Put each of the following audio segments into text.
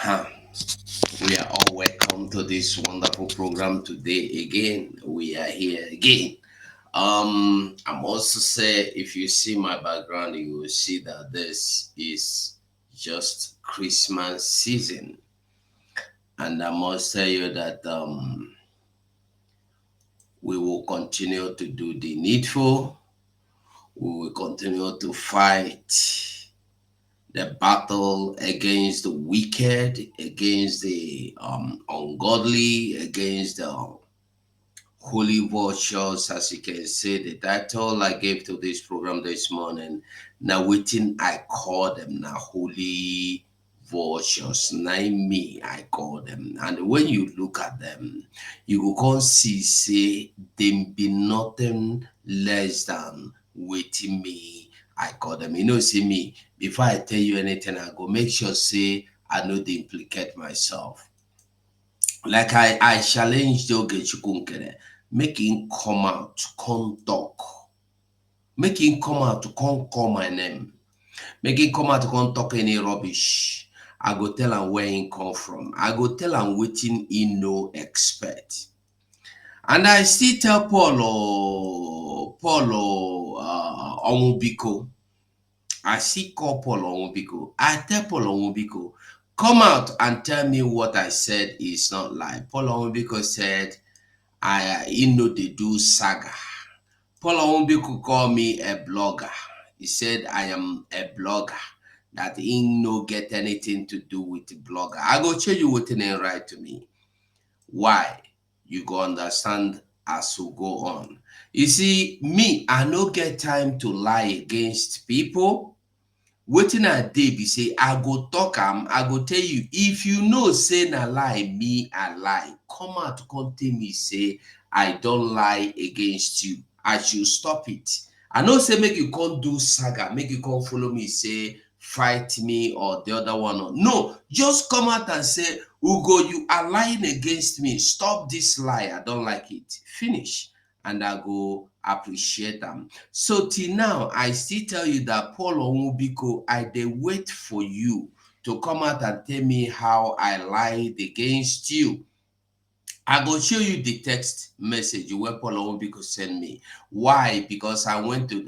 Uh, we are all welcome to this wonderful program today. Again, we are here again. I'm also say if you see my background, you will see that this is just Christmas season, and I must tell you that we will continue to do the needful. We will continue to fight the battle against the wicked, against the ungodly, against the holy vultures, as you can see. The title I gave to this program this morning, now waiting I call them now holy vultures. Now me I call them. And when you look at them, you will come see say them be nothing less than waiting me. I call them. You know, see me, before I tell you anything, I go make sure say I know they implicate myself. Like I challenge the Ogechukwu, make him come out to come talk. Make him come out to come call my name. Make him come out to come talk any rubbish. I go tell him where he come from. I go tell him wetin he no expect. And I still tell Paul Onwubiko. I still call Paul Onwubiko. I tell Paul Onwubiko, come out and tell me what I said is not lie. Paul Onwubiko said, he know they do saga. Paul Owombi could call me a blogger. He said I am a blogger. That he no get anything to do with the blogger. I go tell you what ain't right to me. Why? You go understand as we go on. You see, me, I no get time to lie against people. Wetin I dey be say I go talk I go tell you, if you know say na lie, me I lie, come out come tell me say I don't lie against you. I should stop it. I know say make you come do saga, make you come follow me say fight me or the other one. No, just come out and say, Ugo, you are lying against me. Stop this lie. I don't like it. Finish. And I go appreciate them. So till now, I still tell you that Paul Onwubiko, I dey wait for you to come out and tell me how I lied against you. I go show you the text message where Paul Onwubiko send me. Why? Because I went to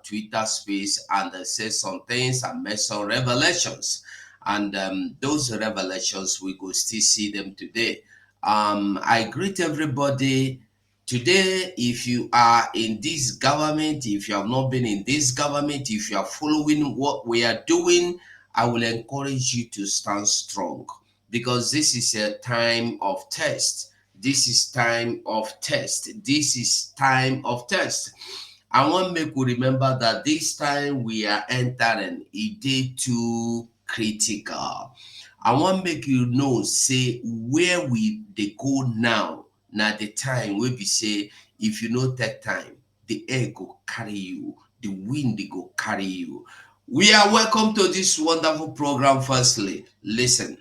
Twitter space and said some things and made some revelations. And those revelations, we go still see them today. I greet everybody today. If you are in this government, if you have not been in this government, if you are following what we are doing, I will encourage you to stand strong because this is a time of test. This is time of test. This is time of test. I want make we remember that this time we are entering a day too critical. I want make you know say where we they go now. Now the time will be say if you no take time, the air go carry you, the wind they go carry you. We are welcome to this wonderful program. Firstly, listen.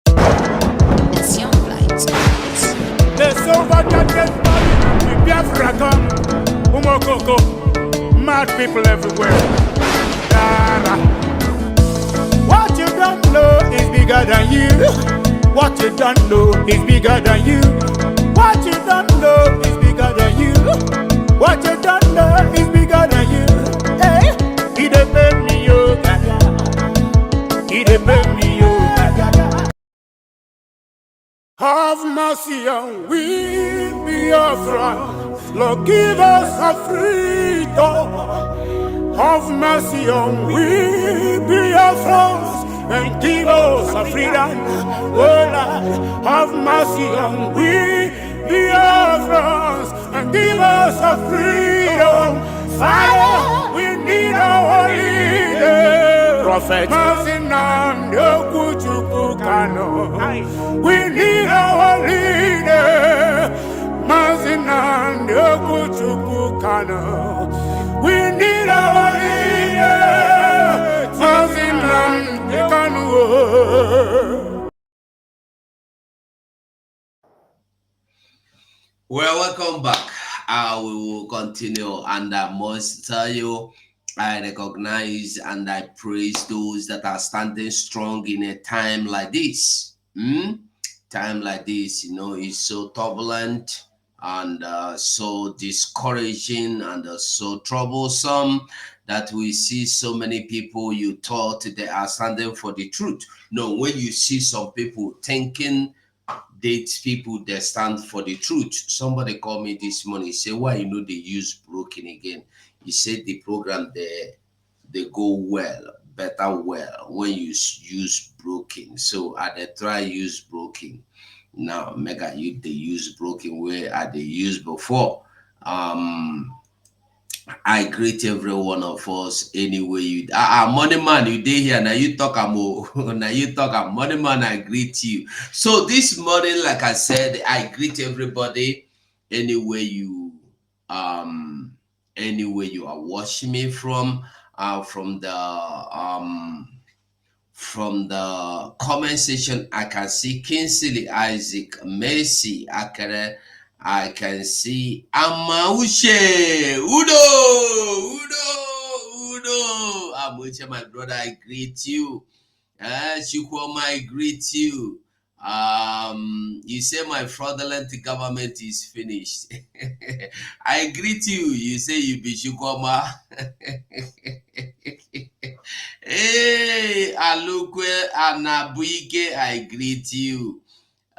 Mission flight. The silver jacket man, we Biafra come, Umokoko, mad people everywhere. Dara. What you don't know is bigger than you. What you don't know is bigger than you. What you don't know is bigger than you. What you don't know is bigger than you. Hey, he dey pay me yo, gaga. He dey pay me yo, gaga. Have mercy on we, Biafra. Lord, give us a freedom. Have mercy on we, Biafra, and give us a freedom. Oh Lord, have mercy on we, Biafra, and give us a freedom. Father, we need our leader. Prophet, we need our leader. Mazinand Yokuchukukano. We need our leader. Mazinand Yokanu. Well, welcome back. We will continue, and I must tell you, I recognize and I praise those that are standing strong in a time like this. Time like this, is so turbulent and so discouraging and so troublesome that we see so many people you thought they are standing for the truth. No, when you see some people thinking date people that stand for the truth. Somebody called me this morning, say, why they use broken again? He said the program they go well, better well when you use broken. So I they try use broken. Now mega you they use broken where I they use before. Um I greet every one of us anyway. Money man, you day here now. You talk now. You talk money man. I greet you. So this morning, like I said, I greet everybody anywhere um anywhere you are watching me from. From the comment section, I can see Kinsley Isaac, Mercy Akere. I can see Amauche, Udo. Amauche, my brother, I greet you. Chukwuma, I greet you. You say my fraudulent government is finished. I greet you. You say you be Chukwuma. Hey, Alukwe Anabuike, I greet you.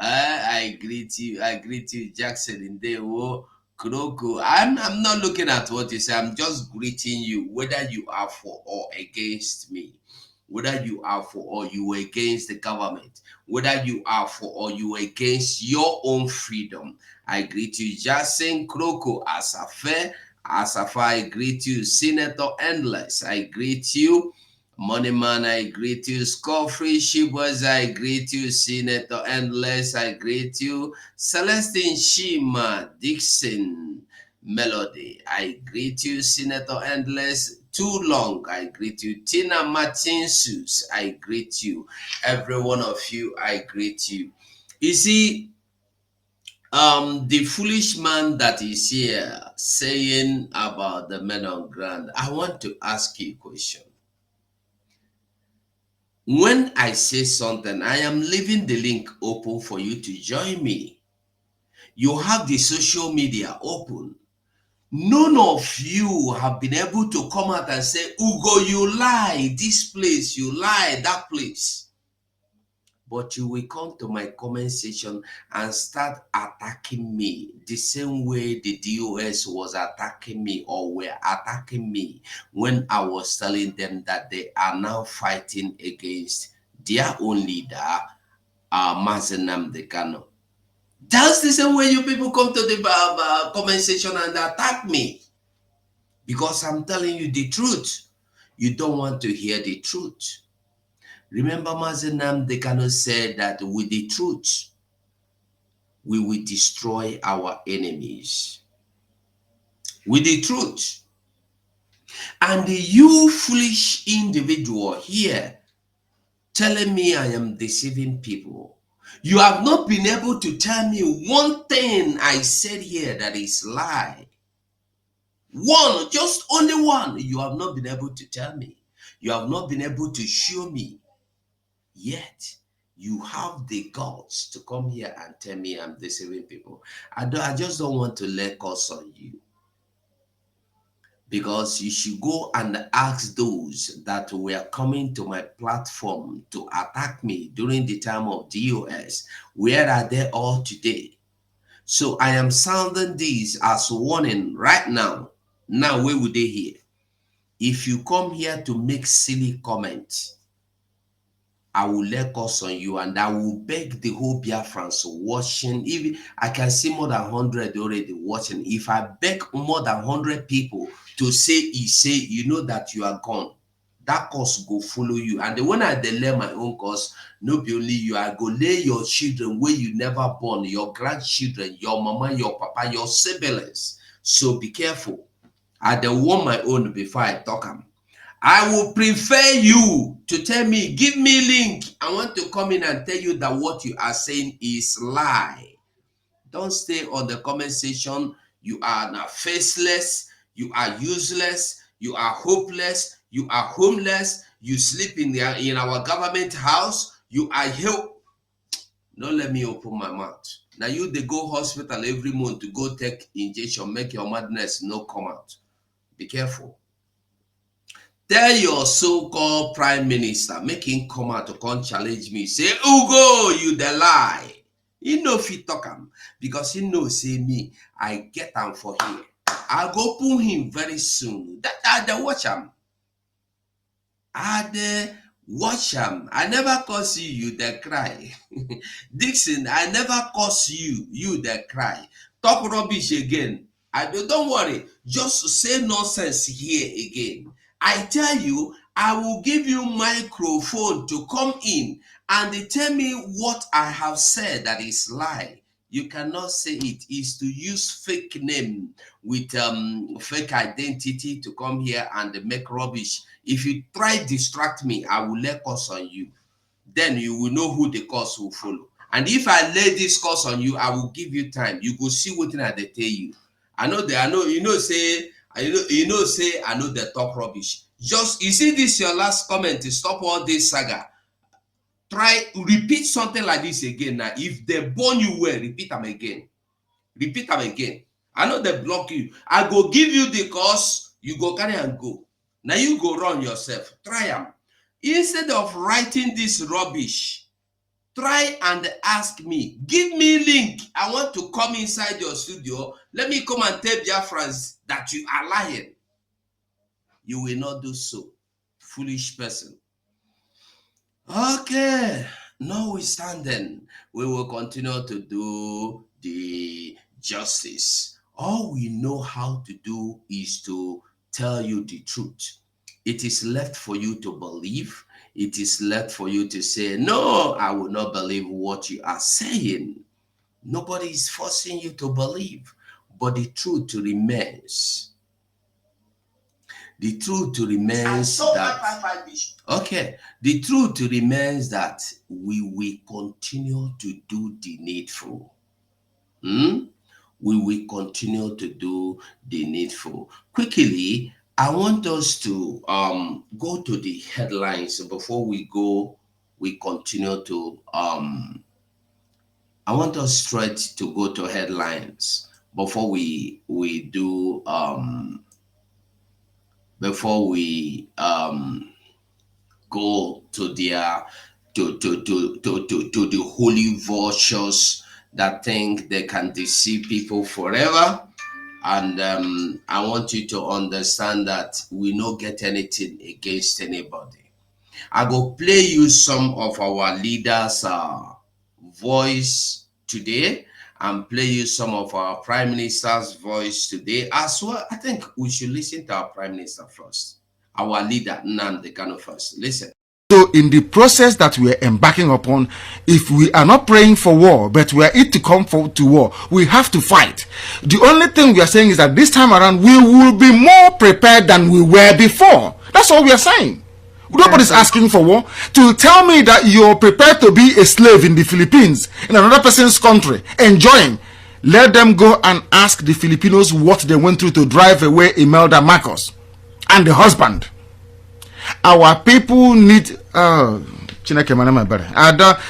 I greet you. I greet you, Jackson Ndewo, Kroko. I'm not looking at what you say. I'm just greeting you, whether you are for or against me, whether you are for or you are against the government, whether you are for or you are against your own freedom. I greet you, Jackson Kroko, Asafa, I greet you, Senator Endless. I greet you. Moneyman, I greet you. Scorefree Shibas, I greet you. Senator Endless, I greet you. Celestine Shima Dixon Melody, I greet you. Senator Endless, Too Long, I greet you. Tina Martinsus, I greet you. Every one of you, I greet you. You see, the foolish man that is here saying about the men on ground, I want to ask you a question. When I say something, I am leaving the link open for you to join me. You have the social media open. None of you have been able to come out and say, Ugo, you lie, this place, you lie, that place. But you will come to my comment section and start attacking me the same way the DOS was attacking me or were attacking me when I was telling them that they are now fighting against their own leader, Mazenam Dekano. That's the same way you people come to the comment section and attack me because I'm telling you the truth. You don't want to hear the truth. Remember, Mazenam Dekano said that with the truth, we will destroy our enemies. With the truth. And you foolish individual here telling me I am deceiving people. You have not been able to tell me one thing I said here that is lie. One, just only one. You have not been able to tell me. You have not been able to show me. Yet, you have the guts to come here and tell me I'm deceiving people. I just don't want to lay curse on you. Because you should go and ask those that were coming to my platform to attack me during the time of DOS, where are they all today? So I am sounding this as warning right now. Now, where would they hear? If you come here to make silly comments, I will let curse on you and I will beg the whole Biafrans watching. Even I can see more than 100 already watching. If I beg more than 100 people to say, you know that you are gone. That curse go follow you. And when I delay my own curse, no be only you, I go lay your children where you never born, your grandchildren, your mama, your papa, your siblings. So be careful. I don't want my own before I talk them. I will prefer you to tell me, give me link. I want to come in and tell you that what you are saying is lie. Don't stay on the comment section. You are now faceless. You are useless. You are hopeless. You are homeless. You sleep in our government house. You are help. Don't let me open my mouth. Now you they go hospital every month to go take injection, make your madness no come out. Be careful. Tell your so-called prime minister, make him come out to come challenge me. Say, Ugo, you the lie. He know fit talk am because he know say me, I get am for here. I go pull him very soon. That I dey watch am. I dey watch am. I never curse you, you dey cry. Dixon, I never curse you, you dey cry. Talk rubbish again. Don't worry, just say nonsense here again. I tell you, I will give you microphone to come in and they tell me what I have said that is lie. You cannot say it. Is to use fake name with fake identity to come here and make rubbish. If you try distract me, I will lay curse on you. Then you will know who the curse will follow. And if I lay this curse on you, I will give you time. You go see what I tell you. I know say I know the talk rubbish. Just you see this your last comment to stop all this saga. Try repeat something like this again. Now, if they born you well, repeat them again. Repeat them again. I know they block you. I go give you the course, you go carry and go. Now you go run yourself. Try them. Instead of writing this rubbish, try and ask me. Give me link. I want to come inside your studio. Let me come and tell Biafrans that you are lying. You will not do so. Foolish person. Okay. Notwithstanding, we will continue to do the justice. All we know how to do is to tell you the truth. It is left for you to believe. It is left for you to say, no, I will not believe what you are saying. Nobody is forcing you to believe, but the truth remains. The truth remains that, okay, the truth remains that we will continue to do the needful. We will continue to do the needful. Quickly, I want us to go to the headlines before we continue to I want us straight to go to headlines before we do before we go to their to the holy vultures that think they can deceive people forever. And I want you to understand that we don't get anything against anybody. I go play you some of our leaders' voice today and play you some of our prime minister's voice today as well. I think we should listen to our prime minister first. Our leader, Nnamdi Kanu first. Listen. So in the process that we are embarking upon, if we are not praying for war, but we are it to come to war, we have to fight. The only thing we are saying is that this time around, we will be more prepared than we were before. That's all we are saying. Nobody's asking for war. To tell me that you're prepared to be a slave in the Philippines, in another person's country, enjoying, let them go and ask the Filipinos what they went through to drive away Imelda Marcos and the husband. Our people need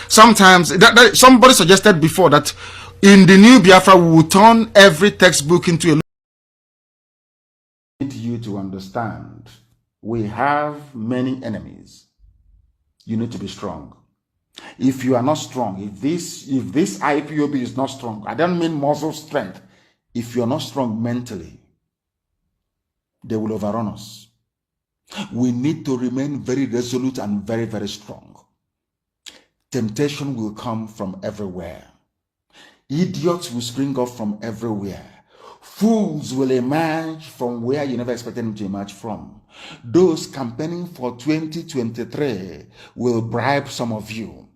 sometimes somebody suggested before that in the new Biafra we will turn every textbook into a. I need you to understand we have many enemies. You need to be strong. If you are not strong, if this IPOB is not strong, I don't mean muscle strength. If you are not strong mentally, they will overrun us. We need to remain very resolute and very, very strong. Temptation will come from everywhere. Idiots will spring up from everywhere. Fools will emerge from where you never expected them to emerge from. Those campaigning for 2023 will bribe some of you.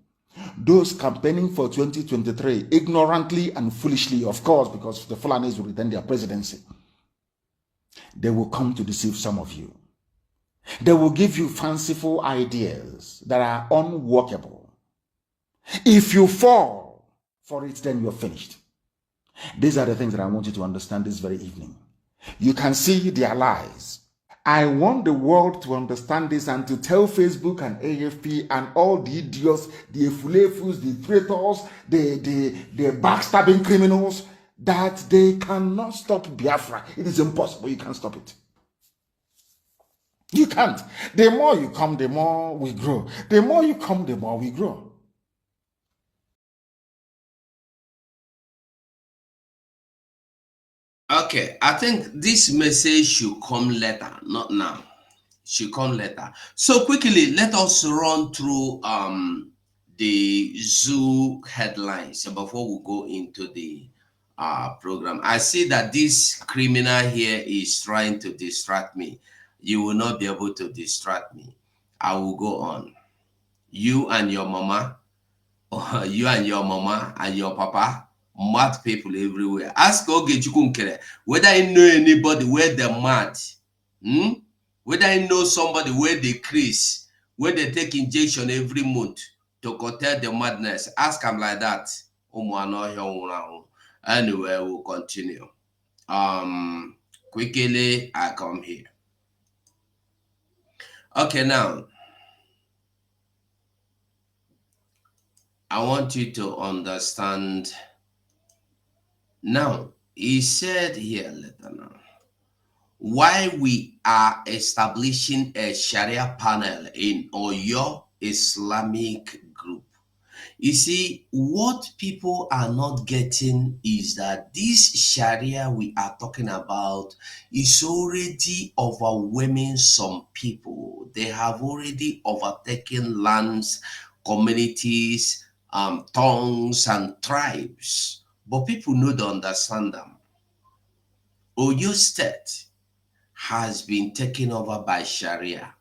Those campaigning for 2023 ignorantly and foolishly, of course, because the Fulanis will retain their presidency, they will come to deceive some of you. They will give you fanciful ideas that are unworkable. If you fall for it, then you're finished. These are the things that I want you to understand this very evening. You can see their lies. I want the world to understand this and to tell Facebook and AFP and all the idiots, the efulefus, the traitors, the backstabbing criminals, that they cannot stop Biafra. It is impossible. You can't stop it. You can't. The more you come, the more we grow. The more you come, the more we grow. Okay, I think this message should come later, not now. Should come later. So quickly, let us run through the zoo headlines before we go into the program. I see that this criminal here is trying to distract me. You will not be able to distract me. I will go on. You and your mama, you and your mama and your papa, mad people everywhere. Ask Ogechukwu Nkere whether you know anybody where they're mad. Hmm? Whether you know somebody where they crease, where they take injection every month to curtail the madness. Ask them like that. Anyway, we'll continue. Quickly, I come here. Okay, now I want you to understand. Now, he said here later now, why we are establishing a Sharia panel in Oyo Islamic group. You see, what people are not getting is that this Sharia we are talking about is already overwhelming some people. They have already overtaken lands, communities, tongues, and tribes. But people know to understand them. Oyo State has been taken over by Sharia.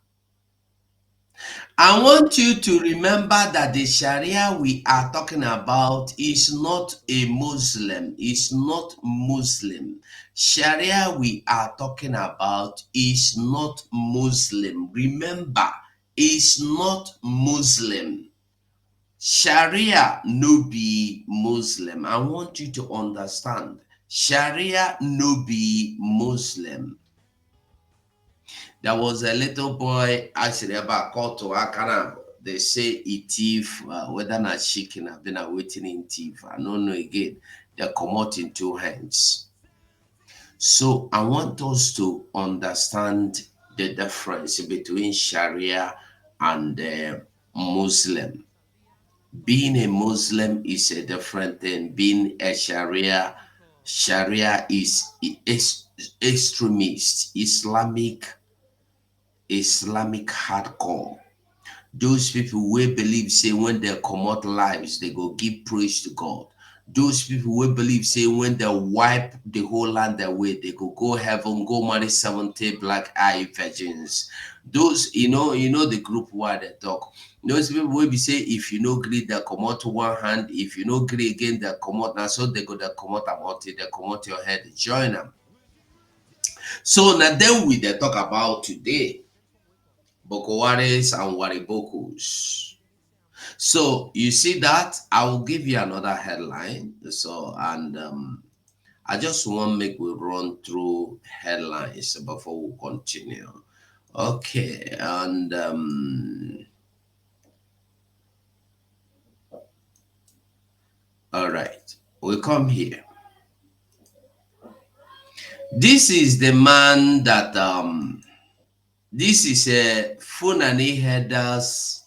I want you to remember that the Sharia we are talking about is not a Muslim. It's not Muslim. Sharia we are talking about is not Muslim. Remember, it's not Muslim. Sharia no be Muslim. I want you to understand. Sharia no be Muslim. There was a little boy actually about called to Akana. They say he thief, whether not chicken, I've been waiting in thief. I don't know again. They come out in two hands. So I want us to understand the difference between Sharia and Muslim. Being a Muslim is a different thing. Being a Sharia is extremist, Islamic hardcore. Those people will believe say when they come out lives, they go give praise to God. Those people will believe say when they wipe the whole land away, they go heaven, go marry 70 black eye virgins. Those, the group where they talk. Those people will be say if you no agree, they come out to one hand. If you no agree again, they come out. Now so they go they come out about it, they come out your head, join them. So now then we they talk about today. Bokowares and Waribokos. So you see that I will give you another headline. So I just want to make we run through headlines before we continue. Okay, and all right, we come here. This is the man that this is a Funani headers.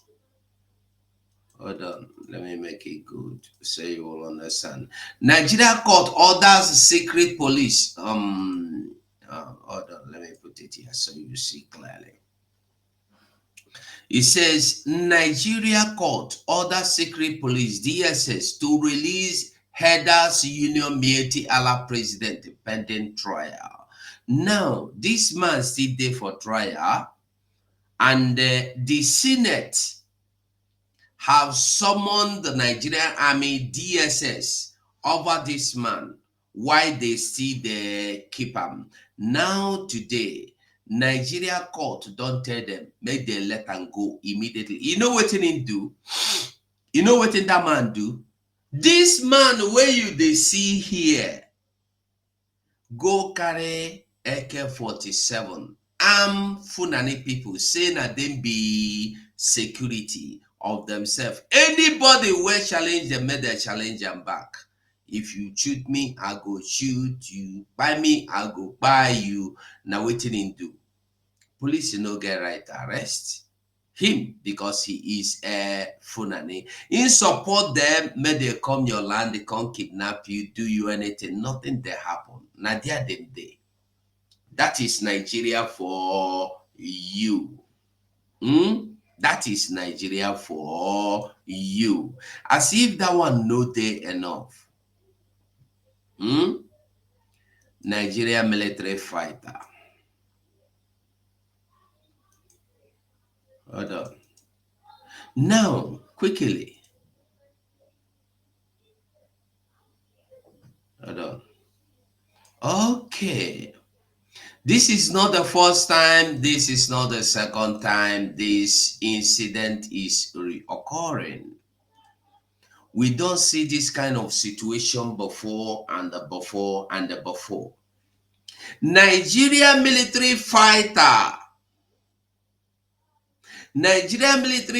Hold on, let me make it good so you will understand. Nigeria court orders secret police. Hold on, let me put it here so you see clearly. It says Nigeria court orders secret police DSS to release Headers Union Mieti Allah president pending trial. Now, this man still there for trial, and the Senate have summoned the Nigerian Army DSS over this man. Why they still there keep him. Now today, Nigeria court don't tell them, make they let him go immediately. You know what he do? You know what that man do? This man where you they see here, go carry AK-47 armed Fulani people saying that they be security of themselves. Anybody will challenge them, make them challenge them back. If you shoot me, I go shoot you. Buy me, I go buy you. Now waiting in do. Police no get right to arrest him because he is a Fulani. In support them, may they come your land, they come kidnap you, do you anything. Nothing they happen. Now they are them day. That is Nigeria for you. That is Nigeria for you. As if that one no day enough. Nigeria military fighter. Hold on. Now, quickly. Hold on. Okay. This is not the first time. This is not the second time this incident is reoccurring. We don't see this kind of situation before and before and before. Nigeria military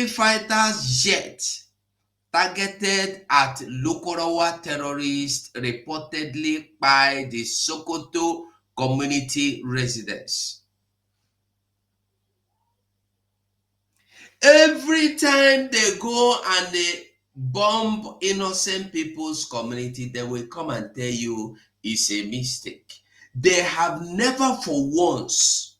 fighters jet targeted at Lokorowa terrorists reportedly by the Sokoto community residents. Every time they go and they bomb innocent people's community, they will come and tell you it's a mistake. They have never for once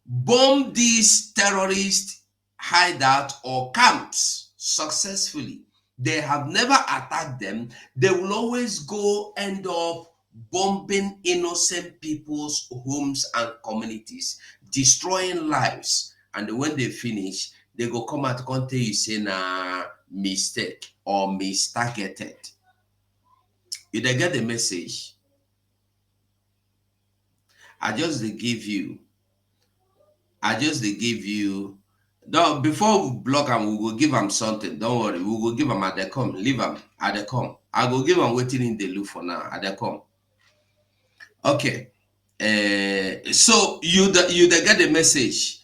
bomb these terrorist hideout or camps successfully. They have never attacked them. They will always go end up bombing innocent people's homes and communities, destroying lives. And when they finish, they go come out and tell you say na mistake or mistargeted. You they get the message. I just they give you. No, before we block them, we will give them something. Don't worry, we will give them at the come. Leave them at the come. I will give them waiting in the loop for now at the come. Okay. So you get the message.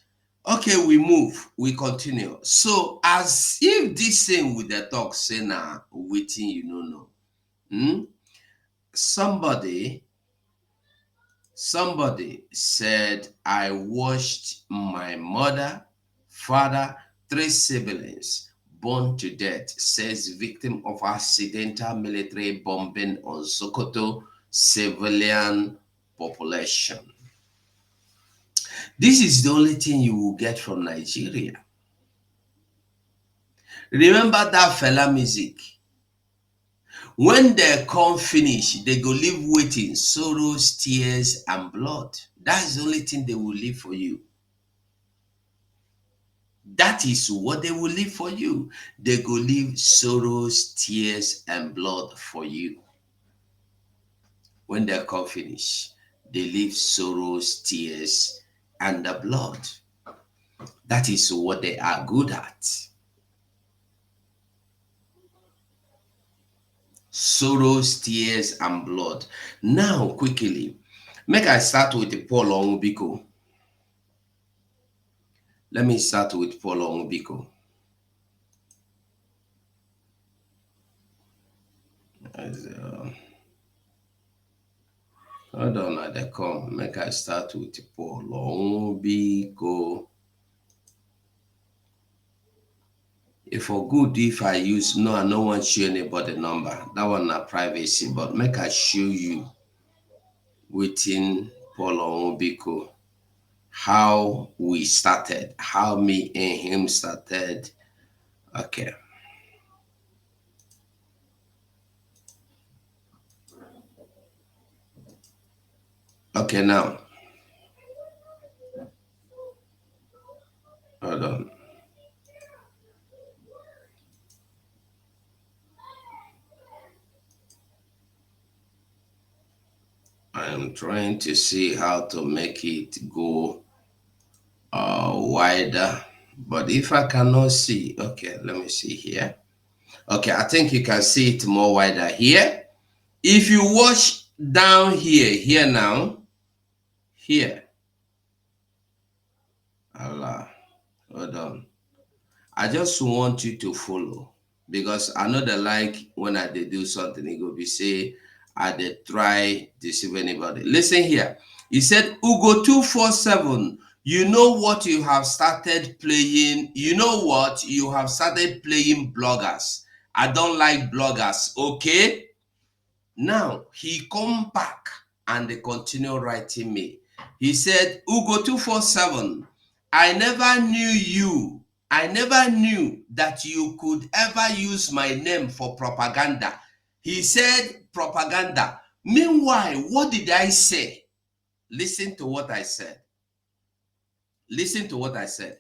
Okay, we move. We continue. So as if this thing with the talk say now waiting, you know. Somebody said, I watched my mother, father, 3 siblings burned to death, says victim of accidental military bombing on Sokoto civilian population. This is the only thing you will get from Nigeria. Remember that fella music? When they come finish, they go leave waiting, sorrows, tears, and blood. That's the only thing they will leave for you. That is what they will leave for you. They go leave sorrows, tears, and blood for you. When they come finish, they leave sorrows, tears, and the blood. That is what they are good at. Sorrows, tears, and blood. Now, quickly, make I start with Paul Onwubiko. Let me start with Paul Onwubiko. Hold on, at the come. Make I start with Paul Onwubiko. If for good, if I use no, I don't want to show anybody number. That one not privacy, but make I show you within Paul Onwubiko how we started, how me and him started. Okay. Okay, now. Hold on. I am trying to see how to make it go wider. But if I cannot see, okay, let me see here. Okay, I think you can see it more wider here. If you watch down here now, here. Allah, hold on. I just want you to follow because I know that like when I did do something, it will be say I did try deceive anybody. Listen here. He said, Ugo 247. You know what you have started playing? You know what you have started playing bloggers. I don't like bloggers, okay? Now he come back and they continue writing me. He said, Ugo 247, I never knew you. I never knew that you could ever use my name for propaganda. He said propaganda. Meanwhile, what did I say? Listen to what I said. Listen to what I said.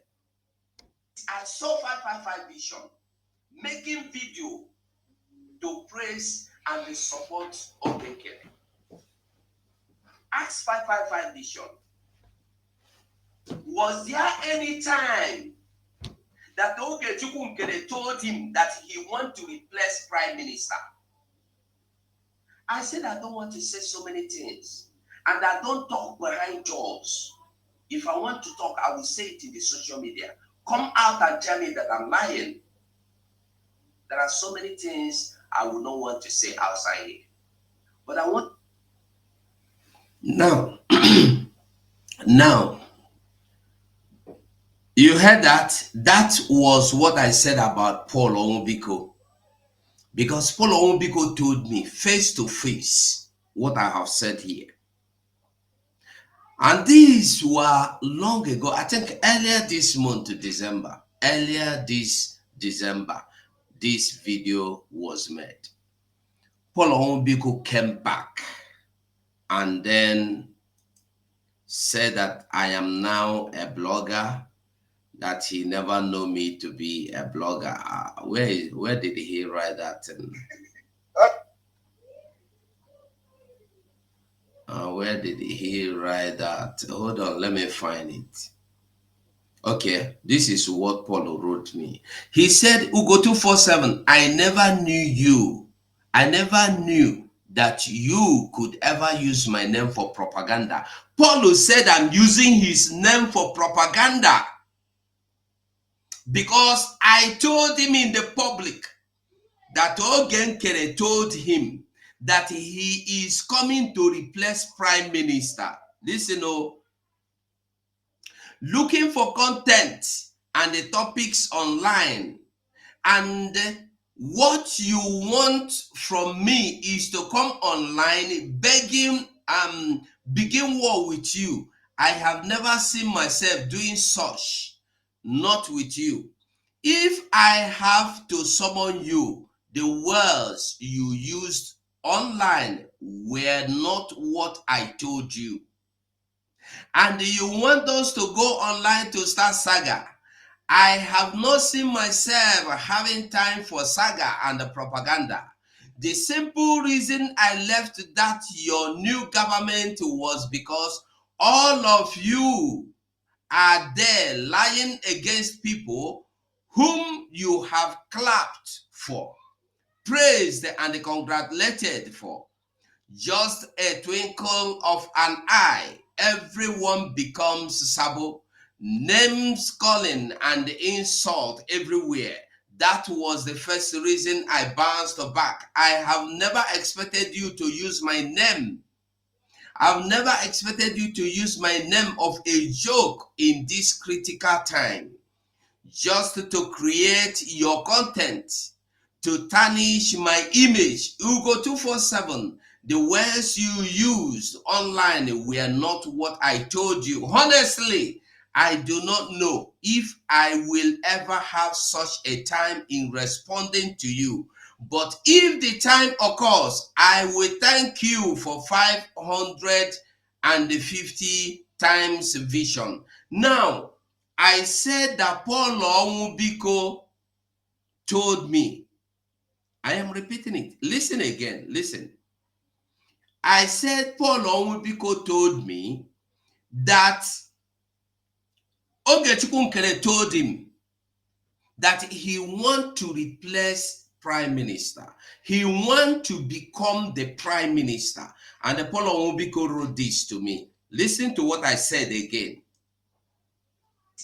I saw 555 Vision making video to praise and the support of nkere. Ask 555 Vision. Was there any time that Ogechukwu Nkere told him that he want to replace Prime Minister? I said I don't want to say so many things. And I don't talk behind doors. If I want to talk, I will say it in the social media. Come out and tell me that I'm lying. There are so many things I will not want to say outside here. But I want... Now, now, you heard that? That was what I said about Paul Onwubiko. Because Paul Onwubiko told me face to face what I have said here. And these were long ago, I think earlier this month, December. Earlier this December, this video was made. Paul Onwubiko came back and then said that I am now a blogger, that he never knew me to be a blogger. Where did he write that? Where did he write that? Hold on, let me find it. Okay, this is what Paul wrote me. He said, Ugo 247, I never knew you. I never knew that you could ever use my name for propaganda. Paul said I'm using his name for propaganda because I told him in the public that nkere told him that he is coming to replace Prime Minister. Listen, looking for content and the topics online, and what you want from me is to come online begging begin war with you. I have never seen myself doing such, not with you. If I have to summon you, the words you used online were not what I told you. And you want us to go online to start saga. I have not seen myself having time for saga and the propaganda. The simple reason I left that your new government was because all of you are there lying against people whom you have clapped for, praised and congratulated for. Just a twinkle of an eye, everyone becomes Sabo. Names calling and insult everywhere. That was the first reason I bounced back. I have never expected you to use my name. I've never expected you to use my name of a joke in this critical time, just to create your content, to tarnish my image. Ugo 247, the words you used online were not what I told you. Honestly, I do not know if I will ever have such a time in responding to you. But if the time occurs, I will thank you for 550 times vision. Now, I said that Paul Onwubiko told me. I am repeating it. Listen again. Listen. I said Paul Onwubiko told me that Ogechukwu Nkere told him that he want to replace prime minister. He want to become the prime minister. And the Paul Onwubiko wrote this to me. Listen to what I said again.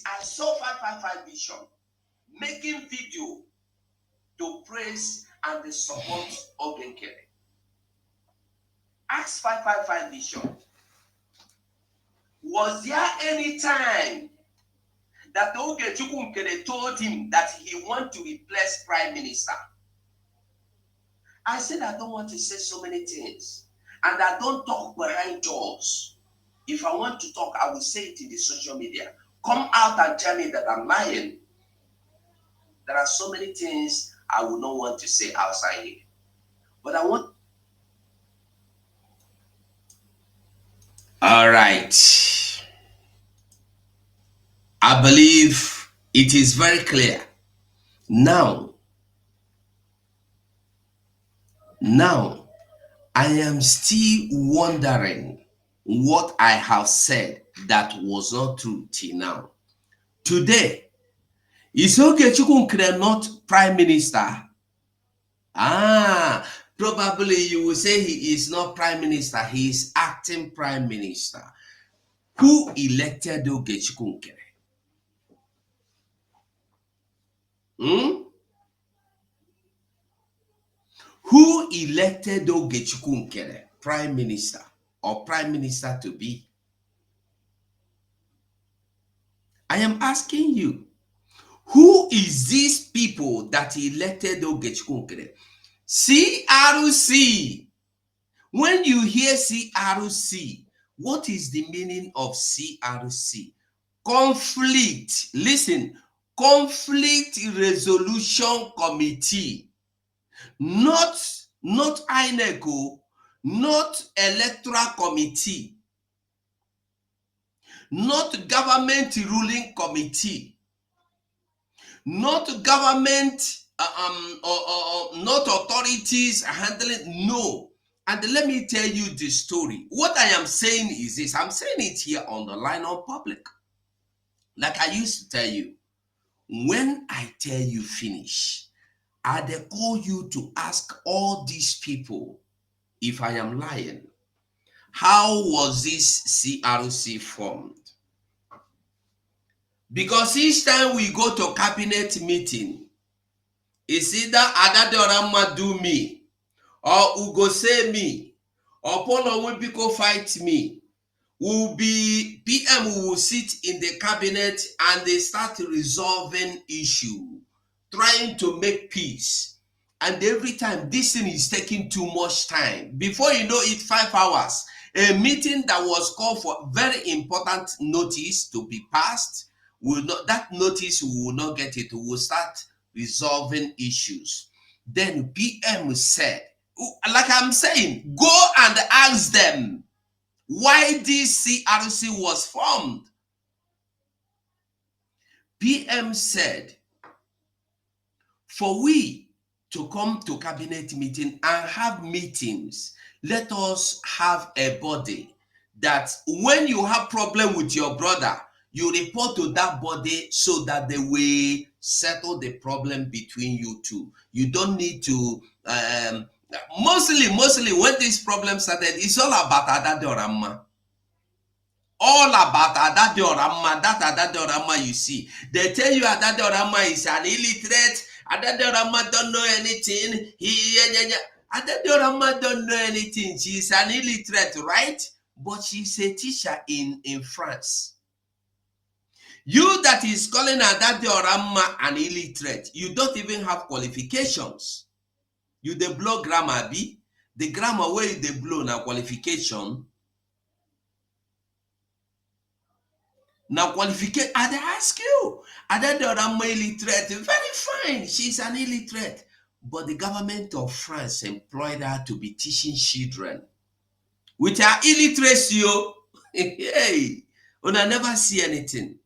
I saw 555 Vision making video to praise and the support of nkere. Ask 555 Vision. Was there any time that Ogechukwu Nkere told him that he want to replace prime minister? I said I don't want to say so many things, and I don't talk behind doors. If I want to talk, I will say it in the social media. Come out and tell me that I'm lying. There are so many things I will not want to say outside here, but I want. All right. I believe it is very clear. Now, I am still wondering what I have said that was not true till now. Today, is Ogechukwu Nkere not prime minister? Probably you will say he is not prime minister, he is acting prime minister. Who elected Ogechukwu Nkere? Who elected Ogechukwu Nkere prime minister or prime minister to be? I am asking you, who is these people that elected Ogechukwu Nkere? CRC. When you hear CRC, what is the meaning of CRC? Conflict. Listen, Conflict Resolution Committee. Not INECO, not Electoral Committee, not Government Ruling Committee, not government not authorities handling. No. And let me tell you the story. What I am saying is this. I'm saying it here on the line on public. Like I used to tell you, when I tell you finish, I dey call you to ask all these people if I am lying. How was this CRC formed? Because each time we go to cabinet meeting, it's either Adadeorama do me, or Ugo say me, or Paul Onwubiko fight me. Will be PM will sit in the cabinet and they start resolving issue, trying to make peace. And every time this thing is taking too much time. Before you know it, 5 hours. A meeting that was called for very important notice to be passed, will not, that notice we will not get it. We will start resolving issues. Then PM said, like I'm saying, go and ask them why this CRC was formed. PM said, for we to come to cabinet meeting and have meetings, let us have a body that when you have problem with your brother, you report to that body so that they will settle the problem between you two. You don't need to, mostly when this problem started, it's all about Adadeorama. All about Adadeorama, that Adadeorama you see. They tell you Adadeorama is an illiterate, Adadeorama don't know anything. Adadeorama don't know anything. She's an illiterate, right? But she's a teacher in France. You that is calling Adadeorama an illiterate, you don't even have qualifications. You the blow grammar, be the grammar where you the blow now qualification. Now qualification, I ask you, Adadeorama illiterate, very fine, she's an illiterate. But the government of France employed her to be teaching children with her illiteracy. Hey, and I never see anything.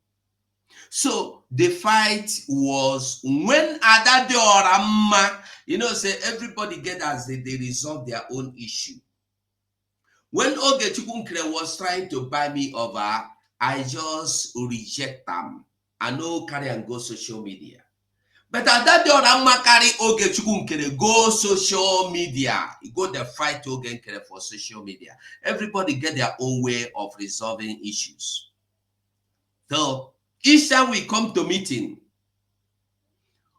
So the fight was when Adadeorama, say everybody get as they resolve their own issue. When Ogechukwu Nkere was trying to buy me over, I just reject them. I know carry and go social media. But at that day, Oramma carry Ogechukwu nkere go social media. Go the fight Oge nkere for social media. Everybody get their own way of resolving issues. So each time we come to meeting,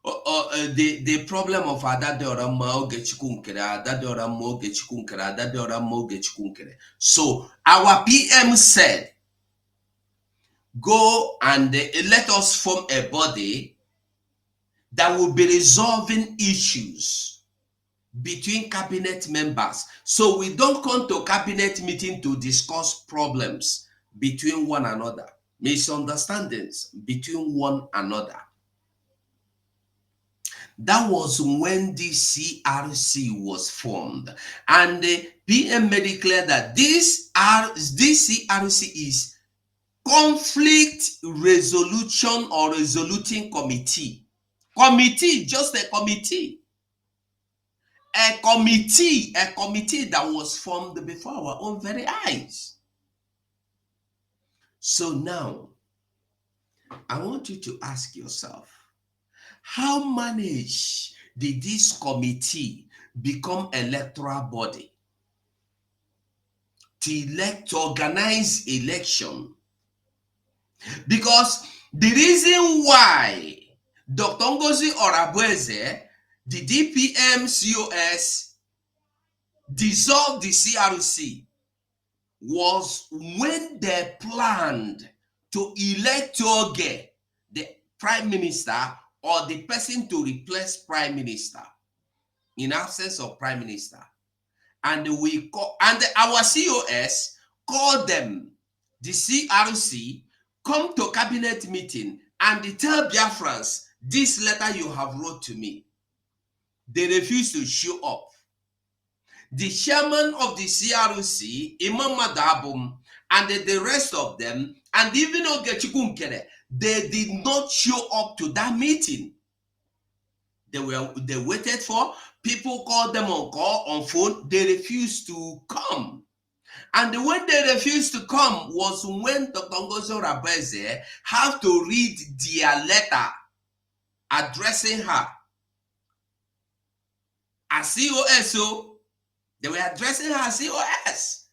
the problem of Adade Oramma Ogechukwu nkere, Adade Oramma Ogechukwu nkere, Adade Oramma Ogechukwu nkere. So our PM said, go and let us form a body that will be resolving issues between cabinet members. So we don't come to cabinet meeting to discuss problems between one another, misunderstandings between one another. That was when the CRC was formed. And the PM made it clear that this CRC is conflict resolution or resoluting committee. Committee, just a committee. A committee that was formed before our own very eyes. So now, I want you to ask yourself, how managed did this committee become electoral body to organize election? Because the reason why Dr. Ngozi Orabueze, the DPM COS, dissolved the CRC was when they planned to elect Oge, the prime minister, or the person to replace prime minister in absence of prime minister. And our COS called them, the CRC, come to cabinet meeting and tell Biafrans, this letter you have wrote to me. They refused to show up. The chairman of the CRC, Imam Madabum, and the rest of them, and even Ogechukwu nkere, they did not show up to that meeting. They waited for people, called them on phone. They refused to come. And when they refused to come was when Dr. Ngozi Orabueze had to read their letter addressing her as COS. They were addressing her as COS.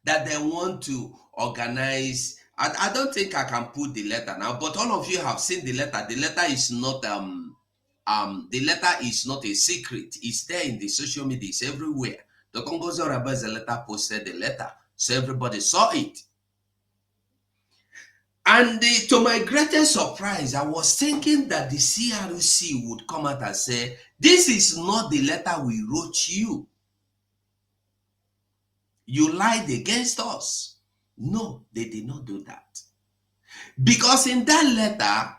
That they want to organize. I don't think I can put the letter now, but all of you have seen the letter. The letter is not the letter is not a secret. It's there in the social media. It's everywhere. The Ngozi Orabueze letter posted the letter, so everybody saw it. And to my greatest surprise, I was thinking that the CRC would come out and say, this is not the letter we wrote you. You lied against us. No, they did not do that. Because in that letter,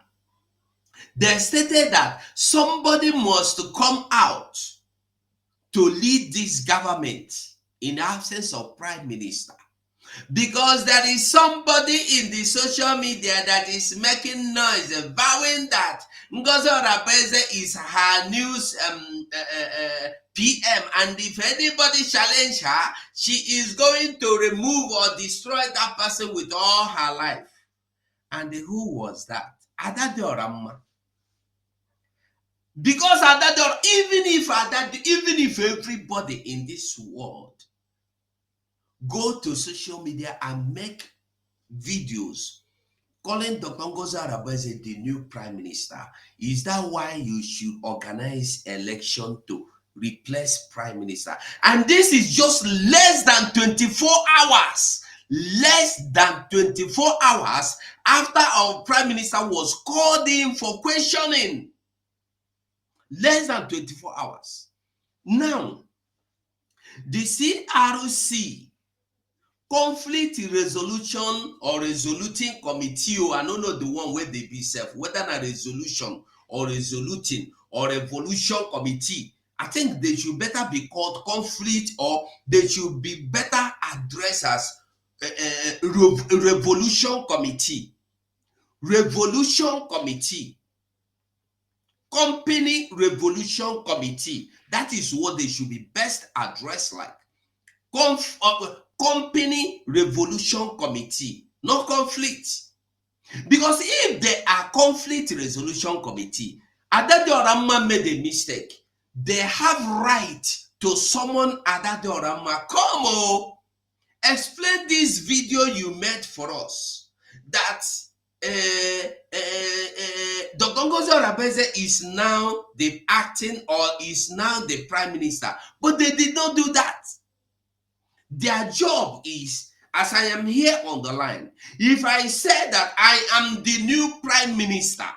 they stated that somebody must come out to lead this government in absence of prime minister. Because there is somebody in the social media that is making noise, vowing that Ngozi Orabueze is her news PM, and if anybody challenge her, she is going to remove or destroy that person with all her life. And who was that? Adade Oramma. Because Adade, even if everybody in this world go to social media and make videos calling Dr. Ngozi Orabueze the new prime minister, is that why you should organize election to replace prime minister? And this is just less than 24 hours. Less than 24 hours after our prime minister was called in for questioning. Less than 24 hours. Now, the CRC, conflict resolution or resoluting committee, I don't know the one where they be self, whether a resolution or resoluting or revolution committee, I think they should better be called conflict, or they should be better addressed as revolution committee. Revolution committee. Company revolution committee. That is what they should be best addressed like. Company revolution committee, no conflict. Because if they are conflict resolution committee, Adade Oramma made a mistake. They have right to summon Adade Oramma. Come on, explain this video you made for us that Dr. Ngozi Orebeze is now the acting or is now the prime minister, but they did not do that. Their job is, as I am here on the line, if I say that I am the new prime minister,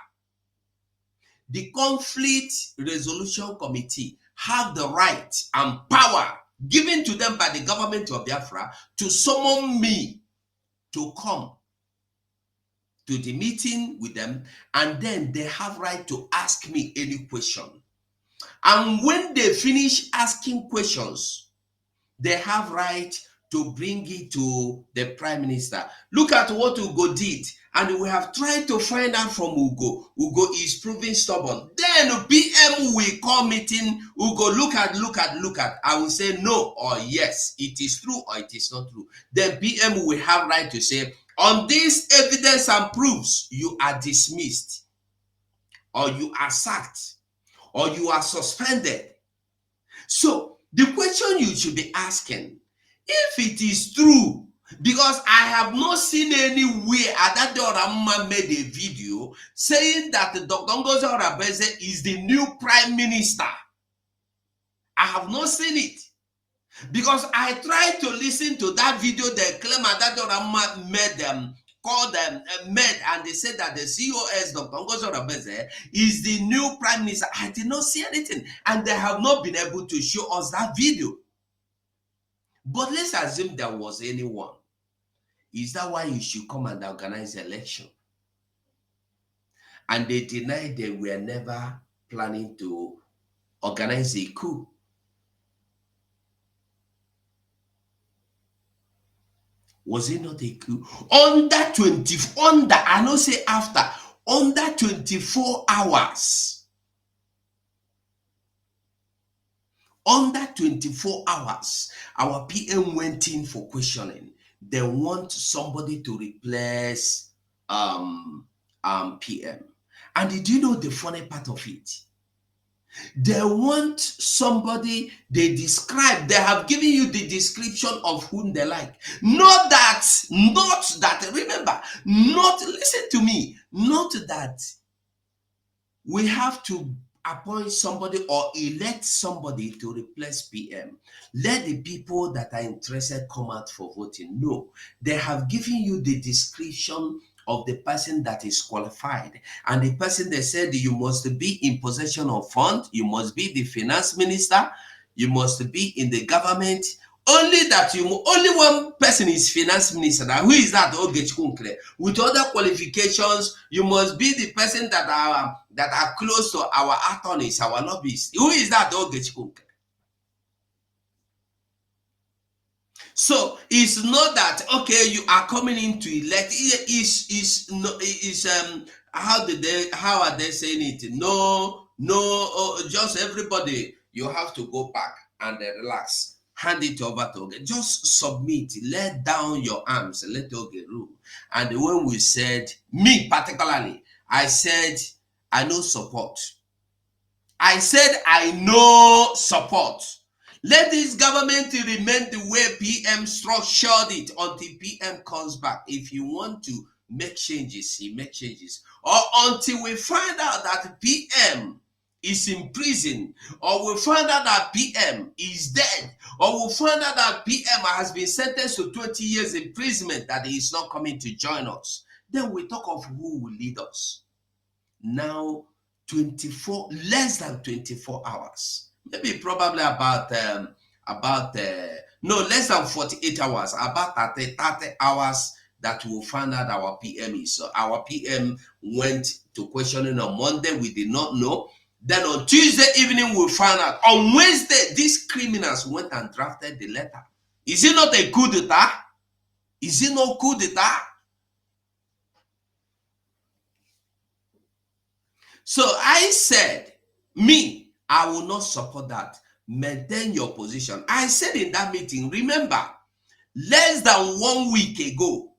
the conflict resolution committee have the right and power given to them by the government of Biafra to summon me to come to the meeting with them, and then they have right to ask me any question. And when they finish asking questions, they have right to bring it to the prime minister. Look at what Ugo did, and we have tried to find out from Ugo. Ugo is proving stubborn. Then PM will call meeting. Ugo, look at. I will say no or yes, it is true or it is not true. Then PM will have right to say, on this evidence and proofs, you are dismissed, or you are sacked, or you are suspended. So the question you should be asking, if it is true, because I have not seen anywhere Adade Oramma made a video saying that Dr. Ngozi Orebeze is the new prime minister. I have not seen it. Because I tried to listen to that video they claim Adade Oramma made them, called them, made, and they said that the COS, Dr. Ngozi Orebeze, is the new prime minister. I did not see anything, and they have not been able to show us that video. But let's assume there was anyone. Is that why you should come and organize an election? And they denied they were never planning to organize a coup. Was it not a coup? Under 24 hours. Under 24 hours, our PM went in for questioning. They want somebody to replace PM. And did you know the funny part of it? They want somebody, they have given you the description of whom they like. Not that, remember, listen to me, not that we have to appoint somebody or elect somebody to replace PM. Let the people that are interested come out for voting. No, they have given you the description of the person that is qualified, and the person they said you must be in possession of funds, you must be the finance minister, you must be in the government. Only one person is finance minister. Now, who is that? Nkere. With other qualifications, you must be the person that are close to our attorneys, our lobbyists. Who is that? Nkere. So it's not that okay, you are coming in to elect. How are they saying it? No, just everybody, you have to go back and relax. Hand it over to Oge. Just submit. Let down your arms. Let Oge rule. And when we said, me particularly, I said, I know support. I said, I know support. Let this government remain the way PM structured it until PM comes back. If you want to make changes, he make changes. Or until we find out that PM is in prison, or we find out that PM is dead, or we find out that PM has been sentenced to 20 years imprisonment, that he is not coming to join us. Then we talk of who will lead us. Now, less than 24 hours. Maybe probably less than 48 hours, about 30 hours that we'll find out our PM is. So our PM went to questioning on Monday. We did not know. Then on Tuesday evening, we found out. On Wednesday, these criminals went and drafted the letter. Is it not a coup d'etat? Is it not coup d'etat? So I said, I will not support that. Maintain your position. I said in that meeting, remember, less than 1 week ago,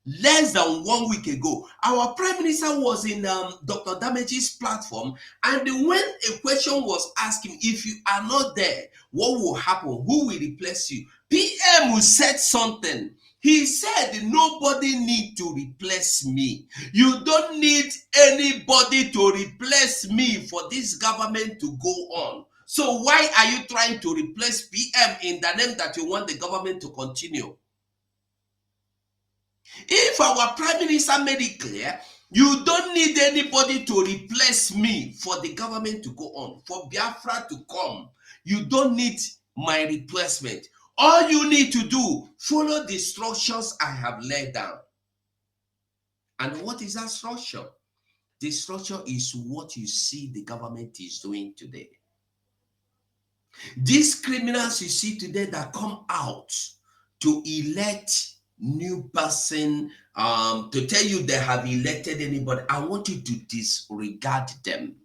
less than 1 week ago, our prime minister was in Dr. Damage's platform, and when a question was asked him, if you are not there, what will happen? Who will replace you? PM said something. He said, nobody need to replace me. You don't need anybody to replace me for this government to go on. So why are you trying to replace PM in the name that you want the government to continue? If our prime minister made it clear, you don't need anybody to replace me for the government to go on, for Biafra to come. You don't need my replacement. All you need to do, follow the instructions I have laid down. And what is that structure? The structure is what you see the government is doing today. These criminals you see today that come out to elect new person, to tell you they have elected anybody, I want you to disregard them.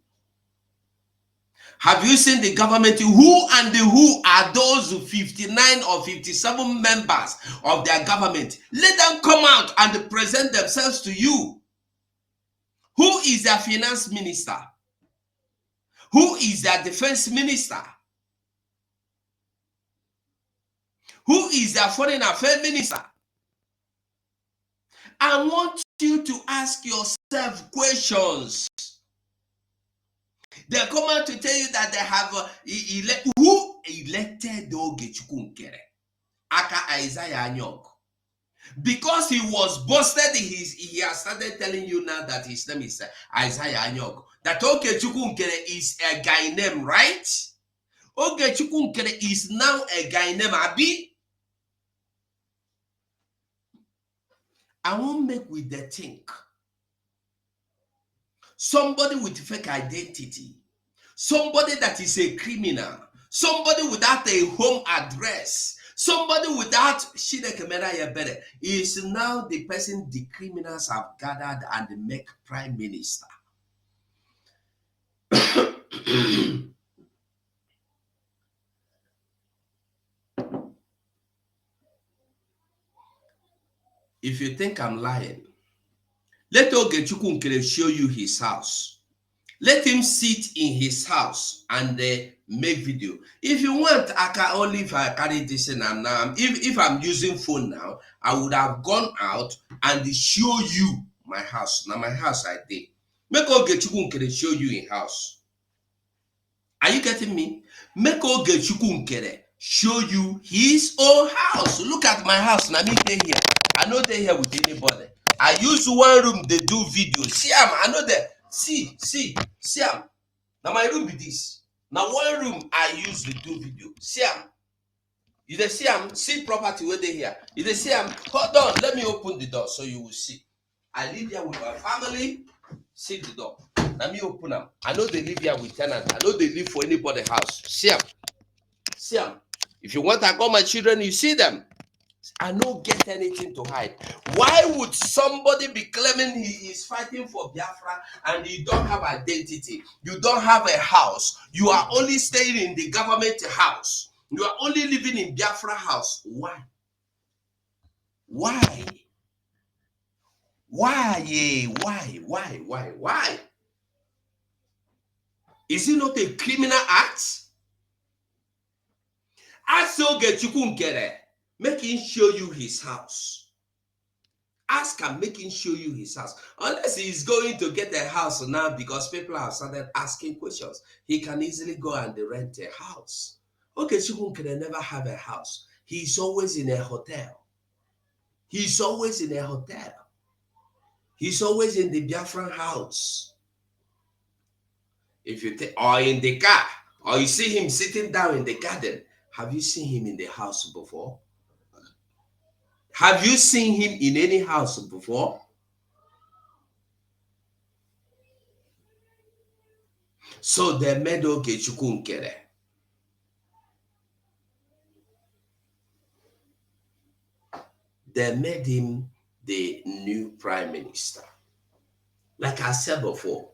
Have you seen the government? Who are those 59 or 57 members of their government? Let them come out and present themselves to you. Who is their finance minister? Who is their defense minister? Who is their foreign affairs minister? I want you to ask yourself questions. They come out to tell you that they have who elected Ogechukwu Nkere, aka Isaiah Anyok. Because he was busted, he has started telling you now that his name is Isaiah Anyok. That Ogechukwu Nkere is a guy name, right? Ogechukwu Nkere is now a guy name, Abi. I won't make with the think. Somebody with fake identity, somebody that is a criminal, somebody without a home address, somebody without is now the person the criminals have gathered and make prime minister. If you think I'm lying, let Ogechukwu Nkere show you his house. Let him sit in his house and make video. If you want, I can only if I carry this in and now. If I'm using phone now, I would have gone out and show you my house. Now my house I did. Make Ogechukwu Nkere show you in house. Are you getting me? Make Ogechukwu Nkere show you his own house. Look at my house. Now me stay here. I know they here with anybody. I use one room, they do video. See, I know that. See, now my room be this. Now one room I use to do video. See, you they see property where they here. You they see hold on, let me open the door so you will see. I live here with my family. See the door. Let me open them. I know they live here with tenants. I know they live for anybody's house. See, if you want, I call my children, you see them. I don't get anything to hide. Why would somebody be claiming he is fighting for Biafra and you don't have identity? You don't have a house. You are only staying in the government house. You are only living in Biafra house. Why? Why? Is it not a criminal act? Ask Ogechukwu Nkere. Make him show you his house. Ask him, make him show you his house. Unless he's going to get a house now because people have started asking questions, he can easily go and rent a house. Ogechukwu Nkere never have a house. He's always in a hotel. He's always in a hotel. He's always in the Biafran house. If you take, or in the car, or you see him sitting down in the garden, have you seen him in the house before? Have you seen him in any house before? So they made Ogechukwu Nkere. They made him the new prime minister. Like I said before,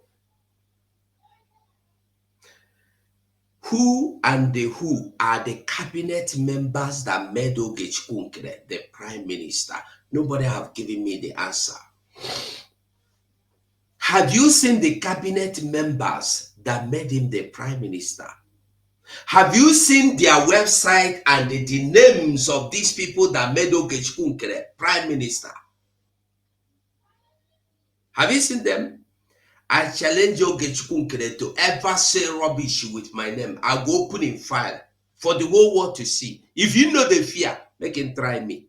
who are the cabinet members that made Ogechukwu Nkere the prime minister? Nobody have given me the answer. Have you seen the cabinet members that made him the prime minister? Have you seen their website and the names of these people that made Okechukwu Nkere prime minister? Have you seen them? I challenge Okechukwu Nkere to ever say rubbish with my name. I go open in file for the whole world to see. If you know the fear, make him try me.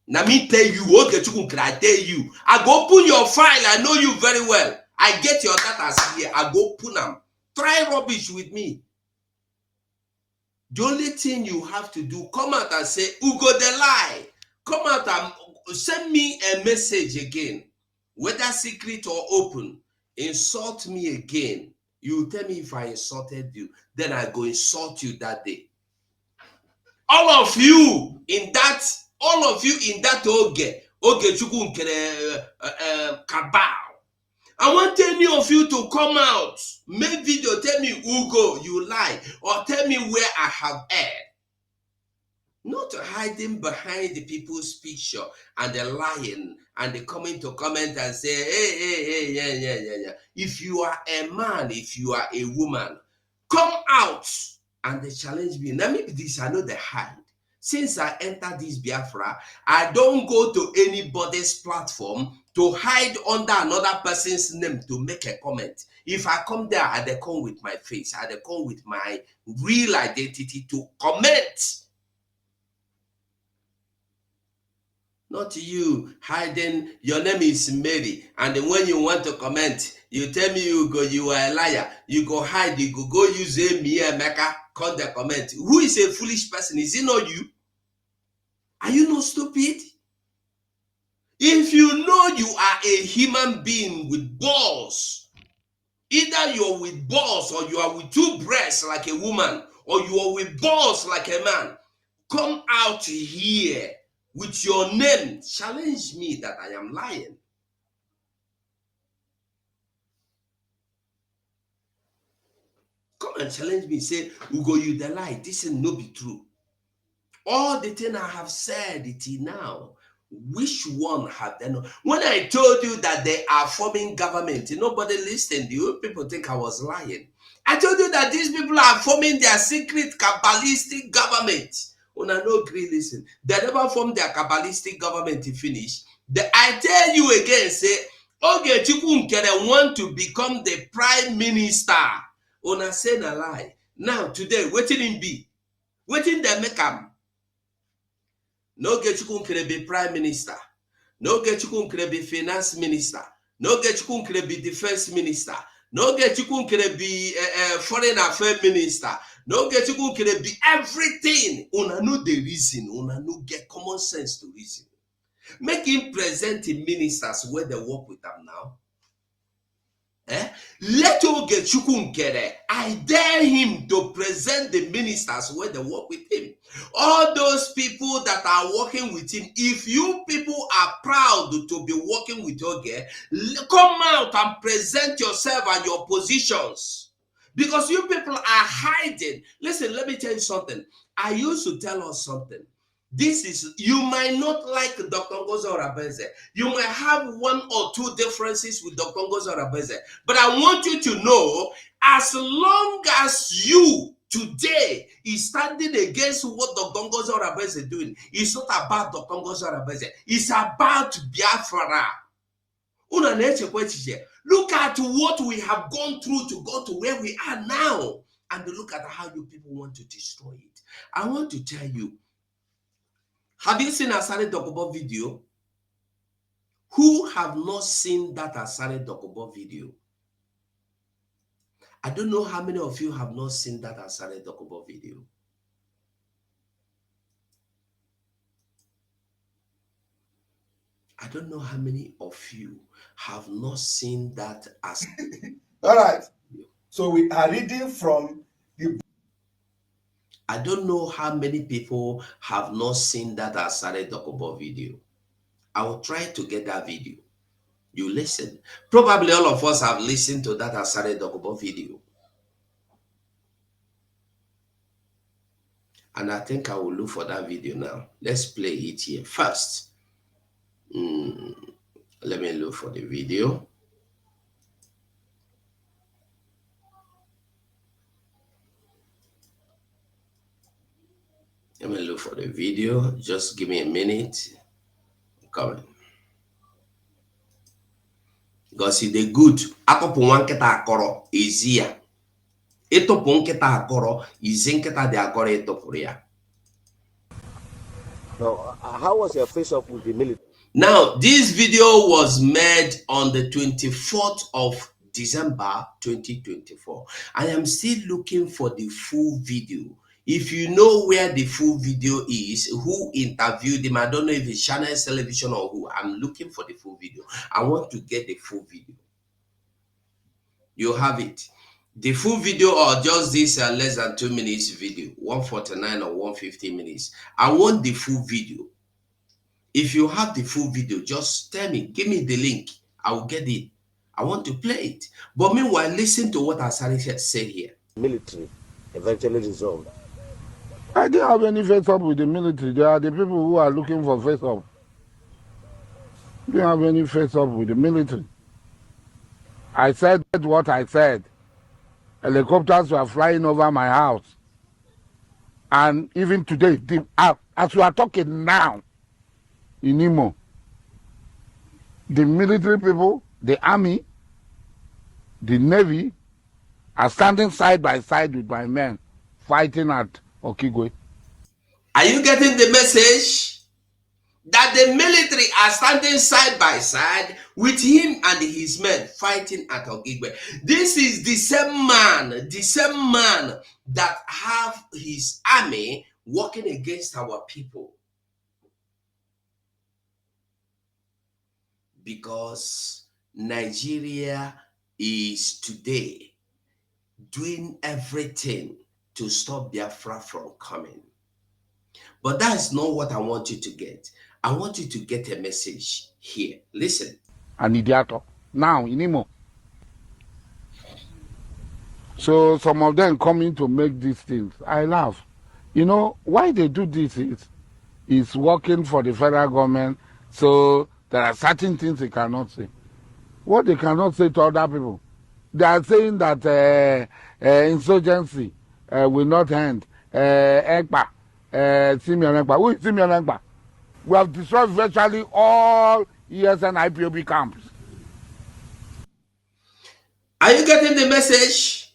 Now me tell you, Okechukwu Nkere, I tell you, I go open your file. I know you very well. I get your data here. I go open them. Try rubbish with me. The only thing you have to do, come out and say, Ugo the lie. Come out and send me a message again, whether secret or open. Insult me again. You tell me if I insulted you, then I go insult you that day. All of you in that Okechukwu Nkere cabal. I want any of you to come out, make video, tell me Ugo, you lie, or tell me where I have erred. Not hiding behind the people's picture and the lying and the coming to comment and say, hey, yeah. If you are a man, if you are a woman, come out and they challenge me. Now maybe this, I know the hide. Since I entered this Biafra, I don't go to anybody's platform to hide under another person's name to make a comment. If I come there, I come with my face, I come with my real identity to comment. Not you hiding, your name is Mary, and then when you want to comment, you tell me you are a liar, you go hide, you go use me, Emeka, come the comment. Who is a foolish person? Is it not you? Are you not stupid? If you know you are a human being with balls, either you're with balls or you are with two breasts like a woman, or you are with balls like a man, come out here with your name, challenge me that I am lying. Come and challenge me, say, Ugo, you the lie. This is no be true. All the thing I have said it now, which one have they not? When I told you that they are forming government, nobody listened. You people think I was lying. I told you that these people are forming their secret Kabbalistic government. When I no agree, listen. They never formed their Kabbalistic government to finish. I tell you again, say, Okechukwu Nkere want to become the prime minister. Una say na lie. Now, today, wetin him be? Wetin dem make am? No Okechukwu Nkere be prime minister. No Okechukwu Nkere be finance minister. No Okechukwu Nkere be defense minister. No Okechukwu Nkere be foreign affairs minister. No Okechukwu Nkere be everything. Una know the reason. Una know get common sense to reason. Make him present in ministers where they work with them now. Let Okechukwu Nkere, I dare him to present the ministers where they work with him. All those people that are working with him, if you people are proud to be working with Oge, come out and present yourself and your positions. Because you people are hiding. Listen, let me tell you something. I used to tell us something. This is, you might not like Dr. Ngozi Orabeze. You might have one or two differences with Dr. Ngozi Orabeze. But I want you to know, as long as you today is standing against what Dr. Ngozi Orabeze is doing, it's not about Dr. Ngozi Orabeze. It's about Biafra. Look at what we have gone through to go to where we are now. And look at how you people want to destroy it. I want to tell you, have you seen Asare Dokubo video? Who have not seen that Asare Dokubo video? I don't know how many of you have not seen that Asare Dokubo video. I don't know how many of you have not seen that Asare. All right. So we are reading from the. I don't know how many people have not seen that Asare Dokubo video. I will try to get that video. You listen. Probably all of us have listened to that Asare Dokubo video. And I think I will look for that video now. Let's play it here first. Let me look for the video. Let me look for the video. Just give me a minute. I'm coming. Because the good. Akọpụ nwa nkịta akọrọ ezi ya. Ịtụpụ nkịta akọrọ izi nkịta dị akọrọ ịtụpụrụ ya. Now, how was your face off with the military? Now, this video was made on the 24th of December 2024. I am still looking for the full video. If you know where the full video is, who interviewed him, I don't know if it's Channel Television or who, I'm looking for the full video. I want to get the full video. You have it. The full video or just this less than 2 minutes video, 149 or 150 minutes. I want the full video. If you have the full video, just tell me, give me the link. I will get it. I want to play it. But meanwhile, listen to what Asari said here. Military eventually resolved. I didn't have any face up with the military. They are the people who are looking for face up. Didn't have any face up with the military. I said what I said. Helicopters were flying over my house. And even today, as we are talking now, in Imo, the military people, the army, the navy are standing side by side with my men fighting at Okigwe. Are you getting the message? That the military are standing side by side with him and his men fighting at Okigwe. This is the same man that have his army working against our people. Because Nigeria is today doing everything to stop Biafra from coming. But that's not what I want you to get. I want you to get a message here. Listen. An idiot. Now, in Imo. So some of them coming to make these things. I laugh. You know, why they do this is working for the federal government. So there are certain things they cannot say. What they cannot say to other people. They are saying that insurgency will not end. Ekpa, Simeon Ekpa. Who is Simeon Ekpa? We have destroyed virtually all ESN IPOB camps. Are you getting the message?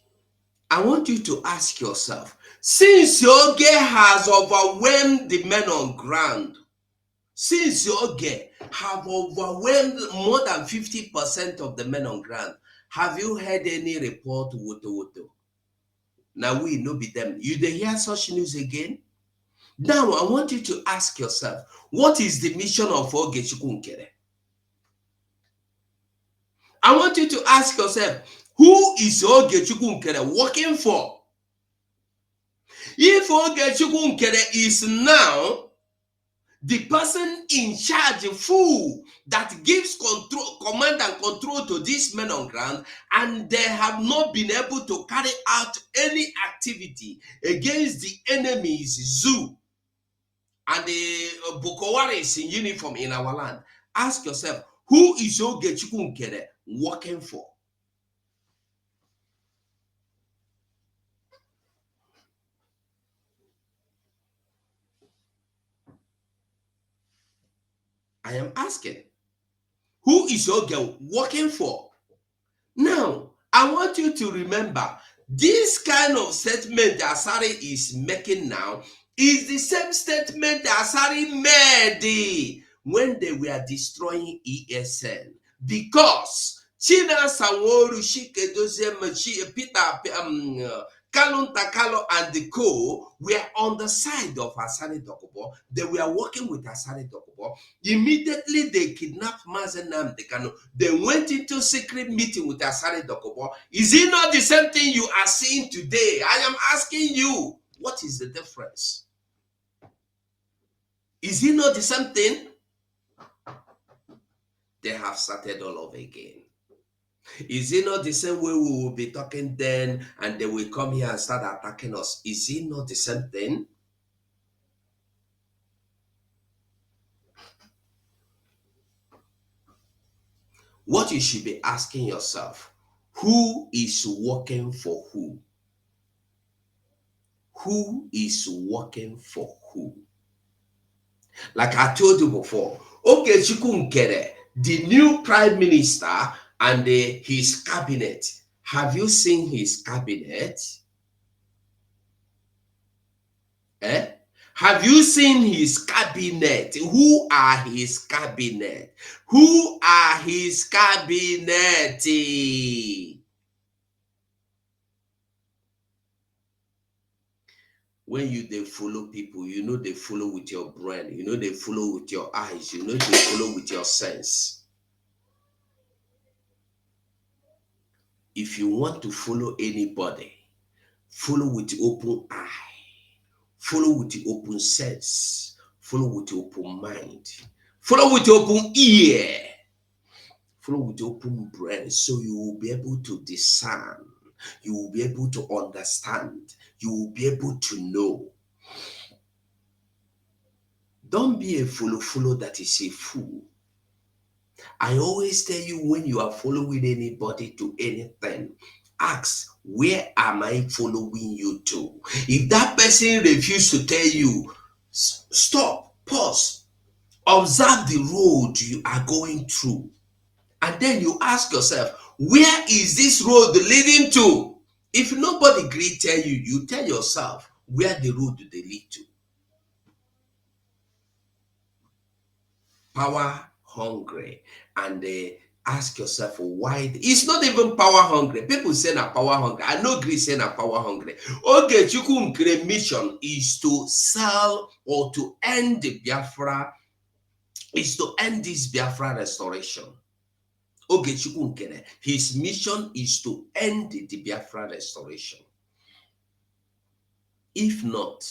I want you to ask yourself, since Yoge has overwhelmed the men on ground, since Yoge have overwhelmed more than 50% of the men on ground, have you heard any report? Woto? Now we know be them. You dey hear such news again? Now I want you to ask yourself, what is the mission of Ogechukwu Nkere? I want you to ask yourself, who is Ogechukwu Nkere working for? If Ogechukwu Nkere is now the person in charge, full, that gives control, command and control to these men on ground, and they have not been able to carry out any activity against the enemies, zoo, and the Boko Haram in uniform in our land. Ask yourself, who is Ogechukwu Nkere working for? I am asking, who is your girl working for? Now, I want you to remember, this kind of statement that Asari is making now is the same statement that Asari made when they were destroying ESN. Because China Sanworu, Shikedoze, Peter, Kalun Takalo and the co were on the side of Asari Dokubo. They were working with Asari Dokubo. Immediately they kidnapped Mazen Nnamdi Kanu. They went into secret meeting with Asari Dokubo. Is it not the same thing you are seeing today? I am asking you, what is the difference? Is it not the same thing? They have started all over again. Is it not the same way we will be talking then and they will come here and start attacking us? Is it not the same thing? what you should be asking yourself, who is working for who? Who is working for who? Like I told you before, nkere, the new prime minister and his cabinet. Have you seen his cabinet? Have you seen his cabinet? Who are his cabinet? Who are his cabinet? When they follow people, they follow with your brain, they follow with your eyes, they follow with your sense. If you want to follow anybody, follow with open eye, follow with the open sense, follow with the open mind, follow with the open ear, follow with the open brain, so you will be able to discern, you will be able to understand, you will be able to know. Don't be a follow that is a fool. I always tell you, when you are following anybody to anything, ask, where am I following you to? If that person refuses to tell you, stop, pause, observe the road you are going through, and then you ask yourself, where is this road leading to? If nobody agree tell you, you tell yourself where the road they lead to. Power hungry, and ask yourself why. It's not even power hungry. People say na power hungry. I know agree say na power hungry. Okay, nkere mission is to sell or to end the Biafra, is to end this Biafra restoration. Okay, nkere, his mission is to end the Biafra restoration. If not,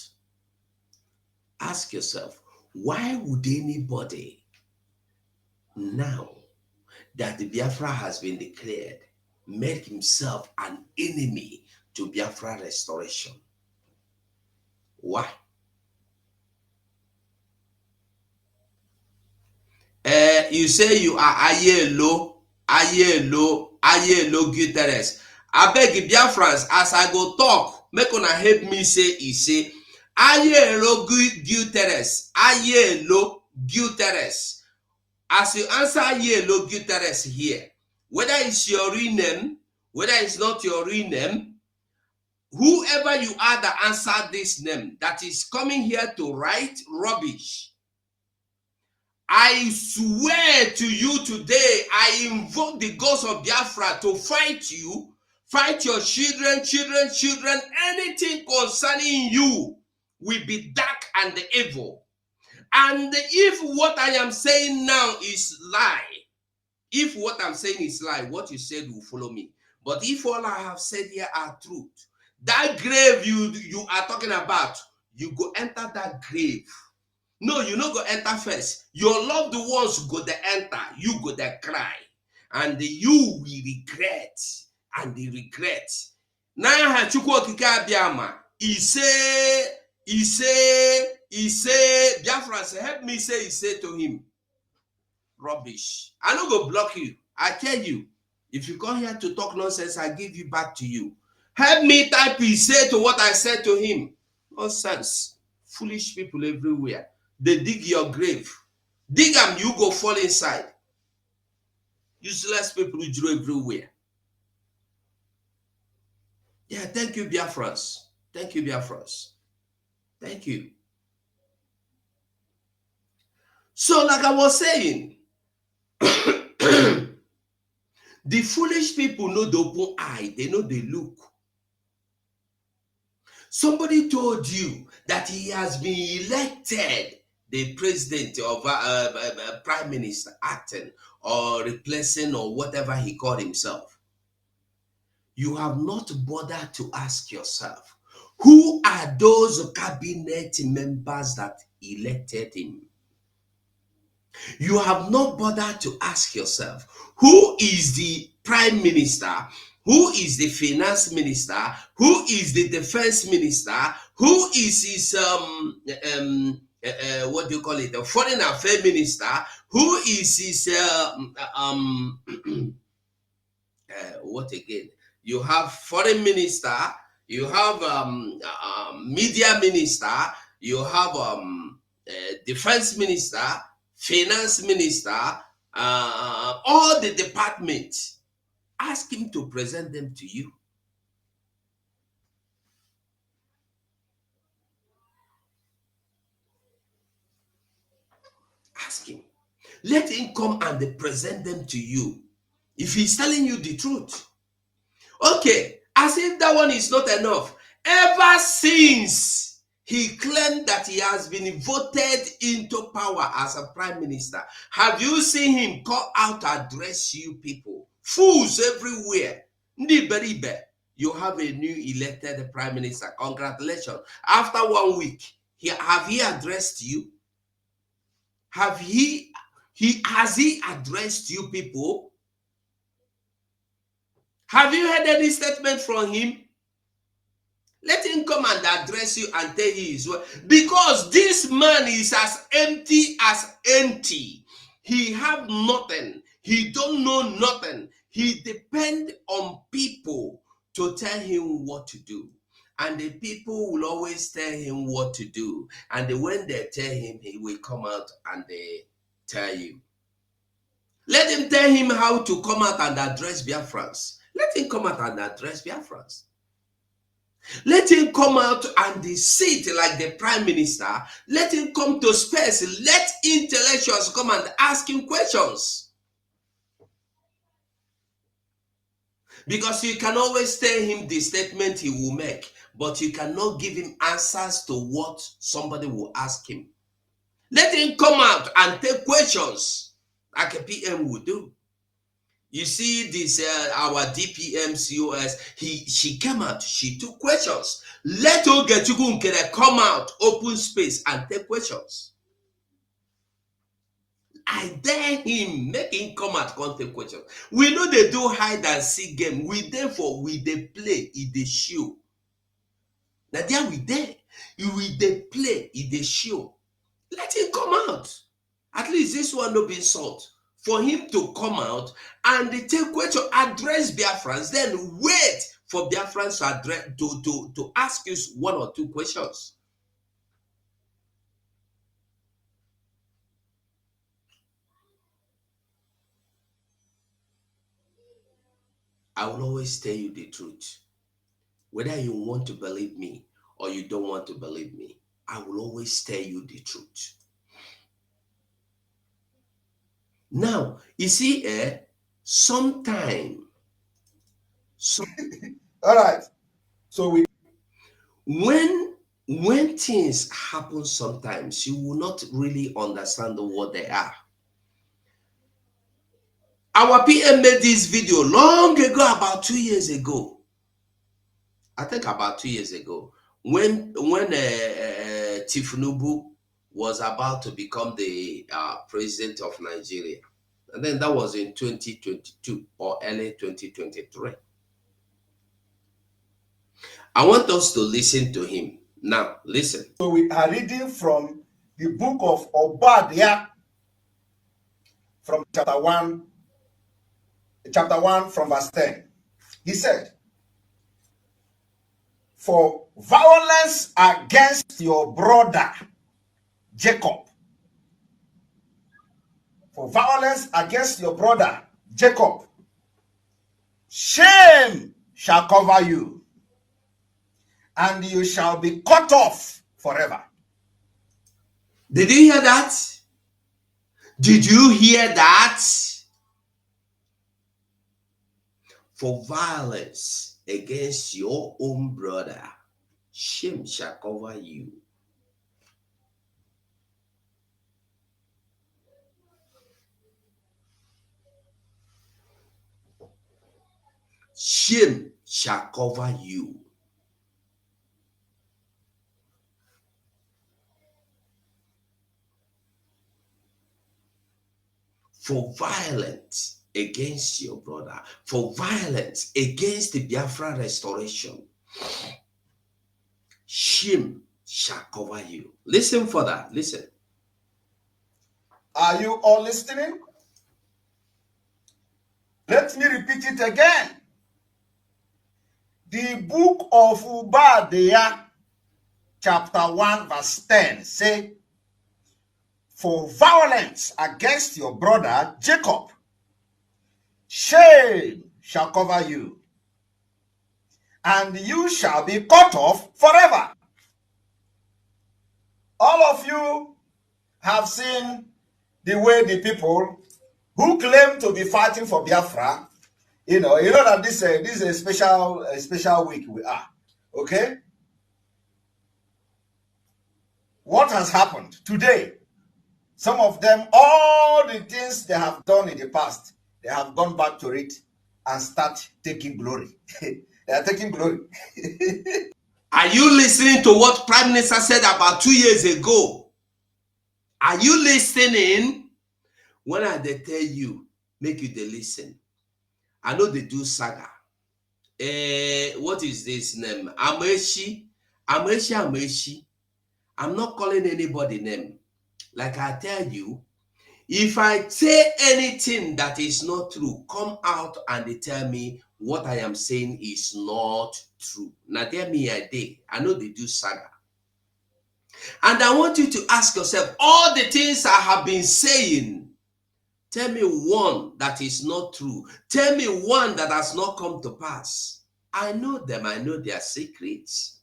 ask yourself, why would anybody, now that the Biafra has been declared, make himself an enemy to Biafra restoration? Why? You say you are Ayelo Guterres. I beg Biafrans, as I go talk, make una help me say Ayelo Guterres. Ayelo Guterres. As you answer Ayelo Guterres here, whether it's your real name, whether it's not your real name, whoever you are that answer this name, that is coming here to write rubbish, I swear to you today, I invoke the ghost of Biafra to fight you, fight your children, anything concerning you will be dark and evil. And if what I am saying now is lie, if what I'm saying is lie, what you said will follow me. But if all I have said here are truth, that grave you are talking about, you go enter that grave. No, you no go enter first. Your loved ones go there enter, you go there cry, and you will regret, and the regret. Now Chukwu Okike Abiama, he say, Biafra say, help me say, he say to him, rubbish. I no go block you. I tell you, if you come here to talk nonsense, I give you back to you. Help me type he say to what I said to him. Nonsense. Foolish people everywhere. They dig your grave. Dig them, you go fall inside. Useless people who drew everywhere. Yeah, thank you, Biafrans. Thank you, Biafrans. Thank you. So, like I was saying, the foolish people know the open eye. They know they look. Somebody told you that he has been elected the president of prime minister, acting or replacing or whatever he called himself. You have not bothered to ask yourself, who are those cabinet members that elected him? You have not bothered to ask yourself, who is the prime minister, who is the finance minister, who is the defense minister, who is his what do you call it, the foreign affairs minister, Who is his what again? You have foreign minister, you have media minister, you have defense minister, finance minister, all the departments. Ask him to present them to you. Ask him. Let him come and present them to you. If he's telling you the truth. Okay, as if that one is not enough. Ever since he claimed that he has been voted into power as a prime minister, have you seen him come out to address you people? Fools everywhere. Ndiberibe, you have a new elected prime minister. Congratulations. After 1 week, have he addressed you? Has he addressed you people? Have you heard any statement from him? Let him come and address you and tell you his word. Because this man is as empty as empty. He have nothing. He don't know nothing. He depend on people to tell him what to do. And the people will always tell him what to do. And when they tell him, he will come out and they tell you. Let him tell him how to come out and address Biafrans. Let him come out and address Biafrans. Let him come out and sit like the prime minister. Let him come to space. Let intellectuals come and ask him questions. Because you can always tell him the statement he will make, but you cannot give him answers to what somebody will ask him. Let him come out and take questions like a PM would do. You see this, our DPM COS, she came out, she took questions. Let Ogechukwu Nkere come out, open space and take questions. I dare him, make him come out, come take questions. We know they do hide and seek game. We therefore, we they play, they show. Now there we there. We they play, they show. Let him come out. At least this one no be insult. For him to come out and take question, address Biafrans, then wait for Biafrans to address to ask you 1 or 2 questions. I will always tell you the truth. Whether you want to believe me or you don't want to believe me, I will always tell you the truth. Now, you see, sometime. All right. So when things happen sometimes, you will not really understand what they are. Our PM made this video long ago, about 2 years ago. I think about 2 years ago, when Tinubu was about to become the president of Nigeria. And then that was in 2022 or early 2023. I want us to listen to him. Now, listen. So we are reading from the book of Obadiah, from chapter 1 from verse 10. He said, "For violence against your brother Jacob, for violence against your brother Jacob, shame shall cover you, and you shall be cut off forever." Did you hear that? Did you hear that? For violence against your own brother, shame shall cover you. Shame shall cover you. For violence against your brother, for violence against the Biafra restoration, shame shall cover you. Listen for that. Listen. Are you all listening? Let me repeat it again. The book of Obadiah, chapter 1, verse 10, say, for violence against your brother Jacob, shame shall cover you, and you shall be cut off forever. All of you have seen the way the people who claim to be fighting for Biafra, you know that this is a special week we are, okay? What has happened today? Some of them, all the things they have done in the past, they have gone back to it and start taking glory. They are taking glory. Are you listening to what Prime Minister said about 2 years ago? Are you listening? When I they tell you, make you they listen. I know they do saga. What is this name? Ameshi. I'm not calling anybody name. Like I tell you, if I say anything that is not true, come out and they tell me what I am saying is not true. Now tell me I know they do saga. And I want you to ask yourself, all the things I have been saying, tell me one that is not true. Tell me one that has not come to pass. I know them. I know their secrets.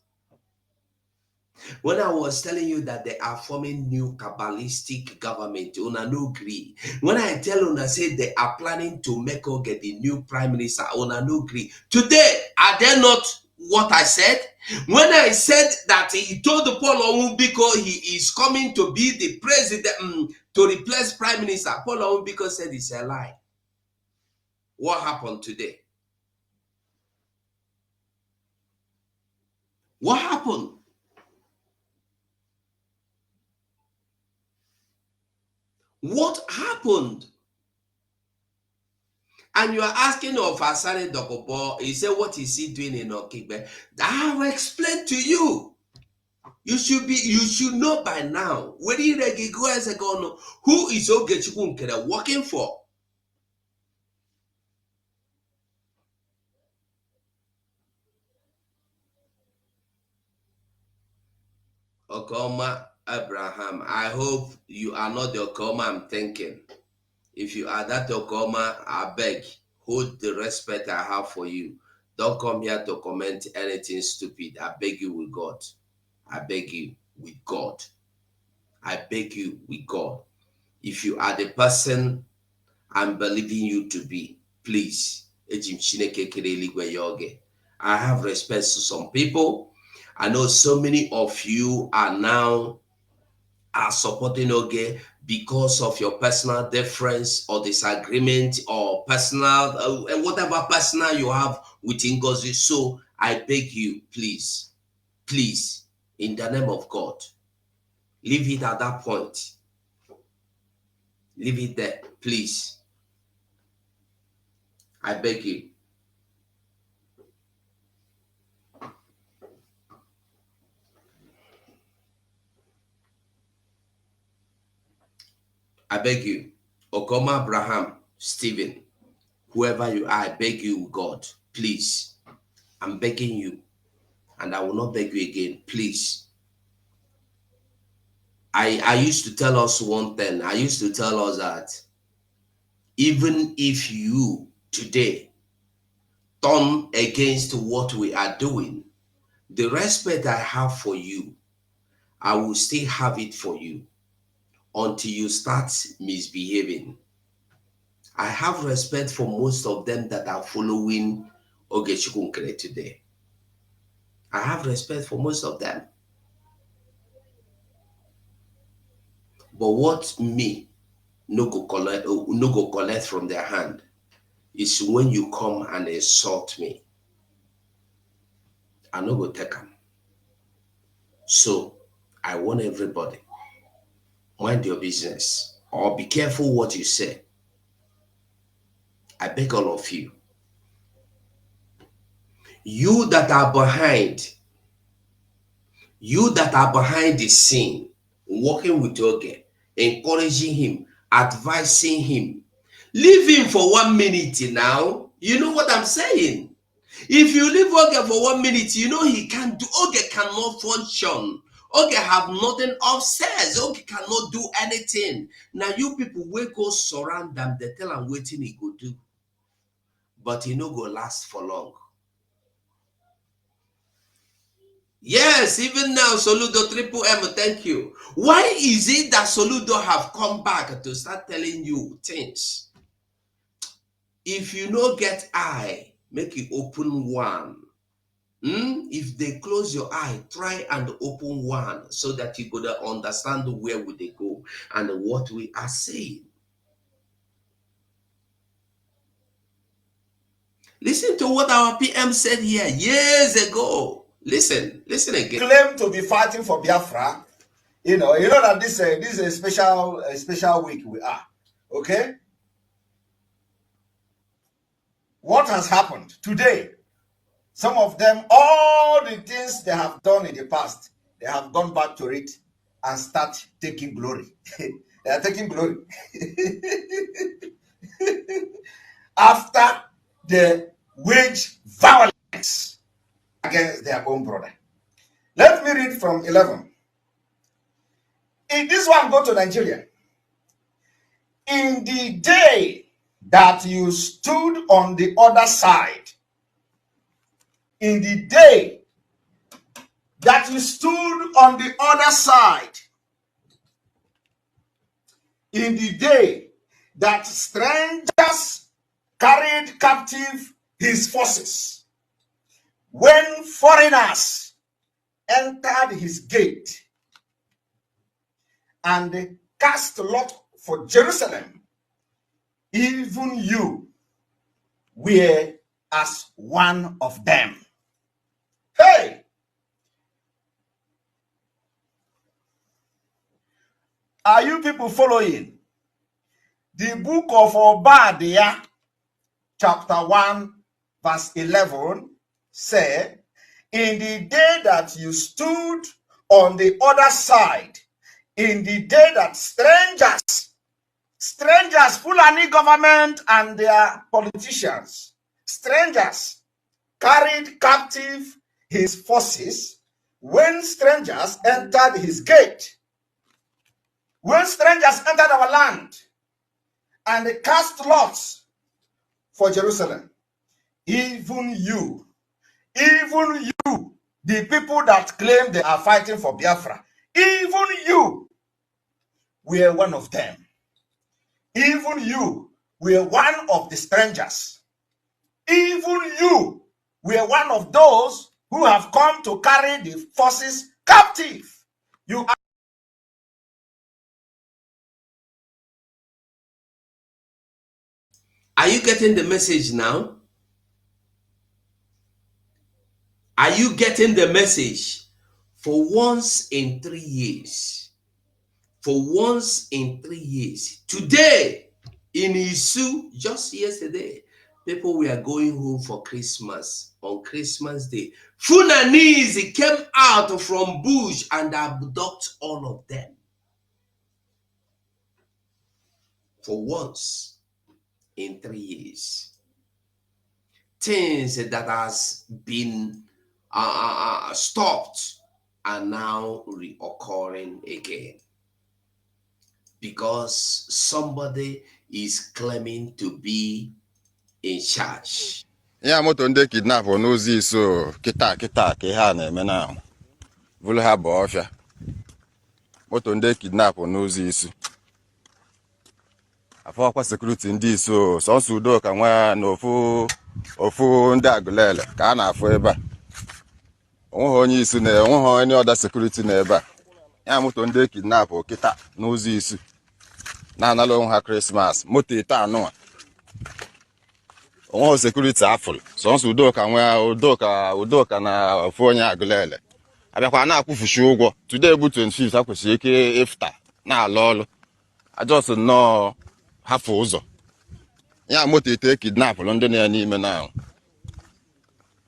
When I was telling you that they are forming new Kabbalistic government, Una no agree. When I tell Una say they are planning to make her get the new prime minister, Una no agree. Today, are they not what I said? When I said that he told the Paul Onwubiko he is coming to be the president, to replace prime minister, Paul Onwubiko said it's a lie. What happened today? What happened? What happened? And you are asking of Asare Dokobo, he said, what is he doing in Okigbe? I have explained to you. You should know by now. Who is Ogechukwu Nkere working for? Okoma Abraham. I hope you are not the Okoma I'm thinking. If you are that Okoma, I beg, hold the respect I have for you. Don't come here to comment anything stupid. I beg you with God. I beg you with God. I beg you with God. If you are the person I'm believing you to be, please. I have respect to some people. I know so many of you are supporting Oge because of your personal difference or disagreement or personal, and whatever personal you have with Ngozi. So I beg you, please, in the name of God, leave it at that point. Leave it there, please. I beg you. I beg you. Okoma Abraham, Stephen, whoever you are, I beg you, God, please. I'm begging you, and I will not beg you again, please. I used to tell us one thing. I used to tell us that even if you today turn against what we are doing, the respect I have for you, I will still have it for you until you start misbehaving. I have respect for most of them that are following Ogechukwu Nkere today. I have respect for most of them. But what me no go collect from their hand is when you come and insult me. I no go take them. So I want everybody, mind your business or be careful what you say. I beg all of you. You that are behind the scene, working with Oge, encouraging him, advising him. Leave him for 1 minute now. You know what I'm saying? If you leave Oge for 1 minute, you know he can't do. Oge cannot function. Oge have nothing upstairs. Oge cannot do anything. Now you people will go surround them. They tell him waiting he go do. But he no go last for long. Yes, even now, Soludo Triple M, thank you. Why is it that Soludo have come back to start telling you things? If you no get eye, make it open one. If they close your eye, try and open one so that you could understand where would they go and what we are saying. Listen to what our PM said here years ago. Listen again. Claim to be fighting for Biafra. You know that this is a special week we are. Okay. What has happened today? Some of them, all the things they have done in the past, they have gone back to it and start taking glory. They are taking glory. After they wage violence against their own brother. Let me read from 11. In this one, go to Nigeria. In the day that you stood on the other side, in the day that you stood on the other side, in the day that strangers carried captive his forces, when foreigners entered his gate and cast lot for Jerusalem, even you were as one of them. Hey! Are you people following? The book of Obadiah, chapter 1, verse 11, said, in the day that you stood on the other side, in the day that strangers, Fulani government and their politicians, strangers carried captive his forces, when strangers entered his gate, when strangers entered our land and cast lots for Jerusalem, even you, the people that claim they are fighting for Biafra, even you were one of them. Even you were one of the strangers. Even you were one of those who have come to carry the forces captive. You Are you getting the message now? Are you getting the message? For once in 3 years, today in Isu, just yesterday, people were going home for Christmas on Christmas Day. Fulanese came out from bush and abducted all of them. For once in 3 years. Things that has been stopped are now reoccurring again. Because somebody is claiming to be in charge. Yeah, moto ndị kidnap n'ozi so kita ka ha na-eme na vulu ha bụ ọfịa. Moto ndị kidnap n'ozi isu. Afọkwa security ndị iso sọnsọ udo ka nwa na ofu ndị agụlele ka a na-afụ ebe a. Onweghị onye isu na onweghị onye ọda security na ebe a. Ya moto ndị kidnap kita n'ozi isu. Na-anala onwe ha Christmas. Moto ite anụwa. Onwe security afụl sọnsọ udoka na ofu onye agụlele abịakwa na-akwụfuchi ụgwọ today bụ 25 akwesịrị ike ifta na-alụ ọlụ ajọs nnọọ hafụ ụzọ ya moto ite kidnapụlụ ndị na ya n'ime na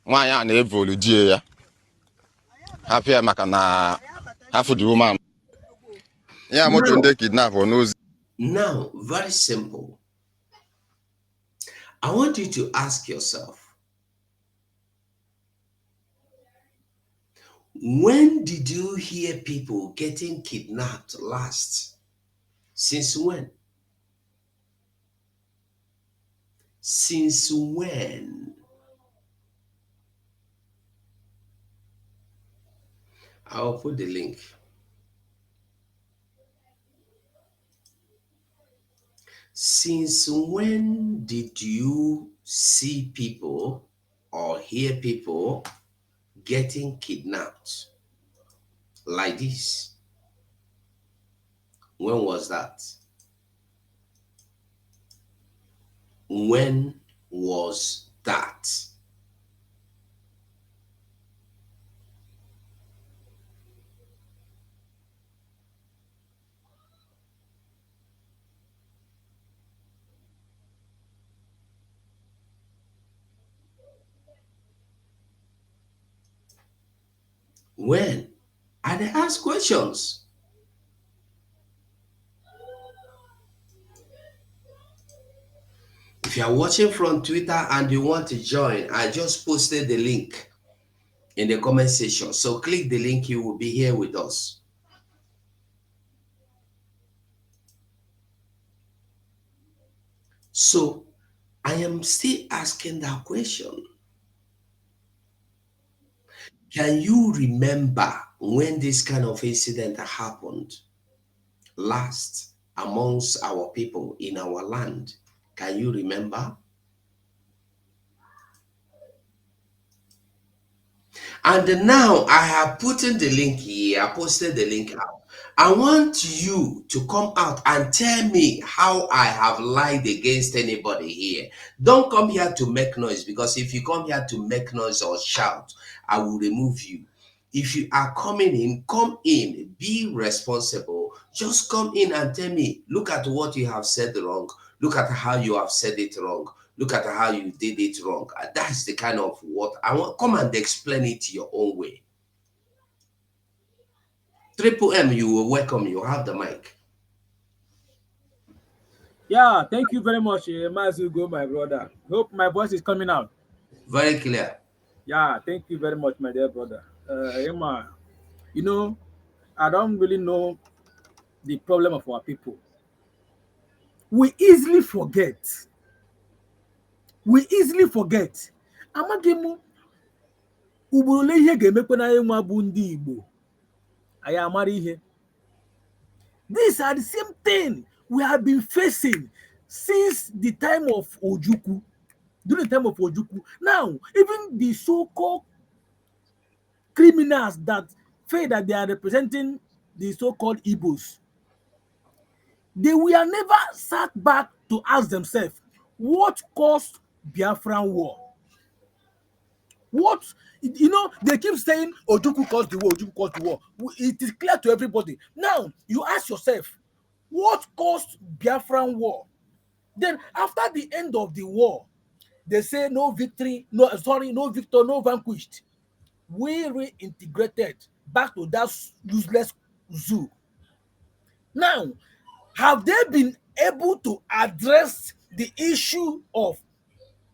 nwaanyị a na-evolu die ya hapịa maka na hafụ dị woman ya moto ndị kidnapụ n'ozi Now, very simple. I want you to ask yourself, when did you hear people getting kidnapped last? Since when? Since when? I'll put the link. Since when did you see people or hear people getting kidnapped like this? When was that? When was that? When? And they ask questions. If you are watching from Twitter and you want to join, I just posted the link in the comment section. So click the link, you will be here with us. So I am still asking that question. Can you remember when this kind of incident happened last amongst our people in our land? Can you remember? And now I have put in the link here, I posted the link out. I want you to come out and tell me how I have lied against anybody here. Don't come here to make noise, because if you come here to make noise or shout, I will remove you. If you are coming in, come in, be responsible. Just come in and tell me, look at what you have said wrong. Look at how you have said it wrong. Look at how you did it wrong. That's the kind of what I want. Come and explain it your own way. Triple M, you will welcome. You have the mic. Yeah, thank you very much, Mazugo, my brother. Hope my voice is coming out. Very clear. Yeah, thank you very much, my dear brother. Emma, you know, I don't really know the problem of our people. We easily forget. We easily forget. Amaghị m ugboro ole ihe ga-emekwa na anyị nwa bụ ndị Igbo. Anyị amara ihe. These are the same thing we have been facing since the time of Ojukwu. During the time of Ojukwu. Now, even the so-called criminals that say that they are representing the so-called Igbos, they were never sat back to ask themselves what caused Biafran war. What, they keep saying Ojukwu caused the war, Ojukwu caused the war. It is clear to everybody. Now you ask yourself, what caused Biafran war? Then after the end of the war, they say no victory, no victor, no vanquished. We reintegrated back to that useless zoo. Now, have they been able to address the issue of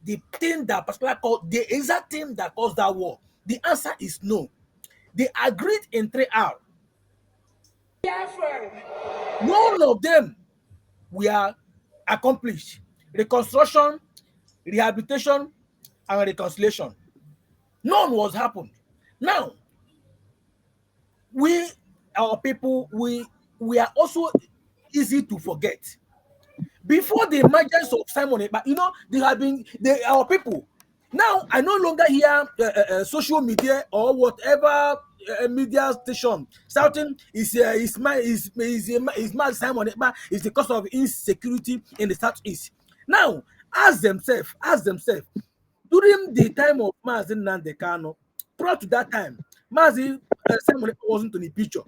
the thing that particular called the exact thing that caused that war? The answer is no. They agreed in 3R. None of them were accomplished. Reconstruction, rehabilitation, and reconciliation. None was happened. Now, our people, we are also easy to forget. Before the emergence of Simon Ekpa, our people. Now, I no longer hear social media or whatever media station shouting is my Simon Ekpa is the cause of insecurity in the southeast. Now, ask themselves, during the time of Mazi Nnamdi Kanu, prior to that time, Mazi Simon Ekpa wasn't in the picture.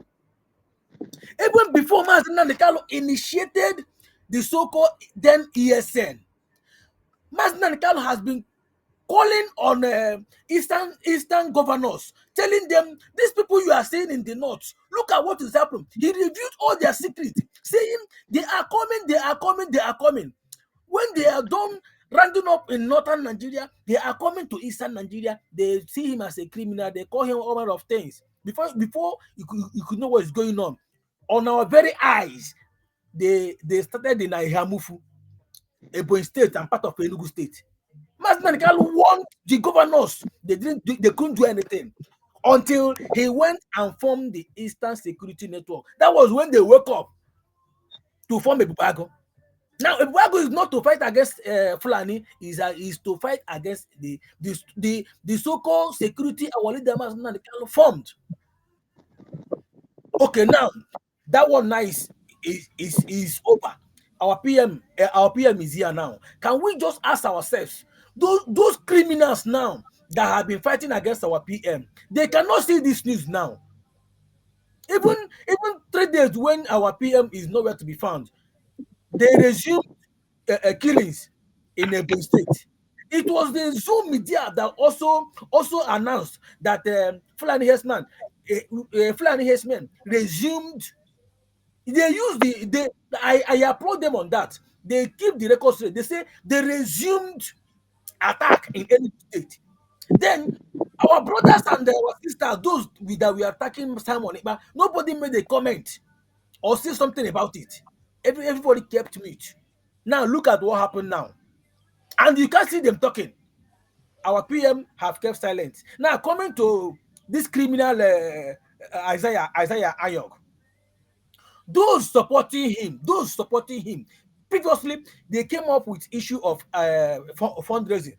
Even before Mazi Nnamdi Kanu initiated the so-called then ESN, Mazi Nnamdi Kanu has been calling on eastern governors, telling them, these people you are seeing in the north, look at what is happening. He revealed all their secrets, saying they are coming, they are coming, they are coming. When they are done rounding up in northern Nigeria, they are coming to eastern Nigeria. They see him as a criminal. They call him all manner of things. Before you could know what is going on our very eyes, they started in Ihamufu, Ebonyi State, and part of Enugu State. Mazi warned the governors. They couldn't do anything until he went and formed the Eastern Security Network. That was when they woke up to form Ebubago. Now, Ebubago is not to fight against Fulani, is to fight against the so-called security our leader Mazi formed. Okay, now that one now is over. Our PM is here now. Can we just ask ourselves, those criminals now that have been fighting against our PM, they cannot see this news now. Even 3 days when our PM is nowhere to be found, they resumed killings in Ebonyi State. It was the Zoom media that also announced that Fulani Herdsmen resumed. They use I applaud them on that. They keep the record straight. They say they resumed attack in any state. Then our brothers and our sisters, those that we are attacking Simon, but nobody made a comment or say something about it. Everybody kept mute. Now look at what happened now. And you can't see them talking. Our PM have kept silent. Now coming to this criminal Isaiah Ayog. Those supporting him, previously they came up with issue of fundraising.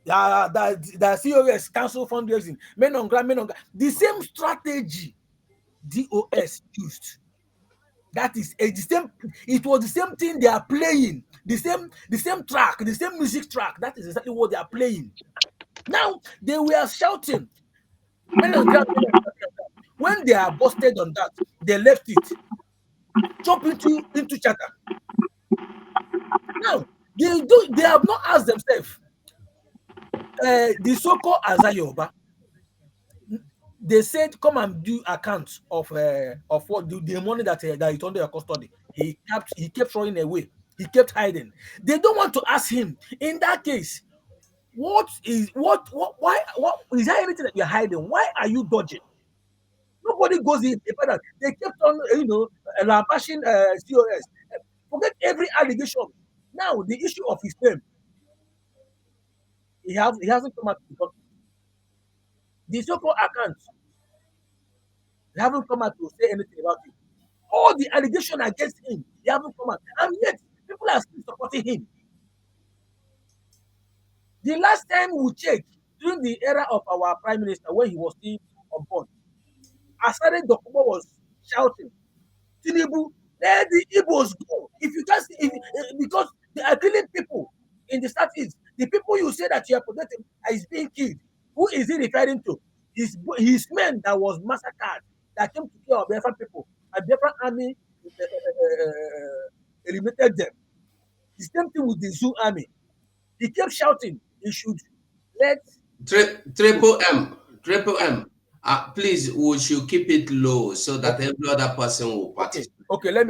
The COS cancel fundraising, men on ground. The same strategy DOS used. That is the same. It was the same thing they are playing. The same track, the same music track. That is exactly what they are playing. Now they were shouting, men on ground. When they are busted on that, they left it. Chop into chatter. Now they have not asked themselves. The so-called Azayoba, they said, come and do account of what the money that is under your custody. He kept throwing away. He kept hiding. They don't want to ask him. In that case, why is there anything that you're hiding? Why are you dodging? Nobody goes in. They kept on, bashing COS. Forget every allegation. Now the issue of his name, he hasn't come out to talk. The so-called accounts, they haven't come out to say anything about it. All the allegations against him, they haven't come out, and yet people are still supporting him. The last time we checked, during the era of our prime minister, when he was still on board, Asare Dokubo was shouting, Tinubu, let the Igbos go. If you just because they are killing people in the southeast, the people you say that you are protecting is being killed. Who is he referring to? His men that was massacred, that came to kill our Biafran people, and Biafran army eliminated them. The same thing with the Zoo army. He kept shouting, he should let Triple M. Please, we should keep it low so that every other person will participate. Okay, let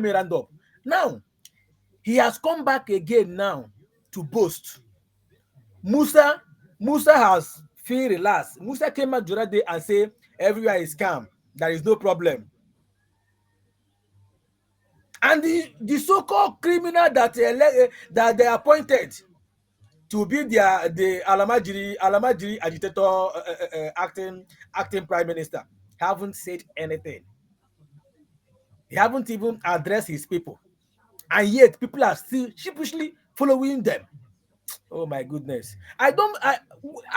me round up. Now, he has come back again now to boast. Musa has feel relaxed. Musa came out the other day and say everywhere is calm. There is no problem. And the so-called criminal that they appointed to be the Alamajiri agitator acting prime minister haven't said anything. He haven't even addressed his people, and yet people are still sheepishly following them. Oh my goodness! I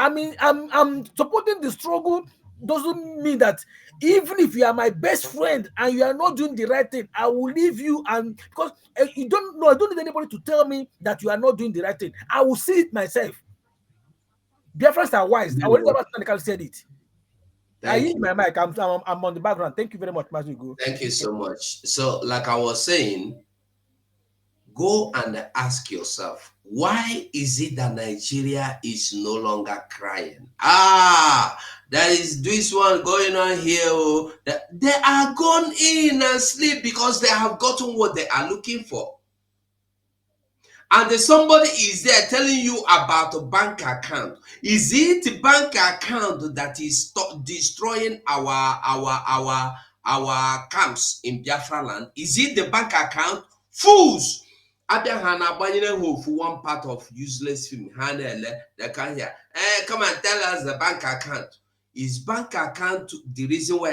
mean, I'm supporting the struggle. Doesn't mean that even if you are my best friend and you are not doing the right thing, I will leave you. And because I don't need anybody to tell me that you are not doing the right thing. I will see it myself. Dear friends are wise. I will never said it. I use my mic. I'm on the background. Thank you very much, Mazugo. Thank you so much. So, like I was saying, Go and ask yourself, why is it that Nigeria is no longer crying? There is this one going on here. Oh, they are gone in and sleep because they have gotten what they are looking for. And somebody is there telling you about a bank account. Is it bank account that is destroying our camps in Biafra land? Is it the bank account? Fools! Abia ha na-agbanyere ha ofu one part of useless film ha na-ele, they can hear, come and tell us the bank account. Is bank account the reason why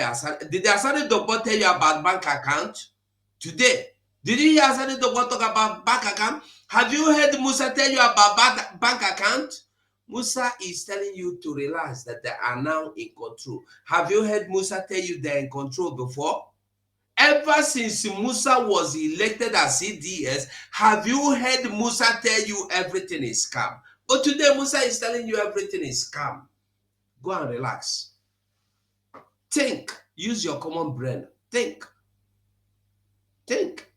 did Asani Dokbo tell you about bank account today? Did you hear Asani Dokbo talk about bank account? Have you heard Musa tell you about bank account? Musa is telling you to relax, that they are now in control. Have you heard Musa tell you they're in control before? Ever since Musa was elected as CDS, have you heard Musa tell you everything is calm? But today Musa is telling you everything is calm. Go and relax. Think. Use your common brain. Think. Think.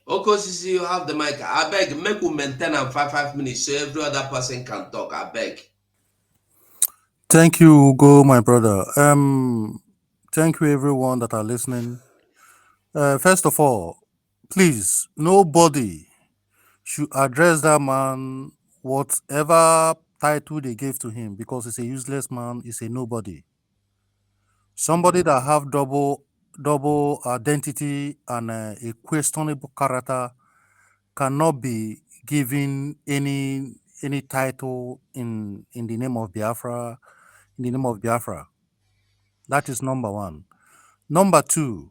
Okosisi, you have the mic. I beg, make we maintain am 5 minutes so every other person can talk. I beg. Thank you, Ugo, my brother. Thank you, everyone that are listening. First of all, please, nobody should address that man whatever title they gave to him because he's a useless man. He's a nobody. Somebody that have double identity and a questionable character cannot be given any title in the name of Biafra. In the name of Biafra. That is number one. Number two,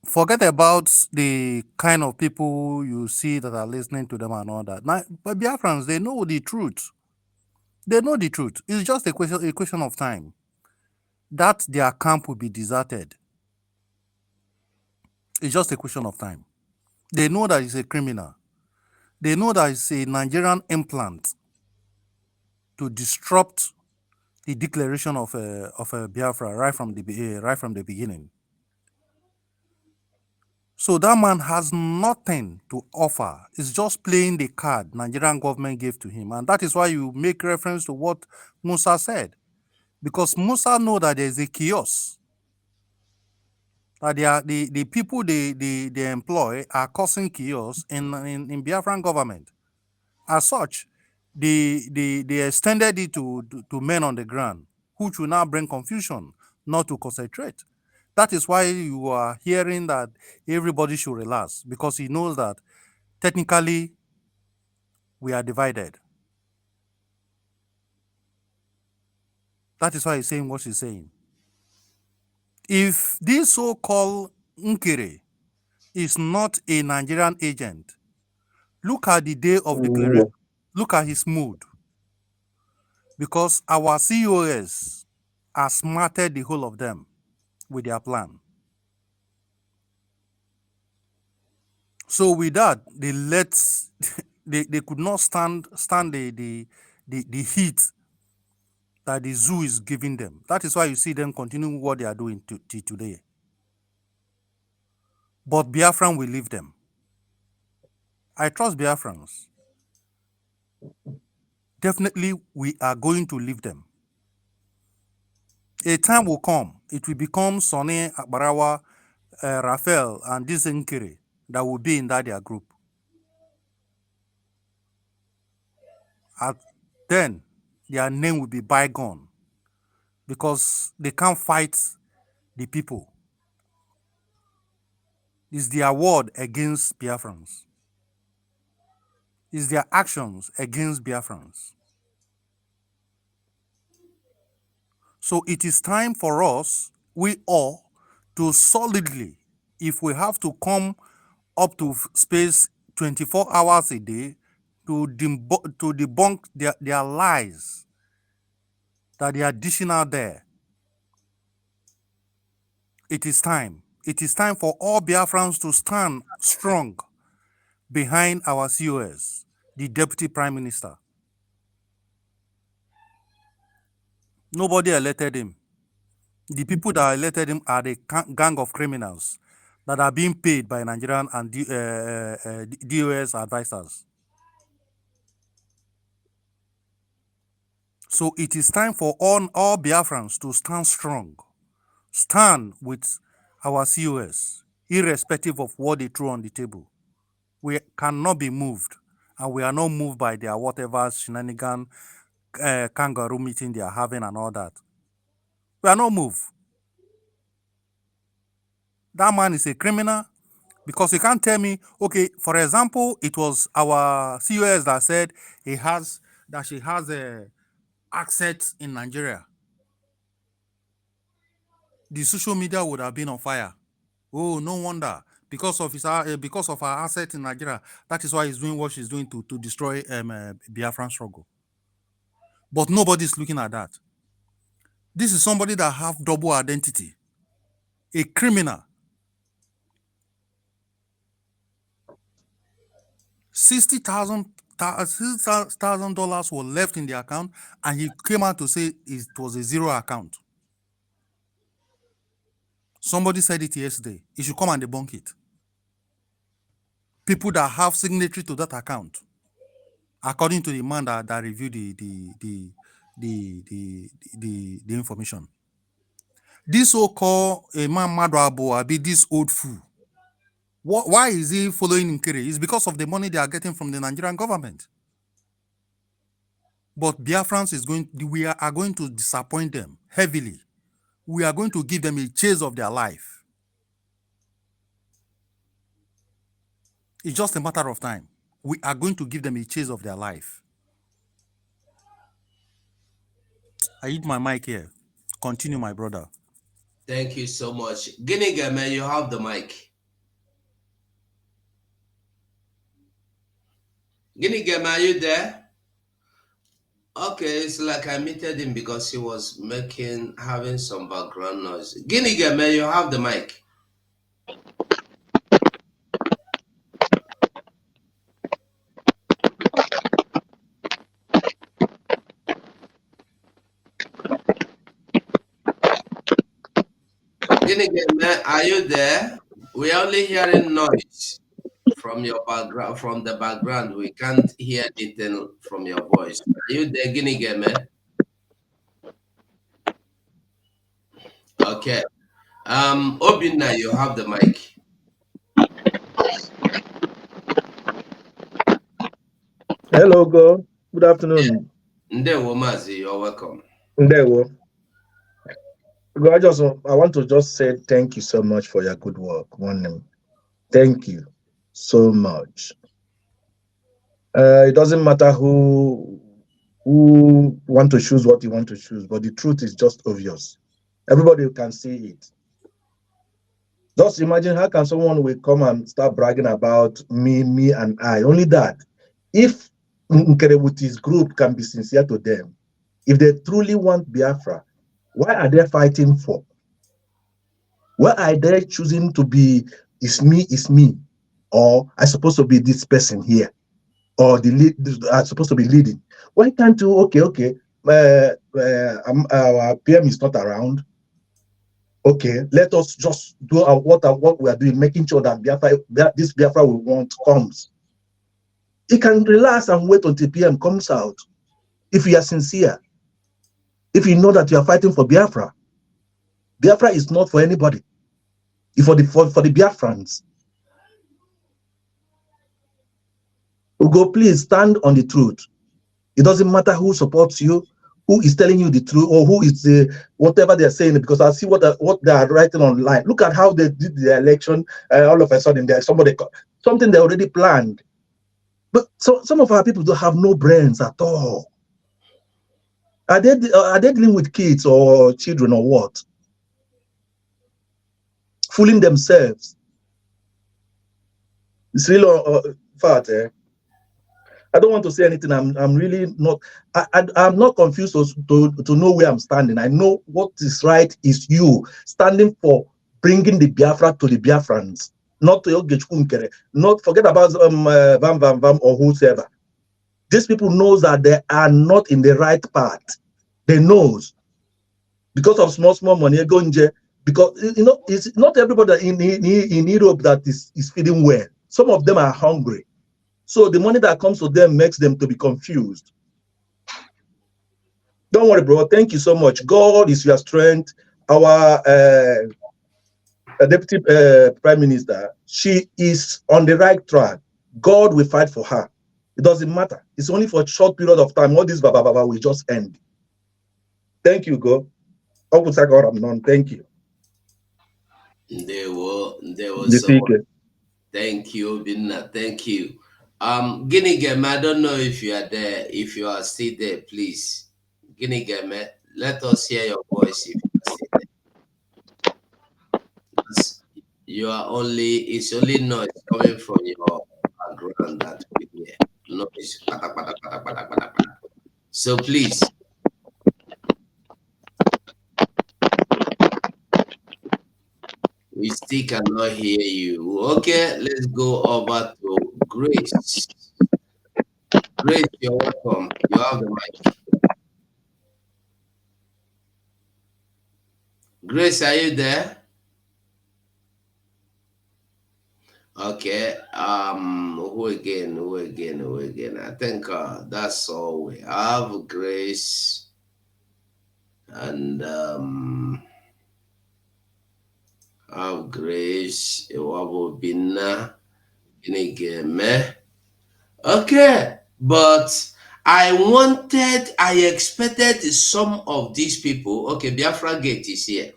forget about the kind of people you see that are listening to them and all that. Now, but Biafrans, they know the truth. They know the truth. It's just a question of time that their camp will be deserted. It's just a question of time. They know that he's a criminal. They know that it's a Nigerian implant to disrupt the declaration of Biafra right from the beginning. So that man has nothing to offer. It's just playing the card Nigerian government gave to him. And that is why you make reference to what Musa said. Because Musa know that there's a chaos. That the people they employ are causing chaos in Biafran government. As such, they extended it to men on the ground, which will now bring confusion, not to concentrate. That is why you are hearing that everybody should relax, because he knows that technically we are divided. That is why he's saying what he's saying. If this so-called nkere is not a Nigerian agent, look at the day of declaration. Look at his mood. Because our COS are smarted the whole of them with their plan. So with that, they could not stand the heat that the zoo is giving them. That is why you see them continuing what they are doing today. But Biafran will leave them. I trust Biafrans. Definitely, we are going to leave them. A time will come, it will become Sonny, Akbarawa, Raphael, and this nkere that will be in their group. Then, their name will be bygone because they can't fight the people. It's their word against Biafrans. It's their actions against Biafrans. So it is time for us, we all, to solidly, if we have to come up to space 24 hours a day, to debunk their lies that they are dishing out there. It is time. It is time for all Biafrans to stand strong behind our COS, the Deputy Prime Minister. Nobody elected him. The people that elected him are the gang of criminals that are being paid by Nigerian and DOS advisors. So it is time for all Biafrans to stand strong. Stand with our COS, irrespective of what they throw on the table. We cannot be moved, and we are not moved by their whatever shenanigan kangaroo meeting they are having and all that. We are not moved. That man is a criminal, because you can't tell me, okay, for example, it was our COS that said she has assets in Nigeria. The social media would have been on fire. Oh, no wonder. Because of our asset in Nigeria, that is why he's doing what she's doing to destroy Biafran struggle. But nobody's looking at that. This is somebody that have double identity, a criminal. $60,000 were left in the account, and he came out to say it was a zero account. Somebody said it yesterday. He should come and debunk it. People that have signatory to that account, according to the man that reviewed the information. This so-called man Madrabo, be this old fool. Why is he following nkere? It's because of the money they are getting from the Nigerian government. But Biafrans we are going to disappoint them heavily. We are going to give them a chase of their life. It's just a matter of time. We are going to give them a chase of their life. I hit my mic here. Continue, my brother. Thank you so much. Guinea man, you have the mic. Guinea man, are you there? Okay, it's like I muted him because he was having some background noise. Guinea man, you have the mic. Guinea man, are you there? We're only hearing noise from your background, from the background. We can't hear anything from your voice. Are you there, Guinea man? Okay. Obinna, you have the mic. Hello, go. Good afternoon. Ndewo Mazi, you're welcome. Ndewo. Go, I want to just say thank you so much for your good work. One name. Thank you so much. It doesn't matter who want to choose what you want to choose, but the truth is just obvious. Everybody can see it. Just imagine, how can someone will come and start bragging about me and I? Only that. If Nkere with his group can be sincere to them, if they truly want Biafra, why are they fighting for? Why are they choosing to be, it's me, or I'm supposed to be this person here, or the lead, I'm supposed to be leading? Why can't you, okay, our PM is not around. Okay, let us just do what we are doing, making sure that this Biafra we want comes. He can relax and wait until PM comes out. If you are sincere, if you know that you are fighting for Biafra, Biafra is not for anybody. It's for the Biafrans. Ugo, please stand on the truth. It doesn't matter who supports you, who is telling you the truth, or who is whatever they are saying, because I see what they are writing online. Look at how they did the election. All of a sudden, there's something they already planned. But some of our people don't have no brains at all. Are they dealing with kids or children or what? Fooling themselves. It's really fat. I don't want to say anything. I'm really not. I'm not confused to know where I'm standing. I know what is right is you standing for bringing the Biafra to the Biafrans, not to nkere. Not forget about Vam or whoever. These people knows that they are not in the right path. They knows. because of small money, because it's not everybody in Europe that is feeling well. Some of them are hungry. So the money that comes to them makes them to be confused. Don't worry, bro. Thank you so much. God is your strength. Our deputy prime minister, she is on the right track. God will fight for her. It doesn't matter. It's only for a short period of time. All this baba will just end. Thank you, God. Thank you. There was The so speaker. thank you, Binna. Thank you. Guinea Game, I don't know if you are there. If you are still there, please. Guinea Game, let us hear your voice if you are still there. Because you are it's only noise coming from your background that we hear. Noise. Pata, pata, pata, pata, pata, pata. So please, we still cannot hear you. Okay, let's go over to Grace. Grace, you're welcome. You have the mic. Grace, are you there? Okay. Who again? Who again? Who again? I think that's all we have. Grace and have Grace. Iwabo Bina. Inigeme. Okay, but I expected some of these people. Okay, Biafra Gate is here.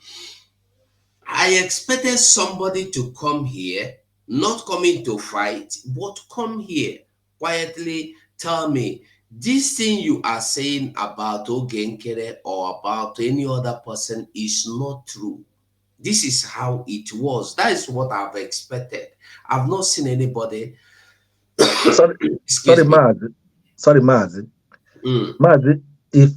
I expected somebody to come here, not coming to fight, but come here quietly tell me this thing you are saying about nkere or about any other person is not true. This is how it was. That is what I've expected. I've not seen anybody, Sorry, sorry, excuse me. Maz. Sorry, Maz. Mm, Maz, if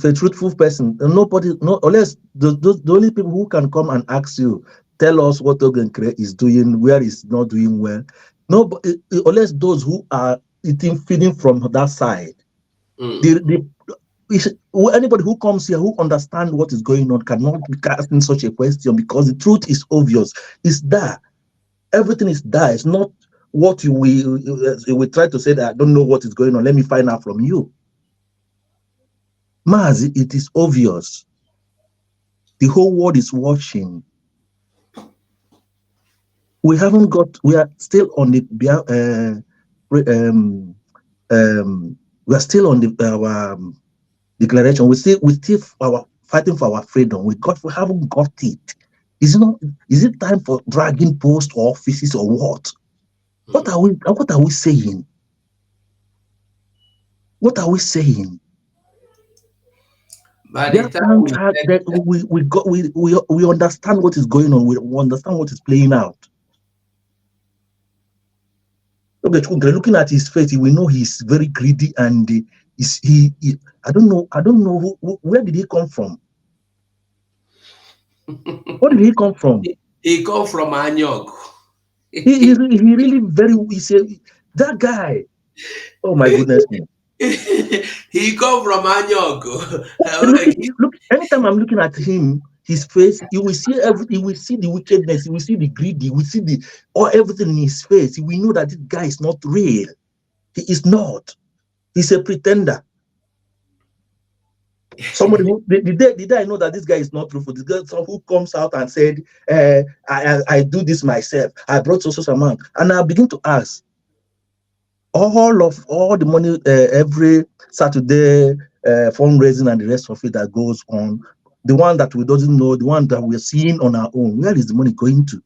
a truthful person, nobody, no, unless the only people who can come and ask you, tell us what Ogenkre is doing, where he's not doing well. No, unless those who are feeding from that side. mm. The anybody who comes here who understands what is going on cannot be asking such a question, because the truth is obvious. It's there. Everything is there. It's not what we try to say that I don't know what is going on. Let me find out from you. Maz, it is obvious. The whole world is watching. We are still on the we are still on our declaration. We still our fighting for our freedom. We haven't got it. Is it time for dragging post offices or what? What are we saying? What are we saying? By the There time are we that get that we understand what is going on. We understand what is playing out. Okay, looking at his face, we know he's very greedy, and he I don't know where did he come from? Where did he come from? he come from Anyog. He really that guy. Oh my goodness me. He come from Anyog. Look, anytime I'm looking at him, his face, you will see the wickedness, you will see the greed, you will see everything in his face. We know that this guy is not real. He is not. He's a pretender. Somebody who the day I know that this guy is not truthful, this guy who comes out and said, I do this myself. I brought social amount, and I begin to ask, all the money every Saturday fundraising and the rest of it that goes on, the one that we doesn't know, the one that we're seeing on our own, where is the money going to?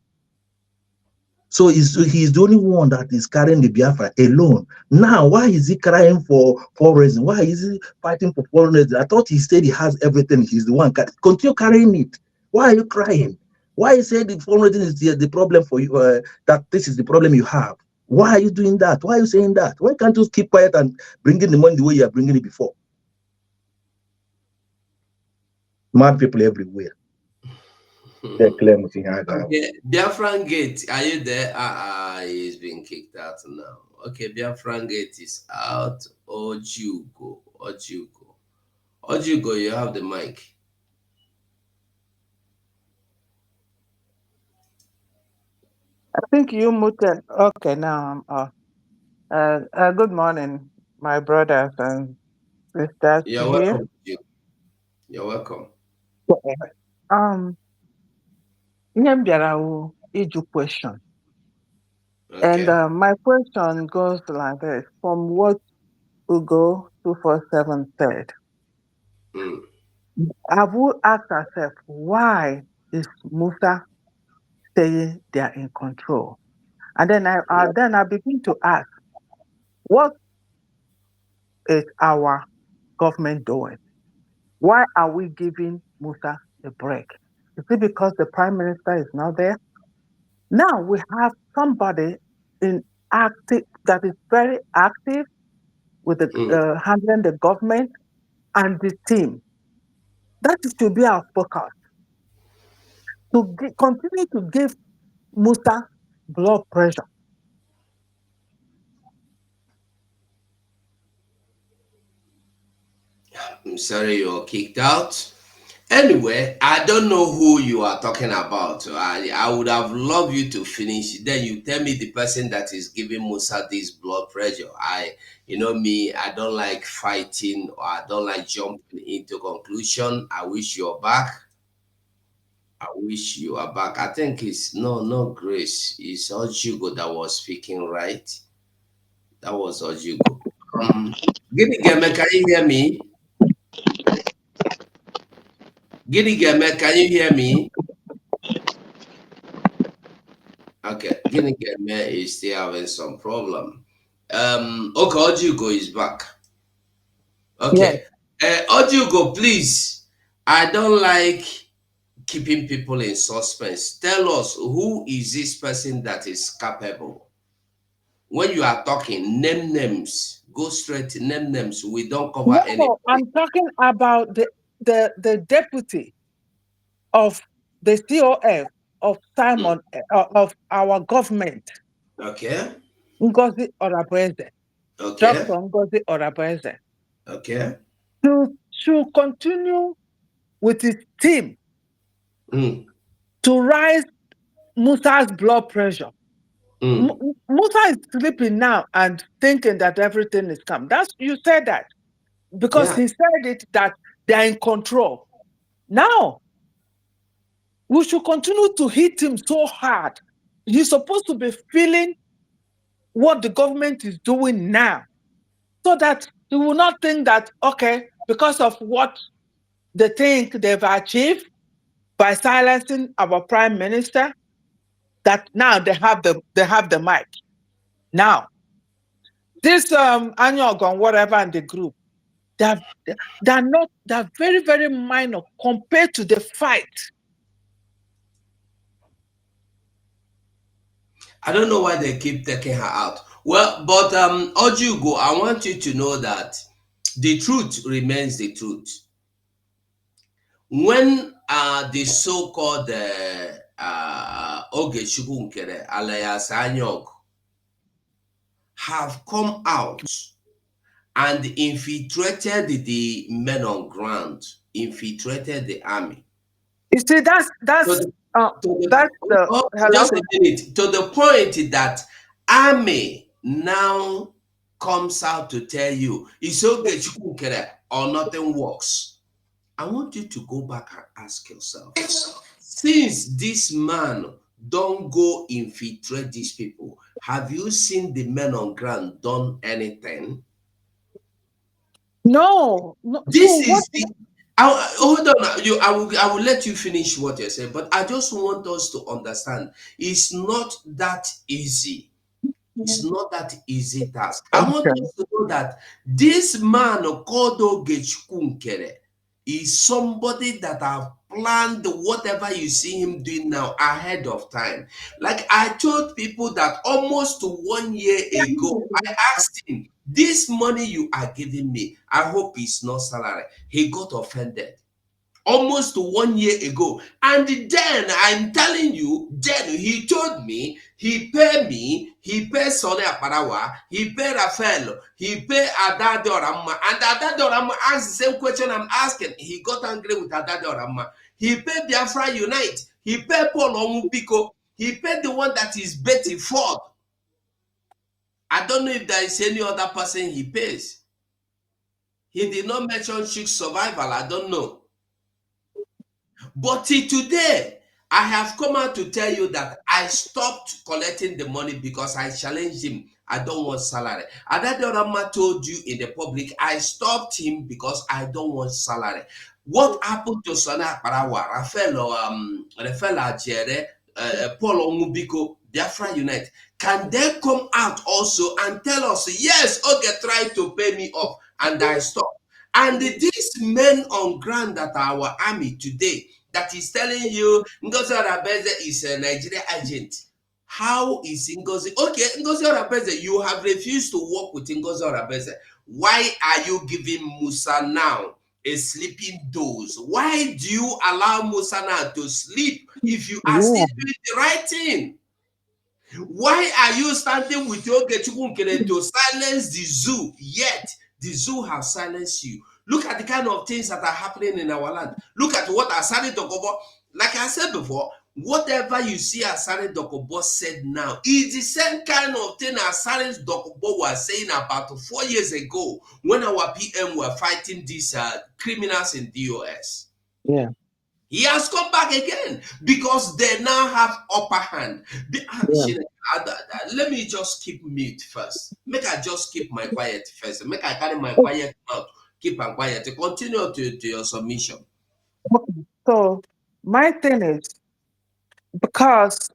So he's the only one that is carrying the Biafra alone. Now, why is he crying for fundraising? Why is he fighting for fundraising? I thought he said he has everything. He's the one. Continue carrying it. Why are you crying? Why you say the fundraising is the problem for you? That this is the problem you have. Why are you doing that? Why are you saying that? Why can't you keep quiet and bring in the money the way you are bringing it before? Mad people everywhere. They claim Okay, Biafran Gate, are you there? He's been kicked out now. Okay, Biafran Gate is out. Ojugo, Ojugo, Ojugo, you have the mic. I think you muted. Okay, now I'm off. Good morning, my brothers and sisters You're here. welcome. You're welcome. Um, ihe m bịara wụ ịjụ question. And Okay. my question goes like this. From what Ugo 247 said, Mm, have we asked ourselves, why is Musa saying they are in control? And then I begin to ask, what is our government doing? Why are we giving Musa a break? Is it because the prime minister is not there? Now we have somebody in active that is very active with the mm. handling the government and the team. That is to be our focus. To continue to give Musa blood pressure. I'm sorry you're kicked out. Anyway, I don't know who you are talking about. I would have loved you to finish. Then you tell me the person that is giving Musa this blood pressure. You know me, I don't like fighting or I don't like jumping into conclusion. I wish you're back. I wish you are back. I think it's no Grace. It's Ojugo that was speaking, right? That was Ojugo. Giddy Geme, can you hear me? Giddy Geme, can you hear me? Okay, Giddy Geme is still having some problem. Okay, Ojugo is back. Yes. Okay. Ojugo, please. I don't like keeping people in suspense. Tell us, who is this person that is capable? When you are talking, name names. Go straight to name names. We don't cover No, anybody. I'm talking about the deputy of the COF of Mm, Simon of our government, okay. Ngozi Orabueze, Okay. Dr. Ngozi Orabueze, Okay. to continue with his team Mm, to rise Musa's blood pressure. mm. Musa is sleeping now and thinking that everything is calm. That's you said that because Yeah. he said it that they're in control. Now we should continue to hit him so hard. He's supposed to be feeling what the government is doing now, so that he will not think that okay, because of what they think they've achieved by silencing our prime minister, that now they have the mic. Now this annual gone whatever and the group, they're they're very very minor compared to the fight. I don't know why they keep taking her out. Well, but Ojugo, I want you to know that the truth remains the truth. When the so-called Ogechukwu Nkere alias Anyog have come out and infiltrated the men on ground, infiltrated the army. You see, To the, uh, to that's the, the oh, hello. just a minute, to the point that army now comes out to tell you it's Ogechukwu Nkere or nothing works. I want you to go back and ask yourself, since this man don't go infiltrate these people, have you seen the men on ground done anything? No, no. So This what? is the hold on. I will let you finish what you're saying, but I just want us to understand it's not that easy. It's not that easy task. I want Okay. us to know that this man called Ogechukwu Nkere is somebody that have planned whatever you see him doing now ahead of time. Like I told people that almost 1 year ago, I asked him, this money you are giving me, I hope it's not salary. He got offended almost 1 year ago. And then I'm telling you, then he told me he paid Sonny Aparawa, he paid Rafael, he paid Adade Orama, and Adade Orama asked the same question I'm asking. He got angry with Adade Orama. He paid Biafra Unite, he paid Paul Omubiko, He paid the one that is Betty Ford. I don't know if there is any other person he pays. He did not mention Chick Survival. I don't know. But till today, I have come out to tell you that I stopped collecting the money because I challenged him. I don't want salary. Adadorama told you in the public, I stopped him because I don't want salary. What happened to Sana Parawa, Rafael Ajere, Paul Omubiko, Biafra Unite? Can they come out also and tell us, yes, okay, try to pay me off, and I stop? And these men on ground that are our army today, that is telling you Ngozi Orabeze is a Nigeria agent. How is Ngozi? Okay, Ngozi Orabeze, you have refused to work with Ngozi Orabeze. Why are you giving Musa now a sleeping dose? Why do you allow Musa now to sleep if you are Yeah. still doing the right thing? Why are you standing with your Nkere to silence the zoo? Yet the zoo have silenced you. Look at the kind of things that are happening in our land. Look at what Asari Dokobo, like I said before, whatever you see Asari Dokobo said now is the same kind of thing Asari Dokobo was saying about 4 years ago when our PM were fighting these criminals in DOS. Yeah. He has come back again because they now have upper hand. Let me just keep mute first. Make I just keep my quiet first. Make I carry my quiet out. Keep am quiet. Continue to your submission. So my thing is, because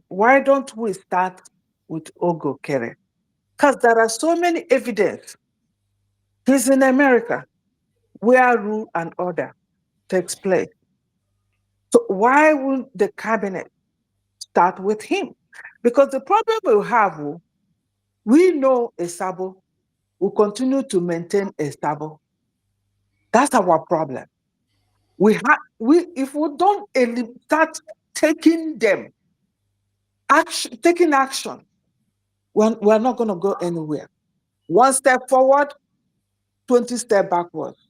why don't we start with Ogo Kere? Because there are so many evidence. He's in America where rule and order takes place. So why would the cabinet start with him? Because the problem we have, we know Esabo will continue to maintain Esabo. That's our problem. If we don't start taking taking action, we're not going to go anywhere. One step forward, 20 steps backwards.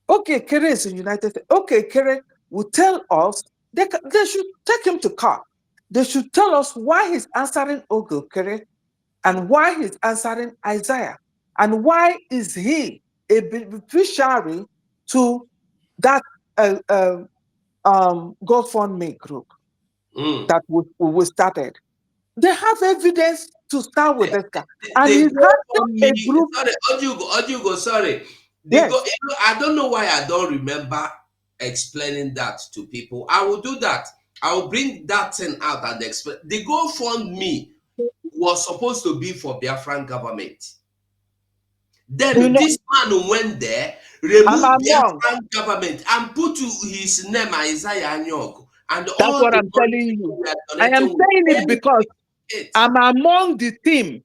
Okay, Kere is in United States. Okay, Kere will tell us, they should take him to court. They should tell us why he's answering Ogo Kere and why he's answering Isaiah. And why is he a beneficiary to that GoFundMe group that we started? They have evidence to start with this guy. And They he's go for having me. a group. Sorry, Ojugo, sorry. They go, Yes. I don't know why I don't remember explaining that to people. I will do that. I will bring that thing out and explain. The GoFundMe was supposed to be for Biafran government. You Then know, this man went there, I'm removed among. Biafran government, and put his name Isaiah Anyog, and That's all what the I'm money telling you. we are I am donating with saying it because it. I'm among the team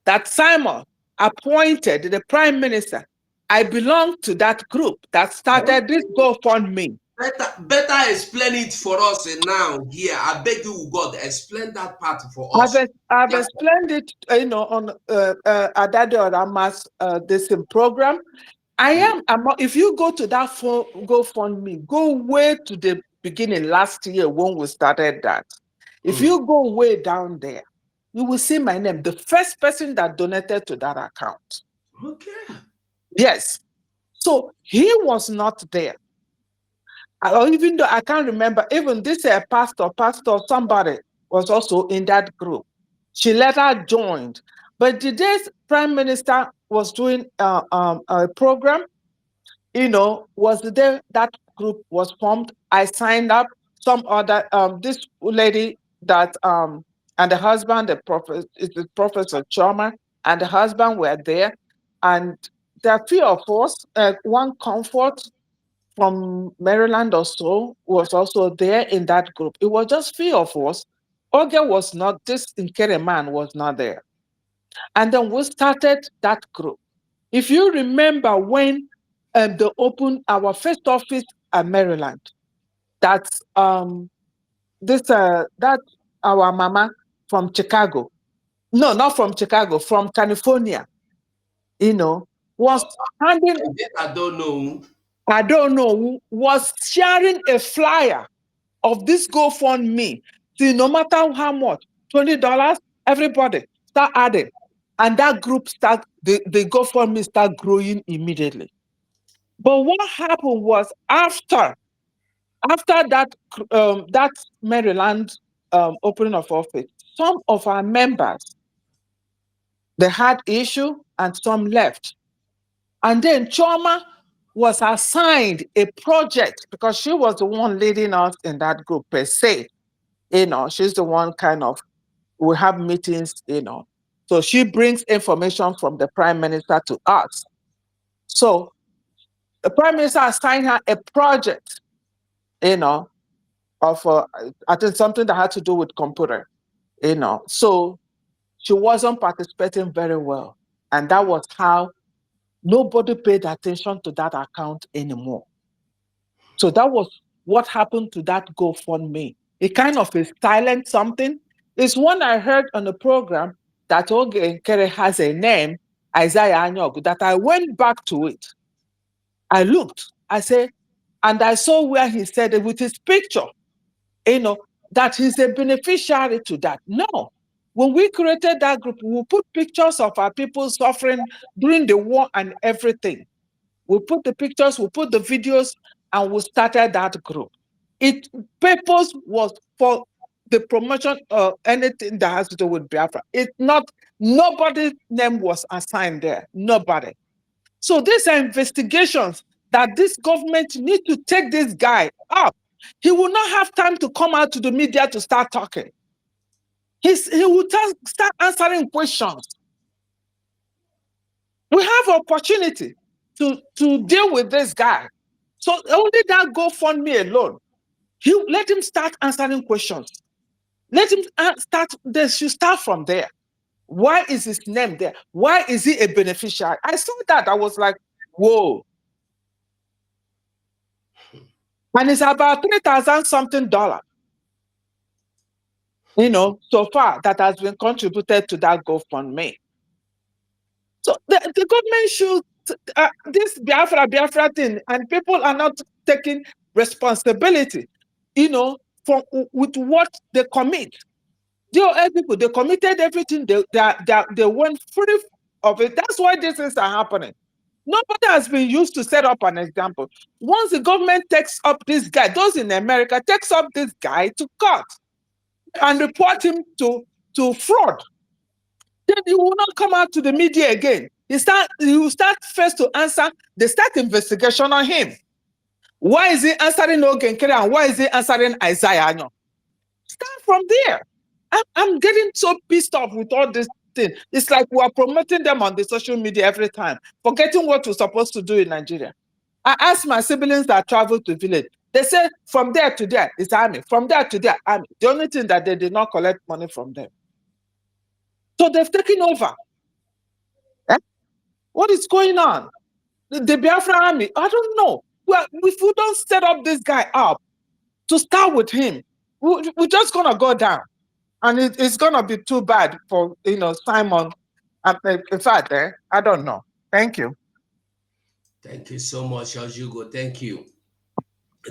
that Simon appointed the prime minister. I belong to that group that started this GoFundMe. Better explain it for us now here. I beg you, God, explain that part for I've, us. I've explained it, on Adade Orama's this program. If you go to that GoFundMe, go way to the beginning last year when we started that. If you go way down there, you will see my name, the first person that donated to that account. Okay. Yes. So he was not there. Or even though I can't remember, even this pastor, somebody was also in that group. She later joined. But the day Prime Minister was doing a program, was the day that group was formed. I signed up. Some other this lady that and the husband, the Professor Choma, and the husband were there, and there are few of us. One Comfort from Maryland or so was also there in that group. It was just few of us. Oge was not. This nkere man was not there, and then we started that group. If you remember when they opened our first office at Maryland, that's that our mama from Chicago. No, not from Chicago, from California, was handing, I don't know. I don't know, was sharing a flyer of this GoFundMe See, no matter how much, $20, everybody start adding. And that group the GoFundMe start growing immediately. But what happened was after that Maryland opening of office, some of our members, they had issue and some left. And then Choma was assigned a project because she was the one leading us in that group per se. She's the one kind of, we have meetings. So she brings information from the prime minister to us. So the prime minister assigned her a project, of I think something that had to do with computer, So she wasn't participating very well. And that was how nobody paid attention to that account anymore. So that was what happened to that GoFundMe. It kind of is silent something. It's one I heard on the program that nkere has a name, Isaiah Anyog, that I went back to it. I looked, and I saw where he said it with his picture, that he's a beneficiary to that. No. When we created that group, we put pictures of our people suffering during the war and everything. We put the pictures, we put the videos, and we started that group. Its purpose was for the promotion of anything that has to do with Biafra. Nobody's name was assigned there. Nobody. So these are investigations that this government need to take this guy up. He will not have time to come out to the media to start talking. He will start answering questions. We have opportunity to deal with this guy. So only that GoFundMe alone, let him start answering questions. Let him they should start from there. Why is his name there? Why is he a beneficiary? I saw that. I was like, whoa. And it's about $3,000 something, so far that has been contributed to that GoFundMe. So the government should, this Biafra thing, and people are not taking responsibility, with what they commit. DOL people, they committed everything. They went free of it. That's why these things are happening. Nobody has been used to set up an example. Once the government takes up this guy, those in America takes up this guy to court and report him to fraud, then he will not come out to the media again. He will start first to answer. They start investigation on him. Why is he answering nkere and why is he answering Isaiah? Start from there. I'm getting so pissed off with all this thing. It's like we are promoting them on the social media every time, forgetting what we're supposed to do in Nigeria. I asked my siblings that travel to village. They say from there to there is army. From there to there, army. The only thing that they did not collect money from them. So they've taken over. What is going on? The Biafra army, I don't know. Well, if we don't set up this guy up to start with him, we're just going to go down. And it's going to be too bad for, Simon. In fact, I don't know. Thank you. Thank you so much, Ojugo. Thank you.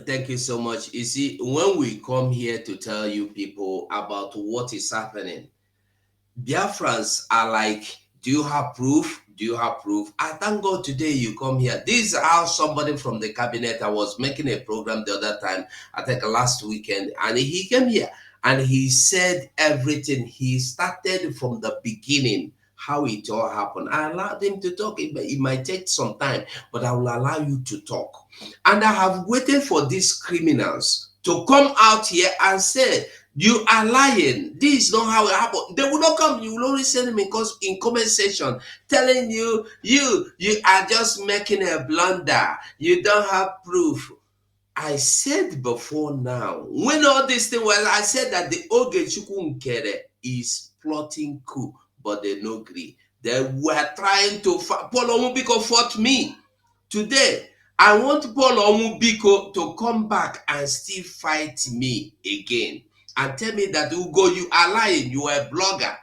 Thank you so much. You see, when we come here to tell you people about what is happening, Biafrans are like, do you have proof? Do you have proof? I thank God today you come here. This is how somebody from the cabinet, I was making a program the other time, I think last weekend, and he came here and he said everything. He started from the beginning, how it all happened. I allowed him to talk. It might take some time, but I will allow you to talk. And I have waited for these criminals to come out here and say, you are lying. This is not how it happened. They will not come. You will only send them in comment section telling you are just making a blunder. You don't have proof. I said before now, when all this thing was, I said that the Ogechukwu nkere is plotting coup, but they no agree. They were trying to fight. Paul Omubiko fought me. Today, I want Paul Omubiko to come back and still fight me again and tell me that, Ugo, you are lying, you are a blogger.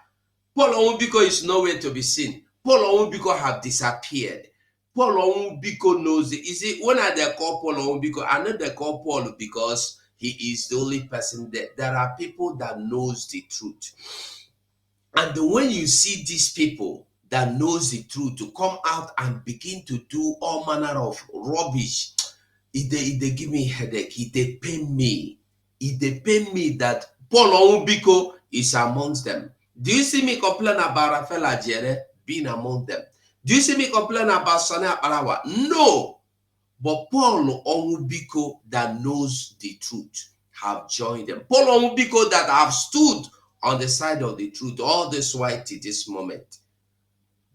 Paul Omubiko is nowhere to be seen. Paul Omubiko have disappeared. Paul Omubiko knows it. You see, when I call Paul Omubiko, I know they call Paul because He is the only person that there are people that knows the truth. And when you see these people that knows the truth to come out and begin to do all manner of rubbish, they give me headache. They pain me. They pain me that Paul Onwubiko is amongst them. Do you see me complain about Rafael Ajere being among them? Do you see me complain about Sonny Aparawa? No. But Paul Onwubiko that knows the truth have joined them. Paul Onwubiko that have stood on the side of the truth all this while to this moment.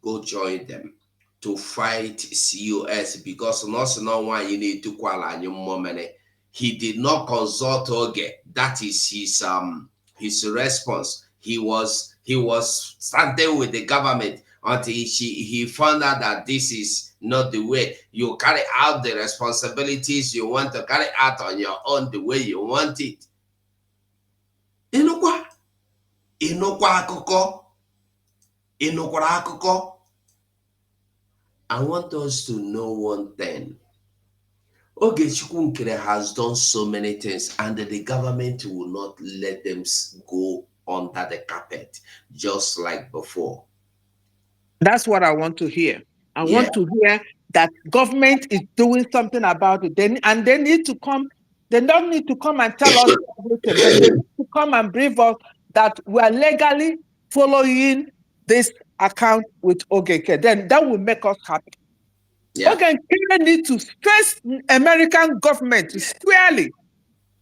Go join them to fight COS because no one you need to call on your money. He did not consult Oge. That is his response. He was standing with the government until he found out that this is not the way you carry out the responsibilities you want to carry out on your own the way you want it. Inukwa akụkọ. Inukwara akụkọ. I want us to know one thing. Ogechukwu Nkere has done so many things, and the government will not let them go under the carpet, just like before. That's what I want to hear. I want to hear that government is doing something about it. They need to come. They don't need to come and tell us everything, but they need to come and brief us that we are legally following this account with Ogeke. Then that will make us happy. Yeah. Ogeke need to face American government squarely.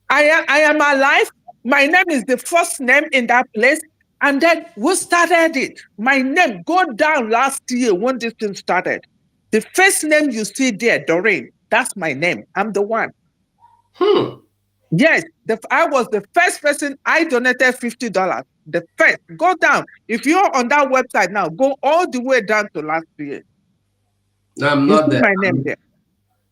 I am alive. My name is the first name in that place. And then we started it. My name go down last year when this thing started. The first name you see there, Doreen, that's my name. I'm the one. Yes, I was the first person. I donated $50. The first. Go down. If you're on that website now, go all the way down to last year. No, I'm not there. My name there.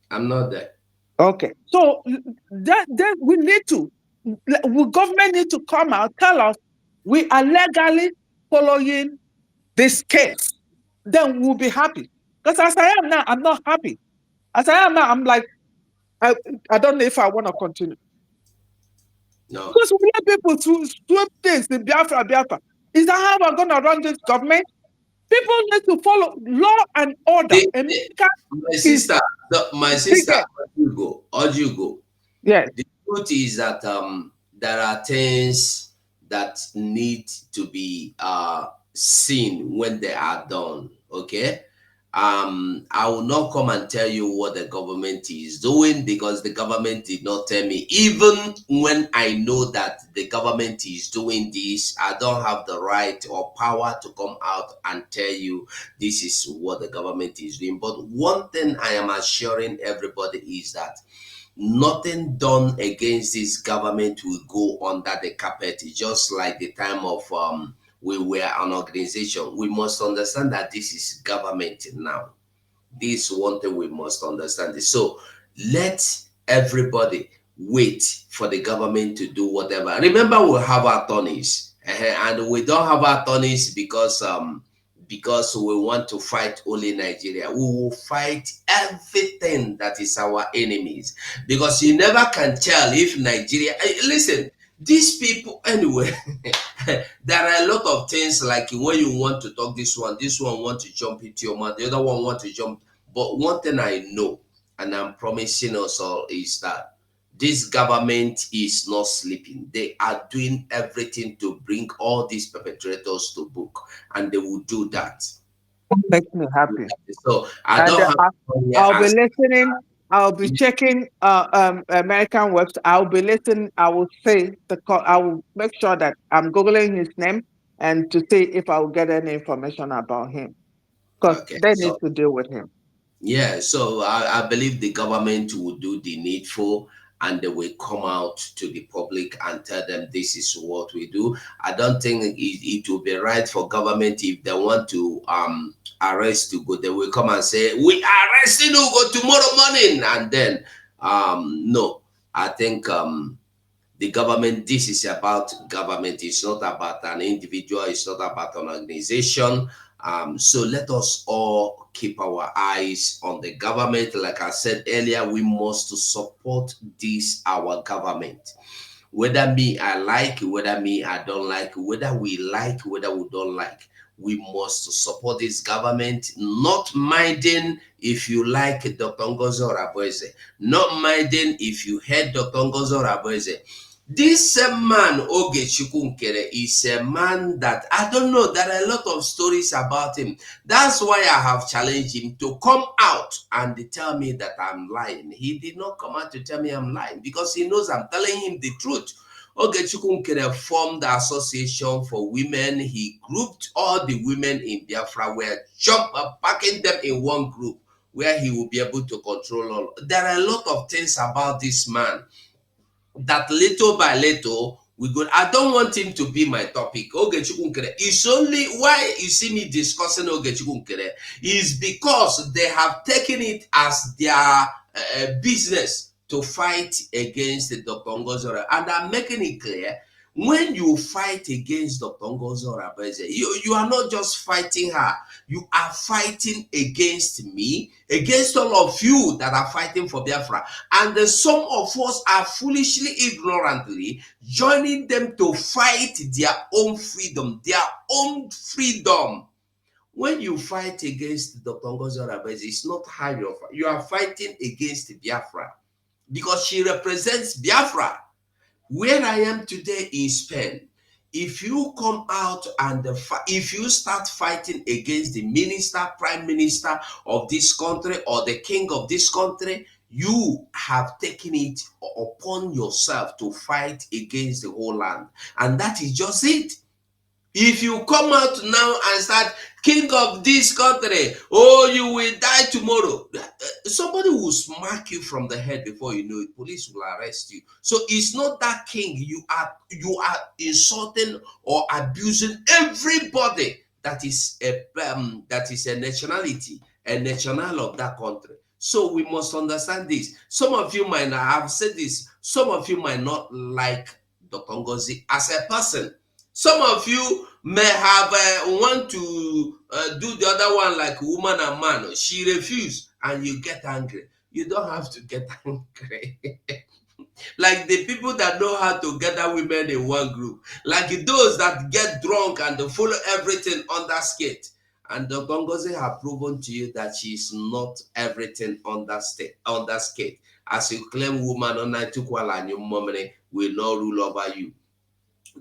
I'm not there. Okay. So that we need to, government need to come out, tell us we are legally following this case. Then we'll be happy. Because as I am now, I'm not happy. As I am now, I'm like, I don't know if I want to continue. No. Because we let people to sweep things in Biafra. Is that how we're going to run this government? People need to follow law and order. My sister, Ojugo. Yes. The truth is that there are things that need to be seen when they are done. Okay. I will not come and tell you what the government is doing because the government did not tell me. Even when I know that the government is doing this, I don't have the right or power to come out and tell you this is what the government is doing. But one thing I am assuring everybody is that nothing done against this government will go under the carpet, just like the time of we were an organization. We must understand that this is government now. This one thing we must understand. So let everybody wait for the government to do whatever. Remember, we have attorneys, and we don't have attorneys because we want to fight only Nigeria. We will fight everything that is our enemies because you never can tell if Nigeria. Listen, these people anyway. There are a lot of things like when you want to talk this one want to jump into your mouth, the other one want to jump. But one thing I know, and I'm promising us all, is that this government is not sleeping. They are doing everything to bring all these perpetrators to book, and they will do that. Makes me happy. So I'll be listening. I'll be checking American website. I'll be listening. I will say I will make sure that I'm googling his name and to see if I will get any information about him because they need to deal with him. Yeah, so I believe the government will do the needful and they will come out to the public and tell them this is what we do. I don't think it will be right for government if they want to arrest Ugo. They will come and say, we are arresting Ugo tomorrow morning. And then, no, I think the government, this is about government. It's not about an individual. It's not about an organization. So let us all keep our eyes on the government. Like I said earlier, we must support this our government. Whether me I like, whether me I don't like, whether we like, whether we don't like, we must support this government, not minding if you like Dr. Ngozo Raboeze, not minding if you hate Dr. Ngozo Raboeze. This man, Oge Nkere, is a man that I don't know. There are a lot of stories about him. That's why I have challenged him to come out and tell me that I'm lying. He did not come out to tell me I'm lying because he knows I'm telling him the truth. Oge Nkere formed the association for women. He grouped all the women in Biafra, packing them in one group where he will be able to control all. There are a lot of things about this man that little by little we go. I don't want him to be my topic. Ogechukwu Nkere. It's only why you see me discussing Ogechukwu Nkere is because they have taken it as their business to fight against Dr. Ngozora. And I'm making it clear, when you fight against Dr. Ngozora, you are not just fighting her, you are fighting against me, against all of you that are fighting for Biafra. And some of us are foolishly, ignorantly joining them to fight their own freedom, their own freedom. When you fight against Dr. Ngozora, it's not how you are fighting against Biafra because she represents Biafra. Where I am today in Spain, if you come out and if you start fighting against the minister, prime minister of this country or the king of this country, you have taken it upon yourself to fight against the whole land. And that is just it. If you come out now and start, king of this country, oh, you will die tomorrow, somebody will smack you from the head before you know it. Police will arrest you. So it's not that king. You are insulting or abusing everybody that is a nationality, a national of that country. So we must understand this. Some of you might not have said this. Some of you might not like Dr. Ngozi as a person. Some of you may have want to do the other one like woman and man. She refused and you get angry. You don't have to get angry. Like the people that know how to gather women in one group. Like those that get drunk and follow everything under skate. And the Gongoze have proven to you that she is not everything under skate. As you claim woman on Tukwala and your mommy will not rule over you.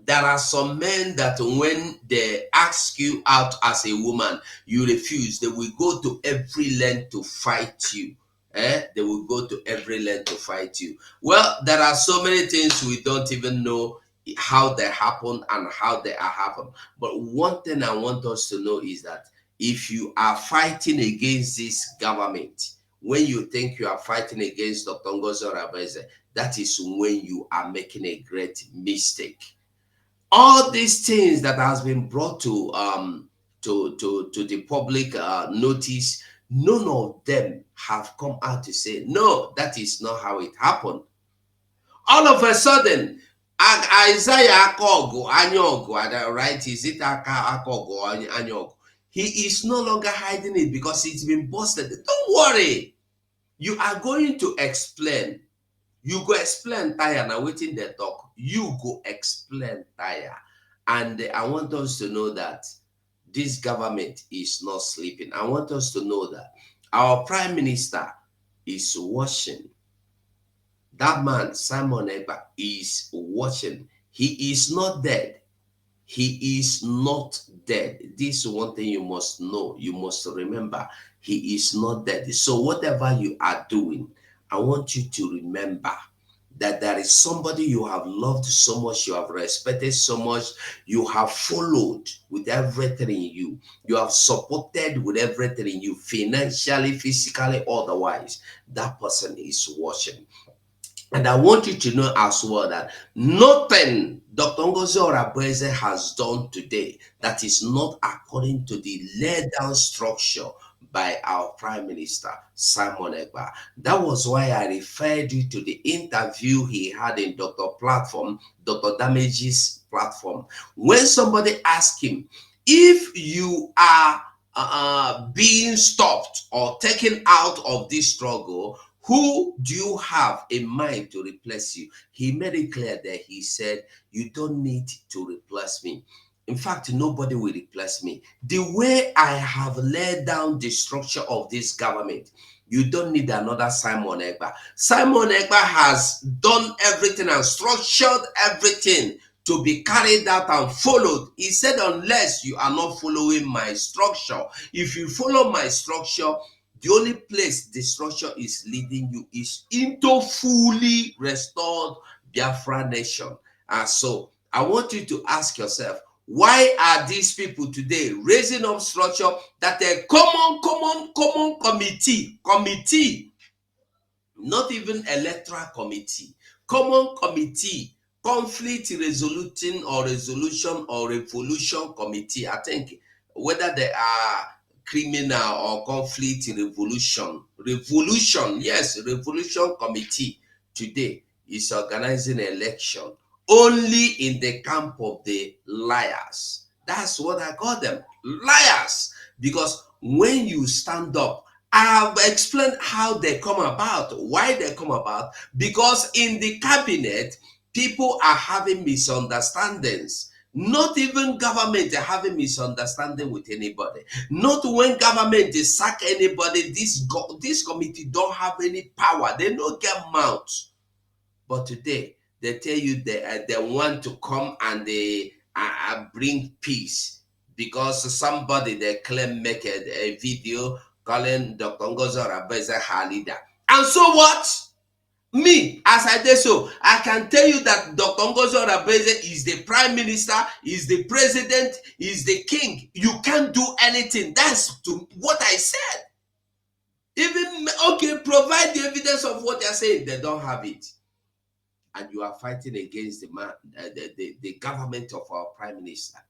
There are some men that when they ask you out as a woman, you refuse. They will go to every length to fight you. They will go to every length to fight you. Well, there are so many things we don't even know how they happen and how they are happen. But one thing I want us to know is that if you are fighting against this government, when you think you are fighting against Dr. Ngozi Orebeze, that is when you are making a great mistake. All these things that has been brought to the public notice, none of them have come out to say no, that is not how it happened. All of a sudden, Isaiah Akogo Anyogo, right? Is it Akogo Anyogo? He is no longer hiding it because it's been busted. Don't worry, you are going to explain. You go explain tire now waiting the talk. You go explain tire. And I want us to know that this government is not sleeping. I want us to know that our prime minister is watching. That man, Simon Ekpa, is watching. He is not dead. He is not dead. This is one thing you must know. You must remember. He is not dead. So whatever you are doing, I want you to remember that there is somebody you have loved so much, you have respected so much, you have followed with everything in you, you have supported with everything in you, financially, physically, otherwise. That person is watching. And I want you to know as well that nothing Dr. Ngozi Orebeze has done today that is not according to the laid down structure by our Prime Minister, Simon Ekpa. That was why I referred you to the interview he had in Dr. Damage's platform. When somebody asked him, if you are being stopped or taken out of this struggle, who do you have in mind to replace you? He made it clear that he said, you don't need to replace me. In fact, nobody will replace me. The way I have laid down the structure of this government, you don't need another Simon Egba. Simon Egba has done everything and structured everything to be carried out and followed. He said, unless you are not following my structure, if you follow my structure, the only place the structure is leading you is into fully restored Biafra nation. And so I want you to ask yourself, why are these people today raising up structure that a common committee, not even electoral committee, common committee, conflict resolution or revolution committee? I think whether they are criminal or conflict revolution, yes, revolution committee today is organizing election only in the camp of the liars. That's what I call them, liars. Because when you stand up, I've explained how they come about, why they come about, because in the cabinet, people are having misunderstandings. Not even government are having misunderstanding with anybody. Not when government is sack anybody, this committee don't have any power. They don't get mouth. But today, they tell you they want to come and they bring peace because somebody they claim make a video calling Dr. Ngozi Rabeze her leader. And so what? Me, as I did so, I can tell you that Dr. Ngozi Rabeze is the prime minister, is the president, is the king. You can't do anything. That's to what I said. Even, okay, provide the evidence of what they're saying. They don't have it. And you are fighting against the government of our prime minister.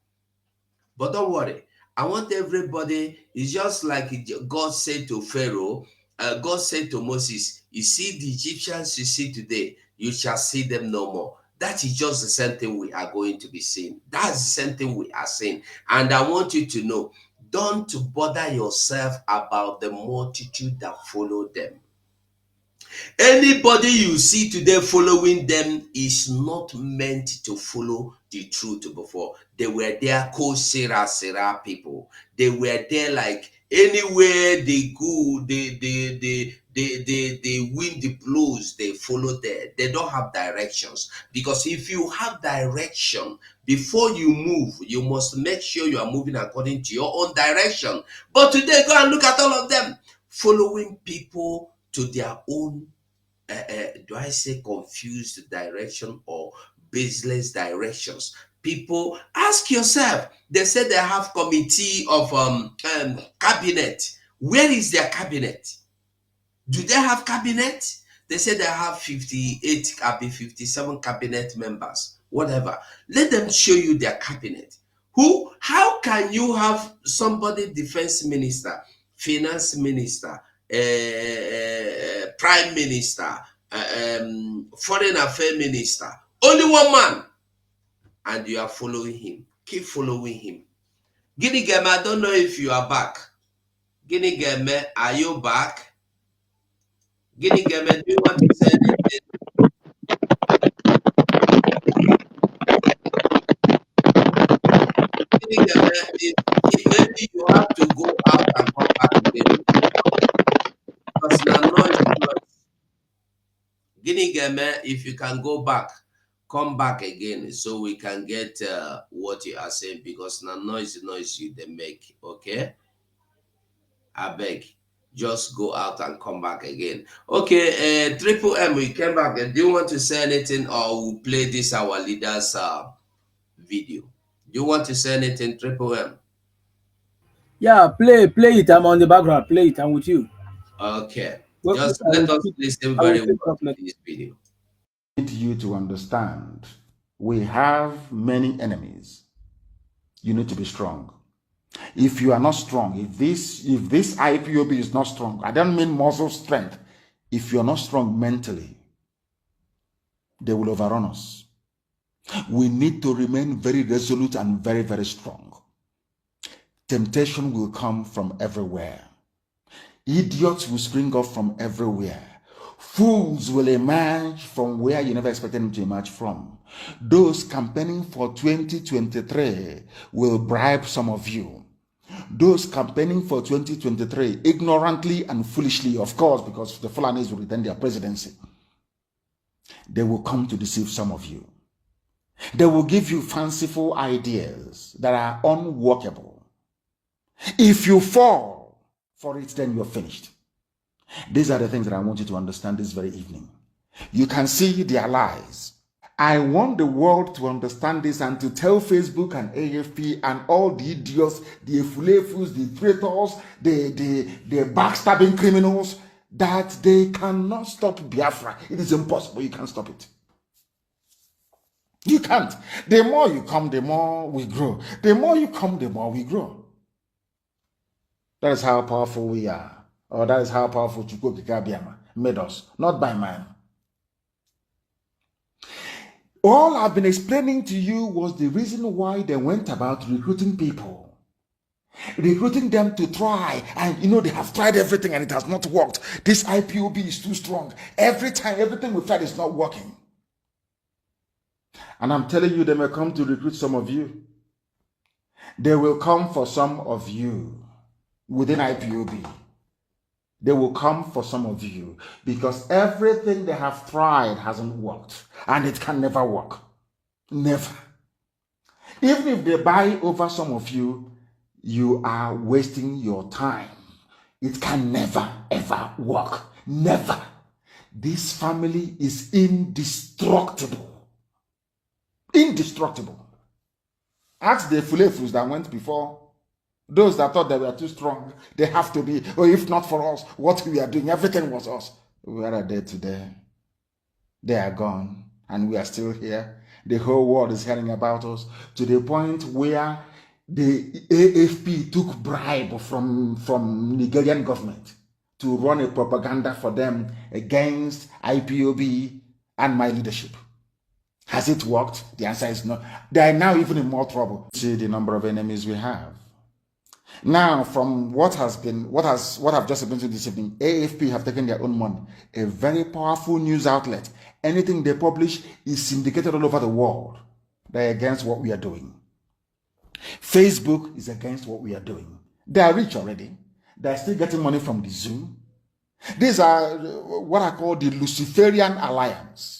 But don't worry. I want everybody, it's just like God said to Pharaoh, God said to Moses, you see the Egyptians you see today, you shall see them no more. That is just the same thing we are going to be seeing. That's the same thing we are seeing. And I want you to know, don't bother yourself about the multitude that follow them. Anybody you see today following them is not meant to follow the truth before. They were there Sarah people. They were there like anywhere they go, they win the blows, they follow there. They don't have directions. Because if you have direction, before you move, you must make sure you are moving according to your own direction. But today, go and look at all of them following people to their own do I say confused direction or baseless directions? People, ask yourself. They said they have committee of cabinet. Where is their cabinet? Do they have cabinet? They said they have 58, 57 cabinet members, whatever. Let them show you their cabinet. How can you have somebody defense minister, finance minister, prime minister, foreign affairs minister, only one man, and you are following him? Keep following him. Guinea Game, I don't know if you are back. Guinea Game, are you back? Guinea Game, do you want to say anything? Guinea Game, maybe you have to go out and come back again. Because now noise. Guinea Game, if you can go back, come back again so we can get what you are saying, because now noise you they make. Okay, I beg, just go out and come back again. Okay, Triple M, we came back. Do you want to say anything, or we'll play this our leaders video? Do you want to say anything, Triple M? Yeah, play it. I'm on the background. Play it. I'm with you. Okay, Well, just I let will us speak. listen I will very speak well up to later. this video. Need you to understand we have many enemies. You need to be strong. If you are not strong, if this IPOB is not strong, I don't mean muscle strength. If you're not strong mentally, they will overrun us. We need to remain very resolute and very, very strong. Temptation will come from everywhere. Idiots will spring up from everywhere. Fools will emerge from where you never expected them to emerge from. Those campaigning for 2023 will bribe some of you. Those campaigning for 2023, ignorantly and foolishly, of course, because the Fulanis will retain their presidency, they will come to deceive some of you. They will give you fanciful ideas that are unworkable. If you fall for it, then you're finished. These are the things that I want you to understand this very evening. You can see their lies. I want the world to understand this and to tell Facebook and AFP and all the idiots, the efulefus, the traitors, the backstabbing criminals that they cannot stop Biafra. It is impossible. You can't stop it. You can't. The more you come, the more we grow. The more you come, the more we grow. That is how powerful we are. Or that is how powerful Chukwu Biama made us. Not by man. All I've been explaining to you was the reason why they went about recruiting people. Recruiting them to try. And they have tried everything and it has not worked. This IPOB is too strong. Every time, everything we've tried is not working. And I'm telling you, they may come to recruit some of you. They will come for some of you within IPOB. They will come for some of you because everything they have tried hasn't worked and it can never work. Never. Even if they buy over some of you, you are wasting your time. It can never, ever work. Never. This family is indestructible. Indestructible. Ask the Fulefus that went before. Those that thought they were too strong, they have to be. Or if not for us, what we are doing, everything was us. Where are they today? They are gone, and we are still here. The whole world is hearing about us to the point where the AFP took bribe from Nigerian government to run a propaganda for them against IPOB and my leadership. Has it worked? The answer is no. They are now even in more trouble. See the number of enemies we have. Now, from what I've just been to this evening, AFP have taken their own money. A very powerful news outlet. Anything they publish is syndicated all over the world. They're against what we are doing. Facebook is against what we are doing. They are rich already. They're still getting money from the zoo. These are what I call the Luciferian Alliance.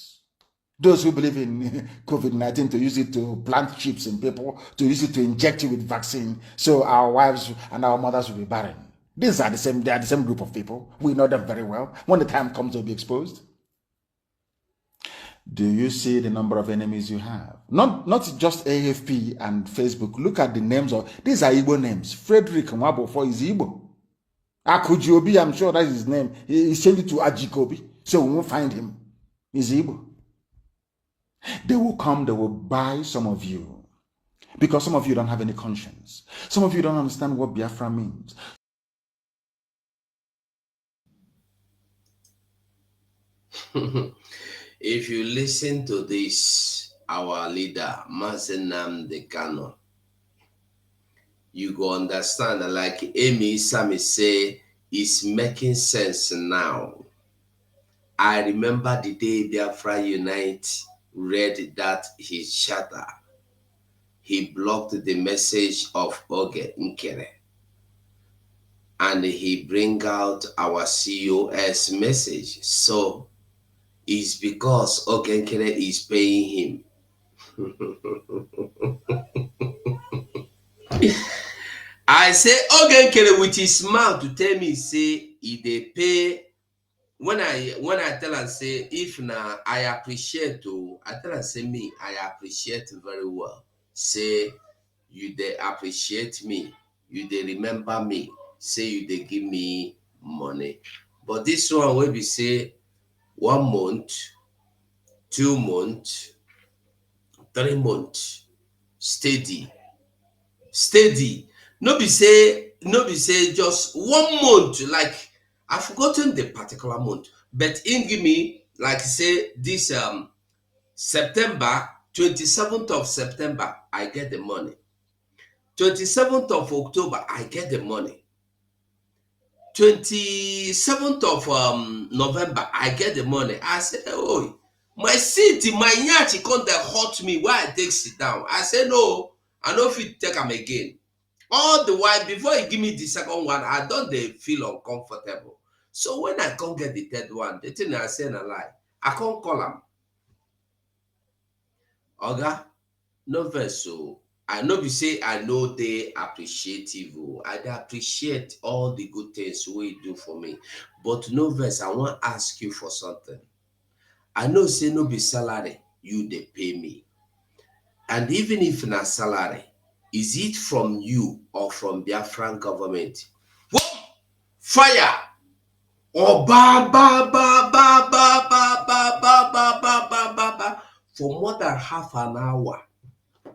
Those who believe in COVID-19 to use it to plant chips in people, to use it to inject you with vaccine, so our wives and our mothers will be barren. They are the same group of people. We know them very well. When the time comes, they'll be exposed. Do you see the number of enemies you have? Not just AFP and Facebook. Look at the names of these are Igbo names. Frederick Nwabofo is Igbo. Akujobi, I'm sure that's his name. He changed it to Ajikobi, so we won't find him. He's Igbo. They will come, they will buy some of you. Because some of you don't have any conscience. Some of you don't understand what Biafra means. If you listen to this, our leader, Mazenam Dekano, you go understand that, like Amy Sami say, it's making sense now. I remember the day Biafra Unite read that his charter, he blocked the message of Oge Nkere, and he bring out our COS message. So it's because Oge Nkere is paying him. I say Oge Nkere with his mouth to tell me say if they pay. When I tell and say if now I appreciate to, I tell and say me I appreciate very well. Say you they appreciate me, you they remember me, say you they give me money. But this one will be say 1 month, 2 months, 3 months, steady. No be say just 1 month, like I've forgotten the particular month, but in give me like say this September, 27th of September, I get the money. 27th of October, I get the money. 27th of November, I get the money. I said, oh, my seat, my nyachi come dey hurt me. Why I take sit down? I said, no, I no fit take am again. All the while, before he give me the second one, I don't feel uncomfortable. So when I can't get the third one, the thing I say na lie. I can't call him. Oga, no verse. So I know we say I know they appreciative. I appreciate all the good things we do for me. But no verse, I want to ask you for something. I know say no be salary, you they pay me. And even if na salary, is it from you or from Biafran government? Whoa! Fire! Or ba ba ba ba ba ba ba ba ba ba ba ba ba. For more than half an hour,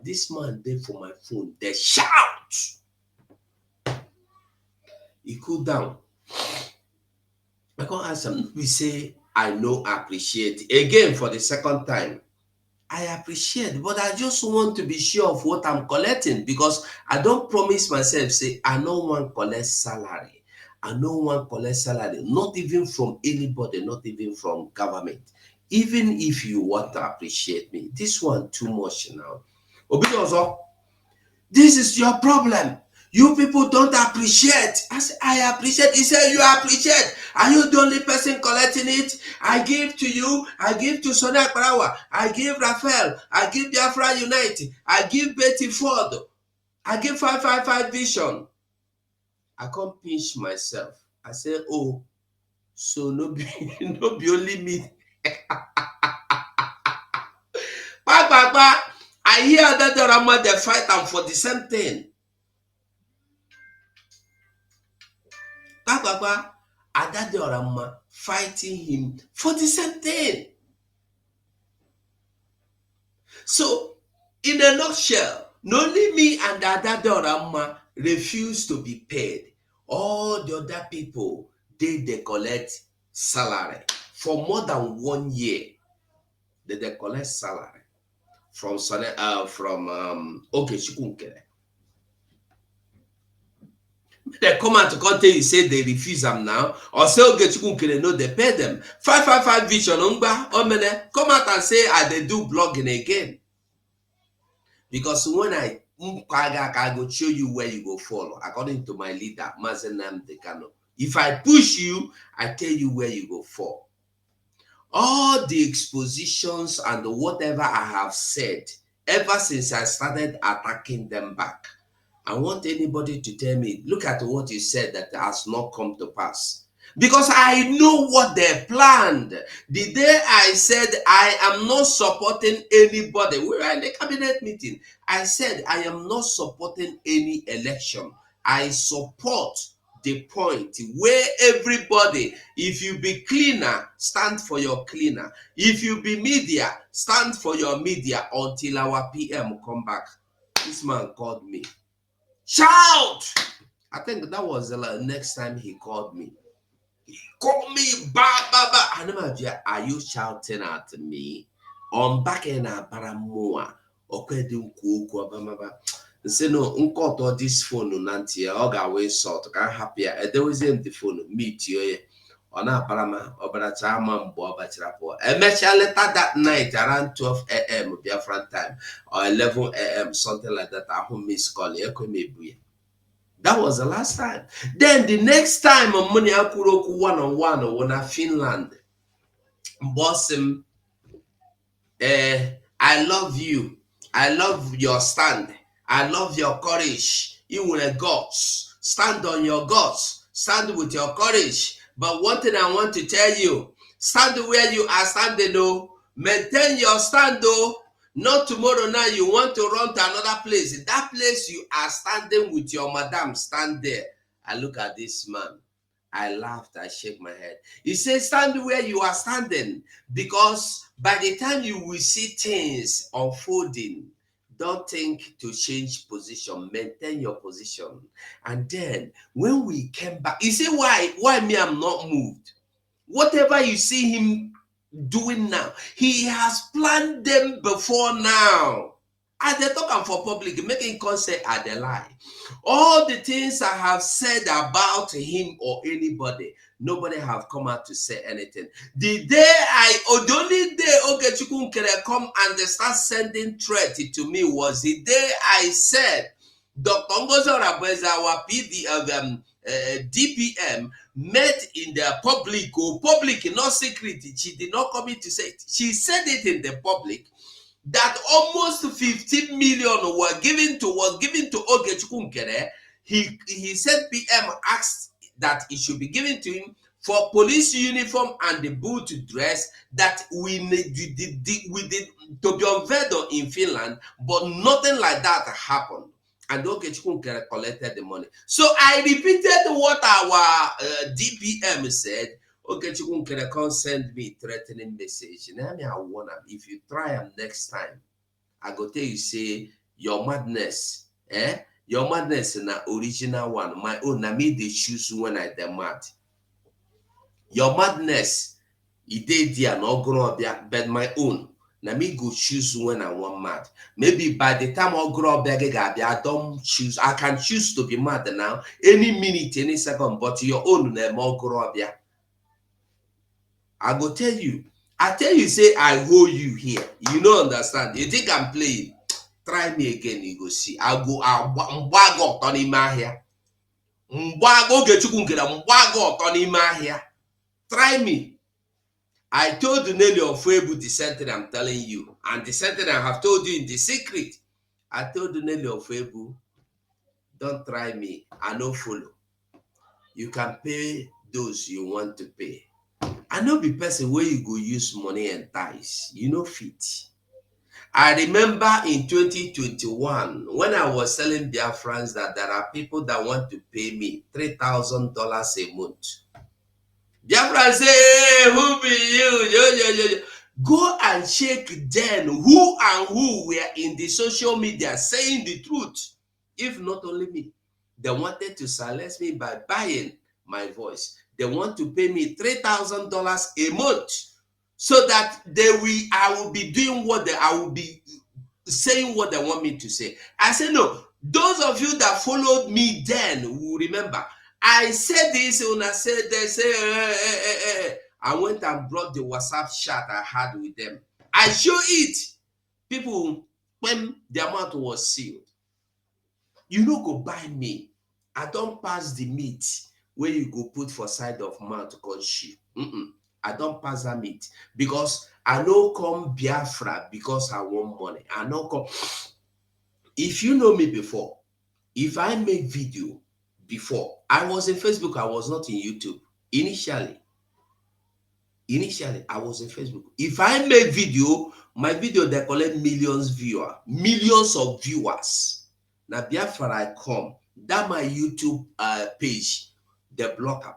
this man there for my phone, they shout. He cool down. I can't ask him. We say, I know appreciate. Again, for the second time, I appreciate, but I just want to be sure of what I'm collecting because I don't promise myself, say, I no want collect salary. I no want collect salary, not even from anybody, not even from government. Even if you want to appreciate me, this one too much now. Obidozo, this is your problem. You people don't appreciate. I said, I appreciate. He said, you appreciate. Are you the only person collecting it? I give to you. I give to Sonia Parawa. I give Raphael. I give Biafra Unite. I give Betty Ford. I give 555 Vision. I can't pinch myself. I said, oh, so no be, no be only me. I hear that the Rama, they fight them for the same thing. Adade Orama fighting him for the same thing. So, in a nutshell, not only me and Adade Orama refuse to be paid. All the other people, they collect salary. For more than 1 year, they collect salary from nkere. They come out to come tell you say they refuse them now, or say nkere no, they pay them. 555 Vision come out and say they do blogging again. Because when I go show you where you go follow, according to my leader, Mazenam Dekano. If I push you, I tell you where you go fall. All the expositions and whatever I have said, ever since I started attacking them back, I want anybody to tell me, look at what you said that has not come to pass. Because I know what they planned. The day I said I am not supporting anybody, we were in the cabinet meeting. I said I am not supporting any election. I support the point where everybody, if you be cleaner, stand for your cleaner. If you be media, stand for your media until our PM come back. This man called me. Shout! I think that was the next time he called me. He called me, ba ba ba. I never, are you shouting at me? On back in a baramoa. Okay, do cook say no, uncle this phone nanti oga we sort can happy. There was in the phone meet you. On a parama obaracha man bo bachirapo. Eventually later that night around 12 a.m. Biafran time or 11 a.m. something like that. I home miss call. That was the last time. Then the next time money akuroku one-on-one when I Finland. Boss him. I love you. I love your stand. I love your courage. You will guts. Stand on your guts. Stand with your courage. But one thing I want to tell you, stand where you are standing, though. Maintain your stand, though. Not tomorrow now you want to run to another place. In that place you are standing with your madam, stand there. I look at this man. I laughed, I shake my head. He says, stand where you are standing, because by the time you will see things unfolding, don't think to change position, maintain your position. And then when we came back, you see why me, I'm not moved. Whatever you see him doing now, he has planned them before now. I dey talk am for public, making concept I dey lie. All the things I have said about him or anybody, nobody have come out to say anything. The only day Ogechukwu Nkere come and they start sending threat to me was the day I said Dr. Ngozi Orabueze, our DPM, met in the public, not secret. She did not come in to say it. She said it in the public that almost 15 million was given to Ogechukwu Nkere. He said PM asked that it should be given to him for police uniform and the boot dress that we did to be unveiled in Finland, but nothing like that happened. And Ogechukwu Nkere collected the money. So I repeated what our DPM said. Ogechukwu Nkere can't send me threatening message. Now I warn him, if you try him next time, I go tell you, say, your madness, your madness na original one. My own, na me they choose when I dem mad. Your madness, it dey there, no grow up, but my own, na me go choose when I want mad. Maybe by the time I grow up, I don't choose. I can choose to be mad now, any minute, any second, but your own, na more grow up, I go tell you. I tell you, say I hold you here. You don't understand. You think I'm playing? Try me again, you go see. I'll mbago Tony Mahia. Mbago Ogechukwu Nkere, mbago Tony Mahia. Try me. I told Nelly of Webu the sentence I'm telling you, and the sentence I have told you in the secret. I told Nelly of Webu, don't try me. I no follow. You can pay those you want to pay. I know be person where you go use money and ties. You know fit. I remember in 2021 when I was telling Biafrans that there are people that want to pay me $3,000 a month. Biafrans say, hey, who be you? Go and check then who and who were in the social media saying the truth. If not only me, they wanted to silence me by buying my voice. They want to pay me $3,000 a month so that I will be doing I will be saying what they want me to say. I said, no, those of you that followed me then will remember. I said this when I said, they say, I went and brought the WhatsApp chat I had with them. I show it. People, when their mouth was sealed, you no go buy me. I don't pass the meat where you go put for side of mouth called sheep. I don't pass that meat because I no come Biafra because I want money. I no come. If you know me before, if I make video before, I was in Facebook, I was not in YouTube. Initially, I was in Facebook. If I make video, my video they collect millions of viewers. Now Biafra I come, that my YouTube page, they block them.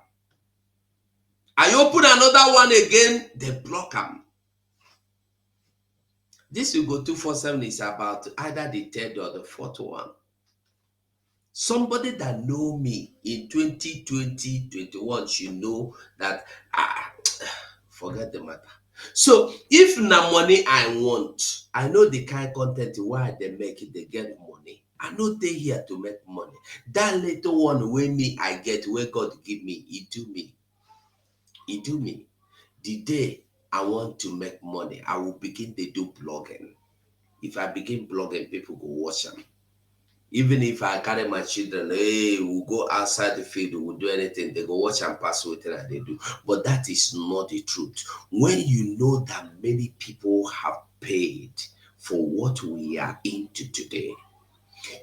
I open another one again, they block them. This will go 247 is about either the third or the fourth one. Somebody that know me in 2020, 21 should know that forget the matter. So if na money I want, I know the kind of content why they make it, they get money. I know they here to make money. That little one where me I get, where God give me, he do me. He do me. The day I want to make money, I will begin to do blogging. If I begin blogging, people go watch them. Even if I carry my children, hey, we'll go outside the field, we'll do anything, they go watch and pass with it and they do. But that is not the truth. When you know that many people have paid for what we are into today,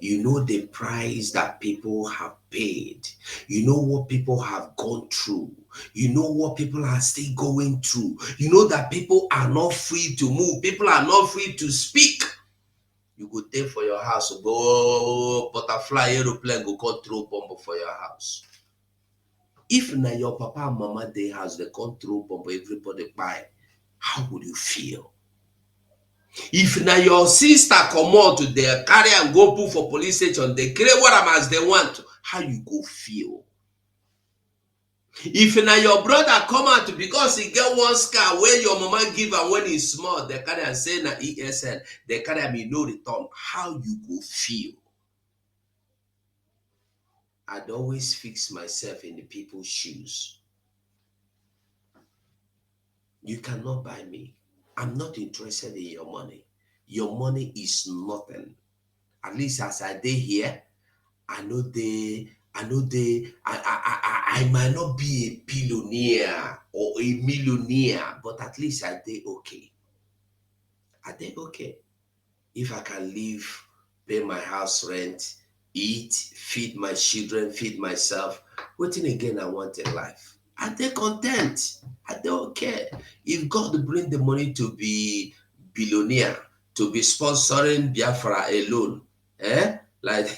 you know the price that people have paid. You know what people have gone through. You know what people are still going through. You know that people are not free to move. People are not free to speak. You go there for your house, go butterfly aeroplane, go control bomb for your house. If na your papa and mama they house the control bomb, everybody buy, how would you feel? If na your sister come out to their carry and go put for police station, they create what am as they want, how you go feel? If now your brother come out because he get one scar where your mama give am when he's small, they carry and say na ESL, they carry am no return. How you go feel? I'd always fix myself in the people's shoes. You cannot buy me. I'm not interested in your money. Your money is nothing. At least as I dey here, I know I might not be a billionaire or a millionaire, but at least I dey okay. I dey okay. If I can live, pay my house rent, eat, feed my children, feed myself, wetin again I want in life? I dey content. I dey okay. If God bring the money to be billionaire, to be sponsoring Biafra alone, like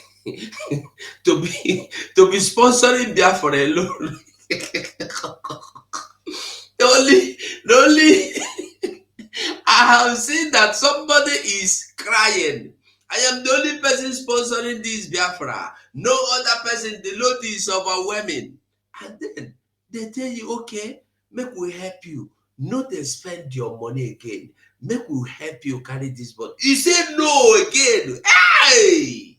to be sponsoring Biafra alone. the only I have seen that somebody is crying. I am the only person sponsoring this Biafra. No other person, the load is overwhelming. And then they tell you, okay, make we help you. No, they spend your money again. Make we help you carry this boat. You say no again. Hey!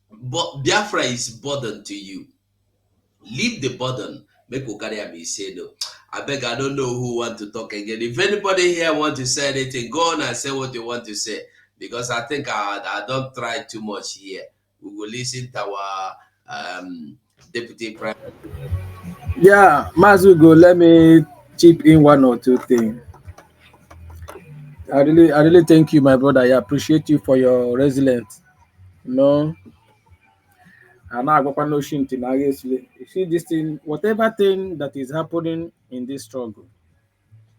But Biafra is burden to you. Leave the burden. Make we carry am. Say no. I beg, I don't know who want to talk again. If anybody here want to say anything, go on and say what you want to say. Because I think I don't try too much here. We will listen to our deputy prime. Yeah, Mazugo, let me chip in one or two things. I really thank you, my brother. I appreciate you for your resilience. You know, and I got no shame to you see this thing, whatever thing that is happening in this struggle,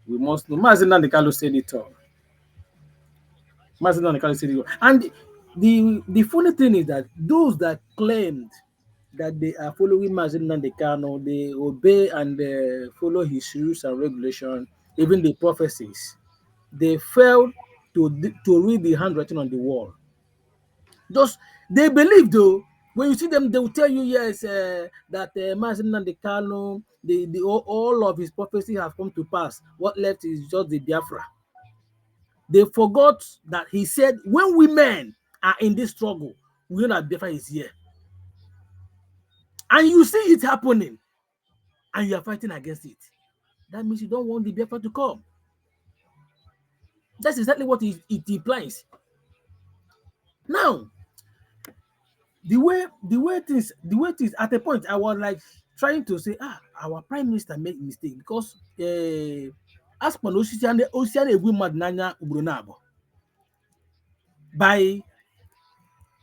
we must know. Mazina the Kalu said it all. Mazina the Kalu said it all. And the funny thing is that those that claimed that they are following Mazin Nandekano, they obey and follow his rules and regulations, even the prophecies. They failed to read the handwriting on the wall. Just they believe though. When you see them, they will tell you yes that Mazin Nandekano, all of his prophecy have come to pass. What left is just the Biafra. They forgot that he said, when women are in this struggle, we know that Biafra is here. And you see it happening, and you are fighting against it. That means you don't want the Biafra to come. That's exactly what it implies. Now, the way things at a point I was like trying to say, our prime minister made mistake because as per Ocean Egwu Madnanya Ubronabo by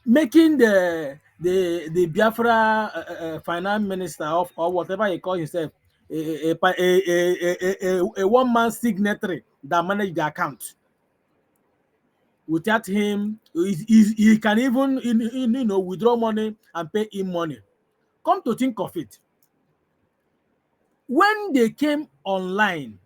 making the Biafra finance minister of or whatever he calls himself a one-man signatory that manage the account. Without him, he can even withdraw money and pay him money. Come to think of it, when they came online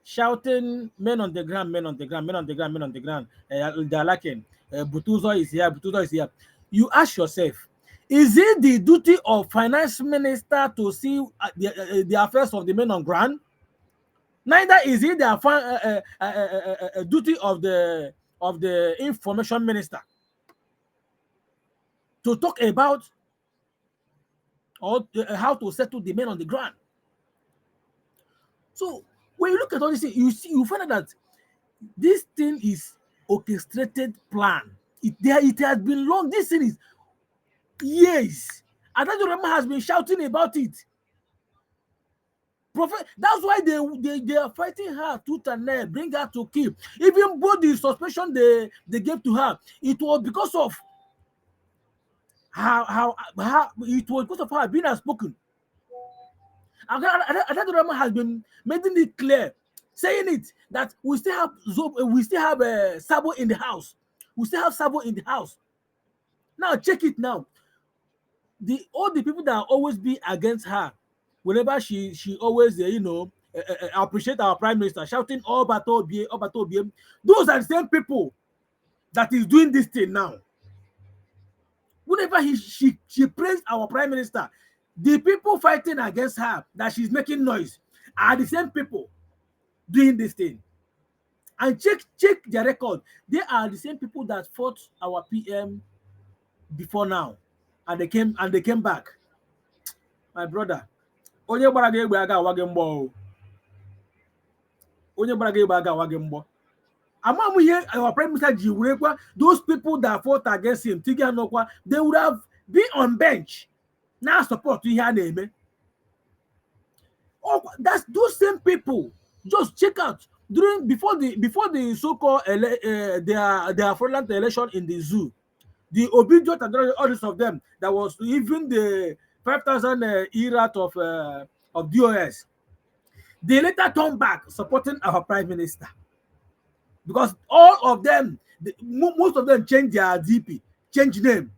shouting men on the ground, men on the ground, men on the ground, men on the ground, they're lacking. Butuzo is here, Butuzo is here. You ask yourself, is it the duty of finance minister to see the affairs of the men on ground? Neither is it the duty of the information minister to talk about or how to settle the men on the ground. So when you look at all this, you find out that this thing is orchestrated plan. It has been long. This thing is years. Adado Rama has been shouting about it. That's why they are fighting her tooth and nail, bring her to kill. Even both the suspension they gave to her, it was because of how it was because of her being outspoken. Adado Rama has been making it clear, saying it that we still have Sabo in the house. We still have Sabo in the house. Now check it now. All the people that always be against her, whenever she always appreciate our prime minister, shouting "Oh Batobie, oh Batobie." Those are the same people that is doing this thing now. Whenever she praised our prime minister, the people fighting against her that she's making noise are the same people doing this thing. And check their record. They are the same people that fought our PM before now, and they came back. My brother, onye gbara gị egbe aga awa gị mgbọ o. Onye gbara gị egbe aga awa gị mgbọ. Among here, our prime minister Jiwekwa, those people that fought against him, Tiganokwa, they would have been on bench. Now support to hear name. Oh, that's those same people. Just check out before the so-called their fraudulent election in the zoo. The obedient and all this of them, that was even the 5,000 era of DOS. They later turned back supporting our prime minister. Because all of them, most of them changed their DP, changed name.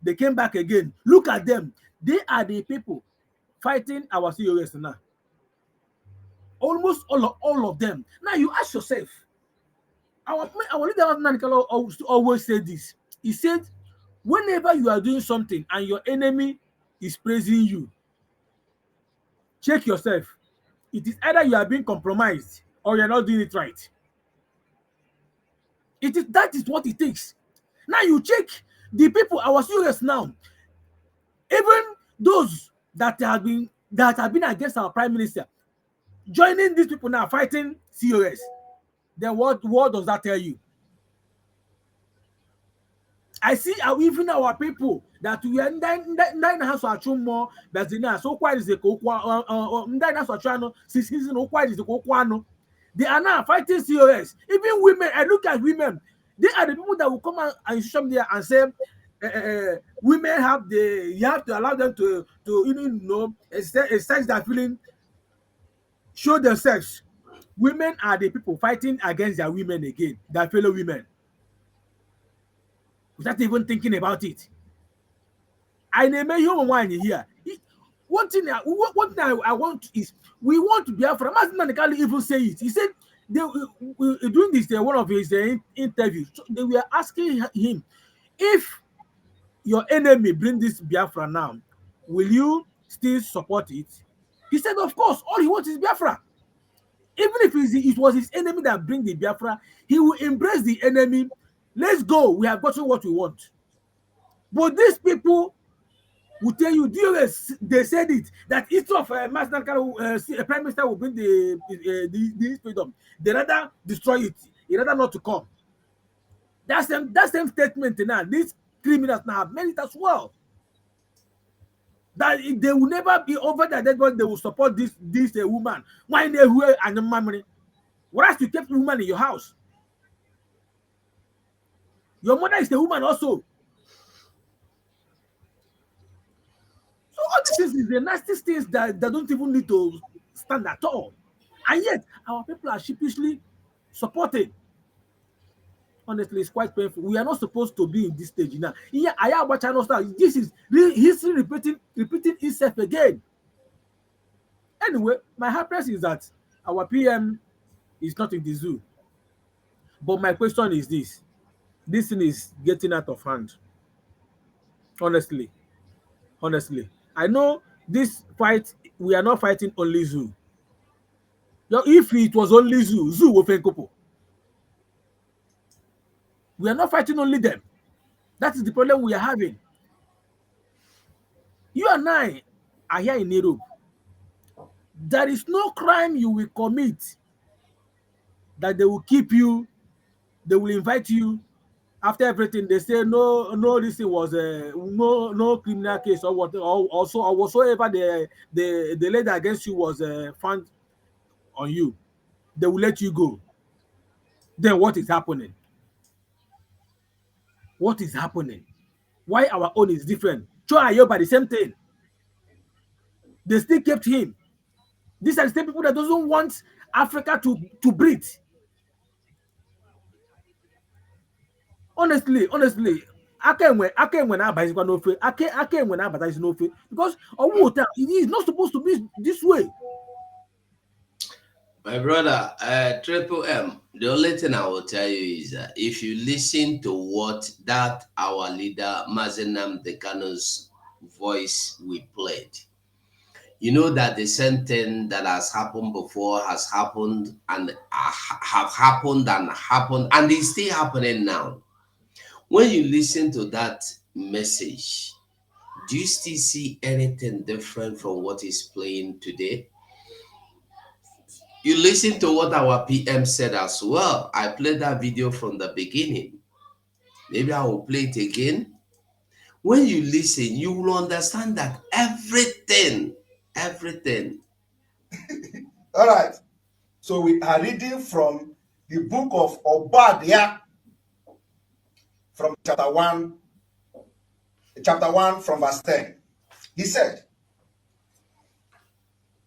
They came back again. Look at them. They are the people fighting our COS now. Almost all of them. Now you ask yourself, our leader Nanikalo always said this. He said, whenever you are doing something and your enemy is praising you, check yourself. It is either you are being compromised or you're not doing it right. That is what it takes. Now you check the people, our COS now, even those that have been against our prime minister, joining these people now fighting COS. Then what does that tell you? I see even our people that we are nine house are more Bazina, so quite is the nine house are season quite is the Kokwano. They are now fighting COS. Even women, I look at women, they are the people that will come and show there and say women you have to allow them to exercise their feeling, show themselves. Women are the people fighting against their women again, their fellow women, without even thinking about it. I name a human one here. One thing I want is we want to be afraid. Mazinani even say it. He said doing this one of his interviews. So they were asking him, if your enemy bring this Biafra now, will you still support it? He said, of course. All he wants is Biafra. Even if it was his enemy that bring the Biafra, he will embrace the enemy. Let's go. We have gotten what we want. But these people will tell you, they said it, that instead of a prime minister will bring the freedom, they rather destroy it. They rather not to come. That same statement now, these criminals now have made it as well. That they will never be over that they will support this woman. Why they were and the memory? What else you keep the woman in your house? Your mother is the woman also. So all this is the nasty things that don't even need to stand at all. And yet, our people are sheepishly supported. Honestly, it's quite painful. We are not supposed to be in this stage now. Yeah, I am watching us now. This is history repeating itself again. Anyway, my happiness is that our PM is not in the zoo. But my question is this. This thing is getting out of hand. Honestly. I know this fight, we are not fighting only zoo. If it was only zoo will fail couple. We are not fighting only them. That is the problem we are having. You and I are here in Europe. There is no crime you will commit that they will keep you, they will invite you. After everything, they say no, this was no criminal case or what, or whatsoever the lady against you was found on you. They will let you go. Then what is happening? What is happening? Why our own is different? Cho and Yoba the same thing. They still kept him. These are the same people that doesn't want Africa to breathe. Honestly, aka enwe na-abazikwa n'ofe, aka enwe na-abatazi n'ofe, because it is not supposed to be this way. My brother, Triple M, the only thing I will tell you is that if you listen to what that our leader Mazenam Dekano's voice we played, you know that the same thing that has happened before has happened and have happened and happened and is still happening now. When you listen to that message, do you still see anything different from what is playing today? You listen to what our PM said as well. I played that video from the beginning. Maybe I will play it again. When you listen, you will understand that everything. All right. So we are reading from the book of Obadiah, from chapter 1 from verse 10. He said,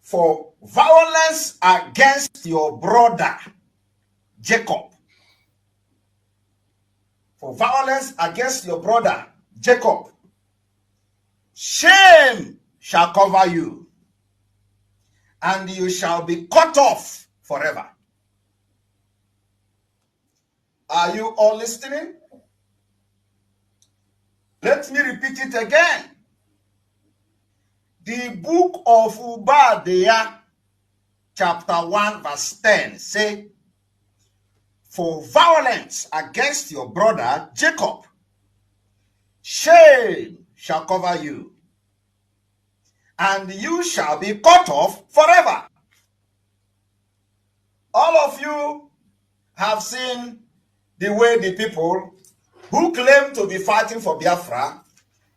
"For violence against your brother Jacob, for violence against your brother Jacob, shame shall cover you, and you shall be cut off forever." Are you all listening? Let me repeat it again. The book of Obadiah, chapter 1, verse 10, say, "For violence against your brother Jacob, shame shall cover you, and you shall be cut off forever." All of you have seen the way the people who claim to be fighting for Biafra,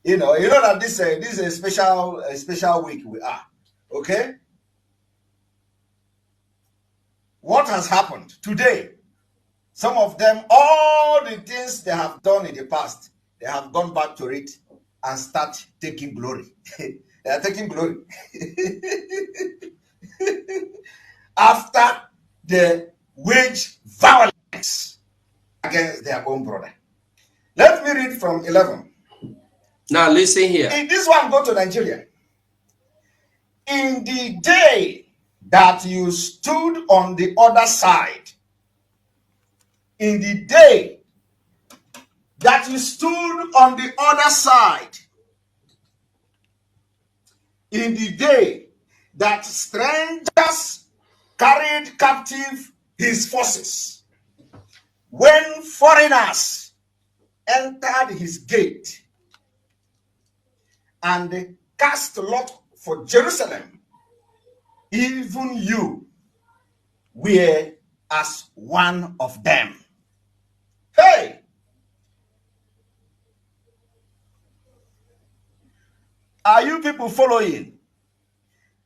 you know that this is a special week we are. Okay? What has happened today? Some of them, all the things they have done in the past, they have gone back to it and start taking glory. They are taking glory. After they wage violence against their own brother. Let me read from 11. Now listen here. In this one, go to Nigeria. "In the day that you stood on the other side, in the day that you stood on the other side, in the day that strangers carried captive his forces, when foreigners entered his gate and cast lot for Jerusalem, even you were as one of them." Hey! Are you people following?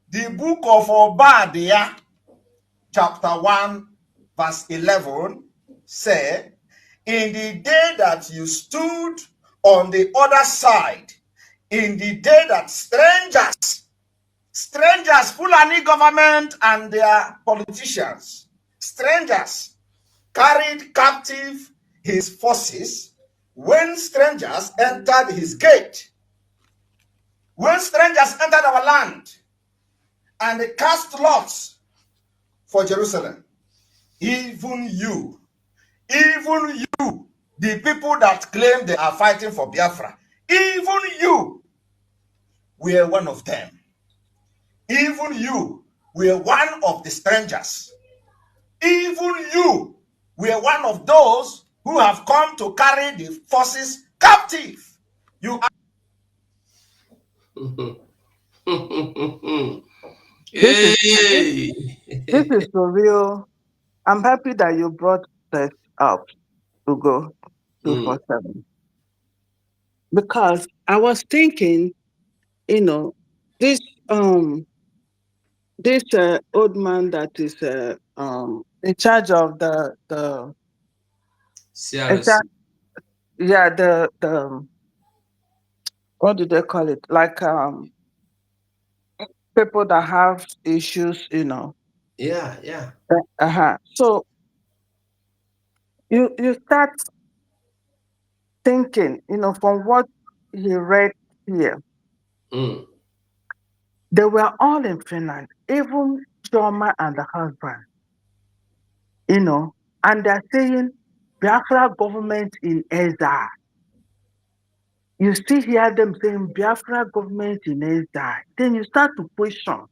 The book of Obadiah, chapter 1, verse 11, say, "In the day that you stood on the other side, in the day that strangers, Fulani government and their politicians, strangers carried captive his forces, when strangers entered his gate, when strangers entered our land and they cast lots for Jerusalem, even you, the people that claim they are fighting for Biafra, even you were one of them. Even you were one of the strangers. Even you were one of those who have come to carry the forces captive. You are This is Hey. this is for real. I'm happy that you brought this up, Ugo Mm, 247, because I was thinking, you know, this um old man that is in charge of the CRC. exact, yeah, the what do they call it, like people that have issues, Yeah. so you start thinking, from what he read here, Mm, they were all in Finland, even Joma and the husband. And they're saying Biafra government in exile. You still hear them saying Biafra government in exile. Then you start to question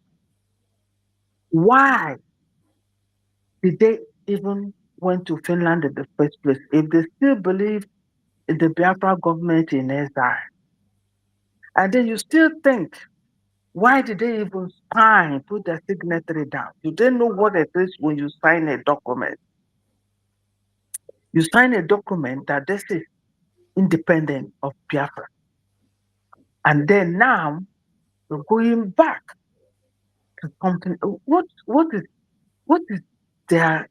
why did they even went to Finland in the first place if they still believe in the Biafra government in exile. And then you still think, why did they even sign, put their signatory down? Do they know what it is when you sign a document? You sign a document that this is independent of Biafra. And then now you're going back to something. What is their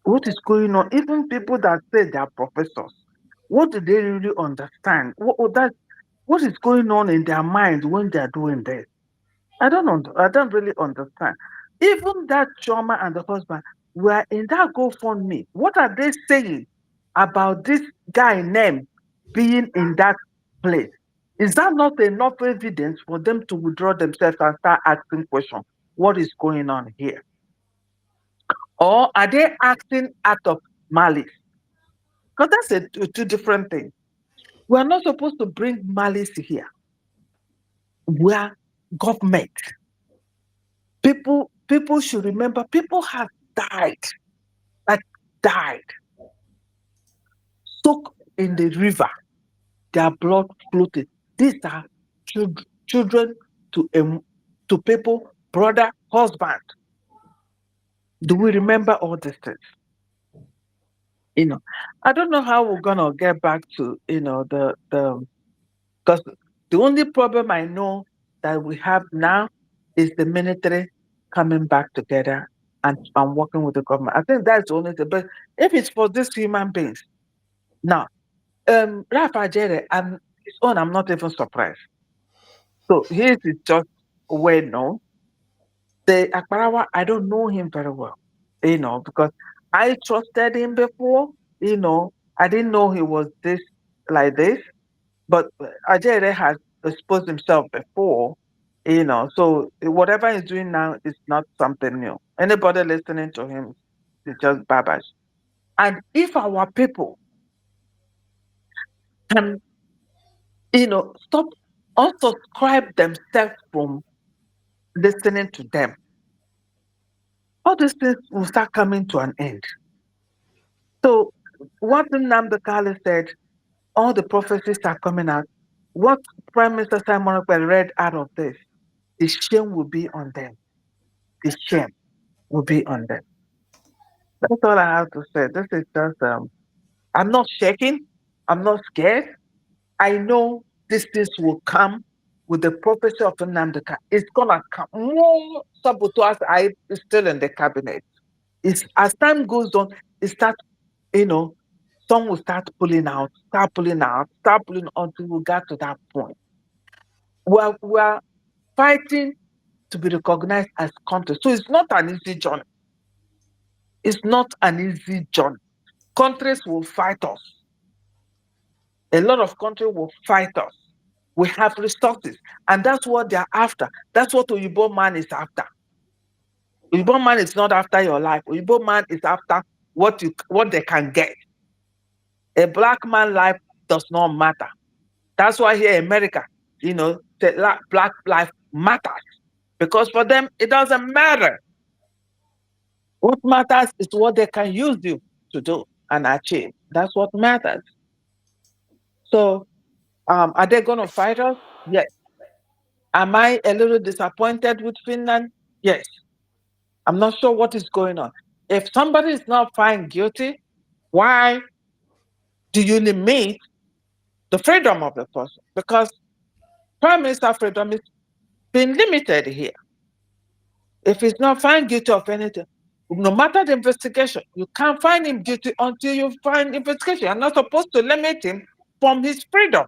what is going on? Even people that say they are professors, what do they really understand? What is going on in their minds when they are doing this? I don't really understand. Even that Choma and the husband were in that GoFundMe. What are they saying about this guy name being in that place? Is that not enough evidence for them to withdraw themselves and start asking questions? What is going on here? Or are they acting out of malice? Because that's two different things. We are not supposed to bring malice here. We are government. People should remember people have died, like died, soaked in the river, their blood floated. These are children to people, brother, husband. Do we remember all these things? I don't know how we're gonna get back to the because the only problem I know that we have now is the military coming back together and working with the government. I think that's the only thing. But if it's for these human beings, now, Rafa Jere, his own, I'm not even surprised. So his is just well known. The Akbarawa, I don't know him very well, because I trusted him before, I didn't know he was this like this. But Ajay has exposed himself before, so whatever he's doing now is not something new. Anybody listening to him is just babash. And if our people can, stop, unsubscribe themselves from listening to them, all these things will start coming to an end. So what Nnamdi Kanu said, all the prophecies are coming out. What Prime Minister Simon Ekpa read out of this, the shame will be on them. The shame will be on them. That's all I have to say. This is just I'm not shaking, I'm not scared. I know these things will come with the prophecy of Nnamdi Kanu. It's gonna come. More saboteurs are still in the cabinet. It's as time goes on, it starts, some will start pulling out, start pulling until we get to that point. We're fighting to be recognized as country. So it's not an easy journey. It's not an easy journey. Countries will fight us. A lot of countries will fight us. We have resources, and that's what they're after. That's what Oyibo man is after. Oyibo man is not after your life. Oyibo man is after what they can get. A black man life does not matter. That's why here in America, the black life matters, because for them it doesn't matter. What matters is what they can use you to do and achieve. That's what matters. So, are they going to fight us? Yes. Am I a little disappointed with Finland? Yes. I'm not sure what is going on. If somebody is not found guilty, why do you limit the freedom of the person? Because Prime Minister freedom is being limited here. If he's not found guilty of anything, no matter the investigation, you can't find him guilty until you find investigation. You're not supposed to limit him from his freedom.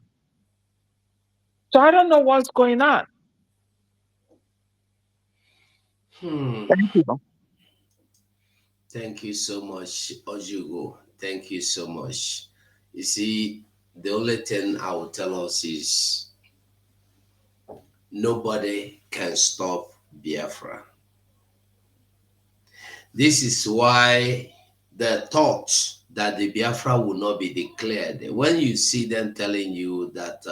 So I don't know what's going on. Thank you. Thank you so much, Ojugo. Thank you so much. You see, the only thing I will tell us is nobody can stop Biafra. This is why the thoughts that the Biafra will not be declared. When you see them telling you that,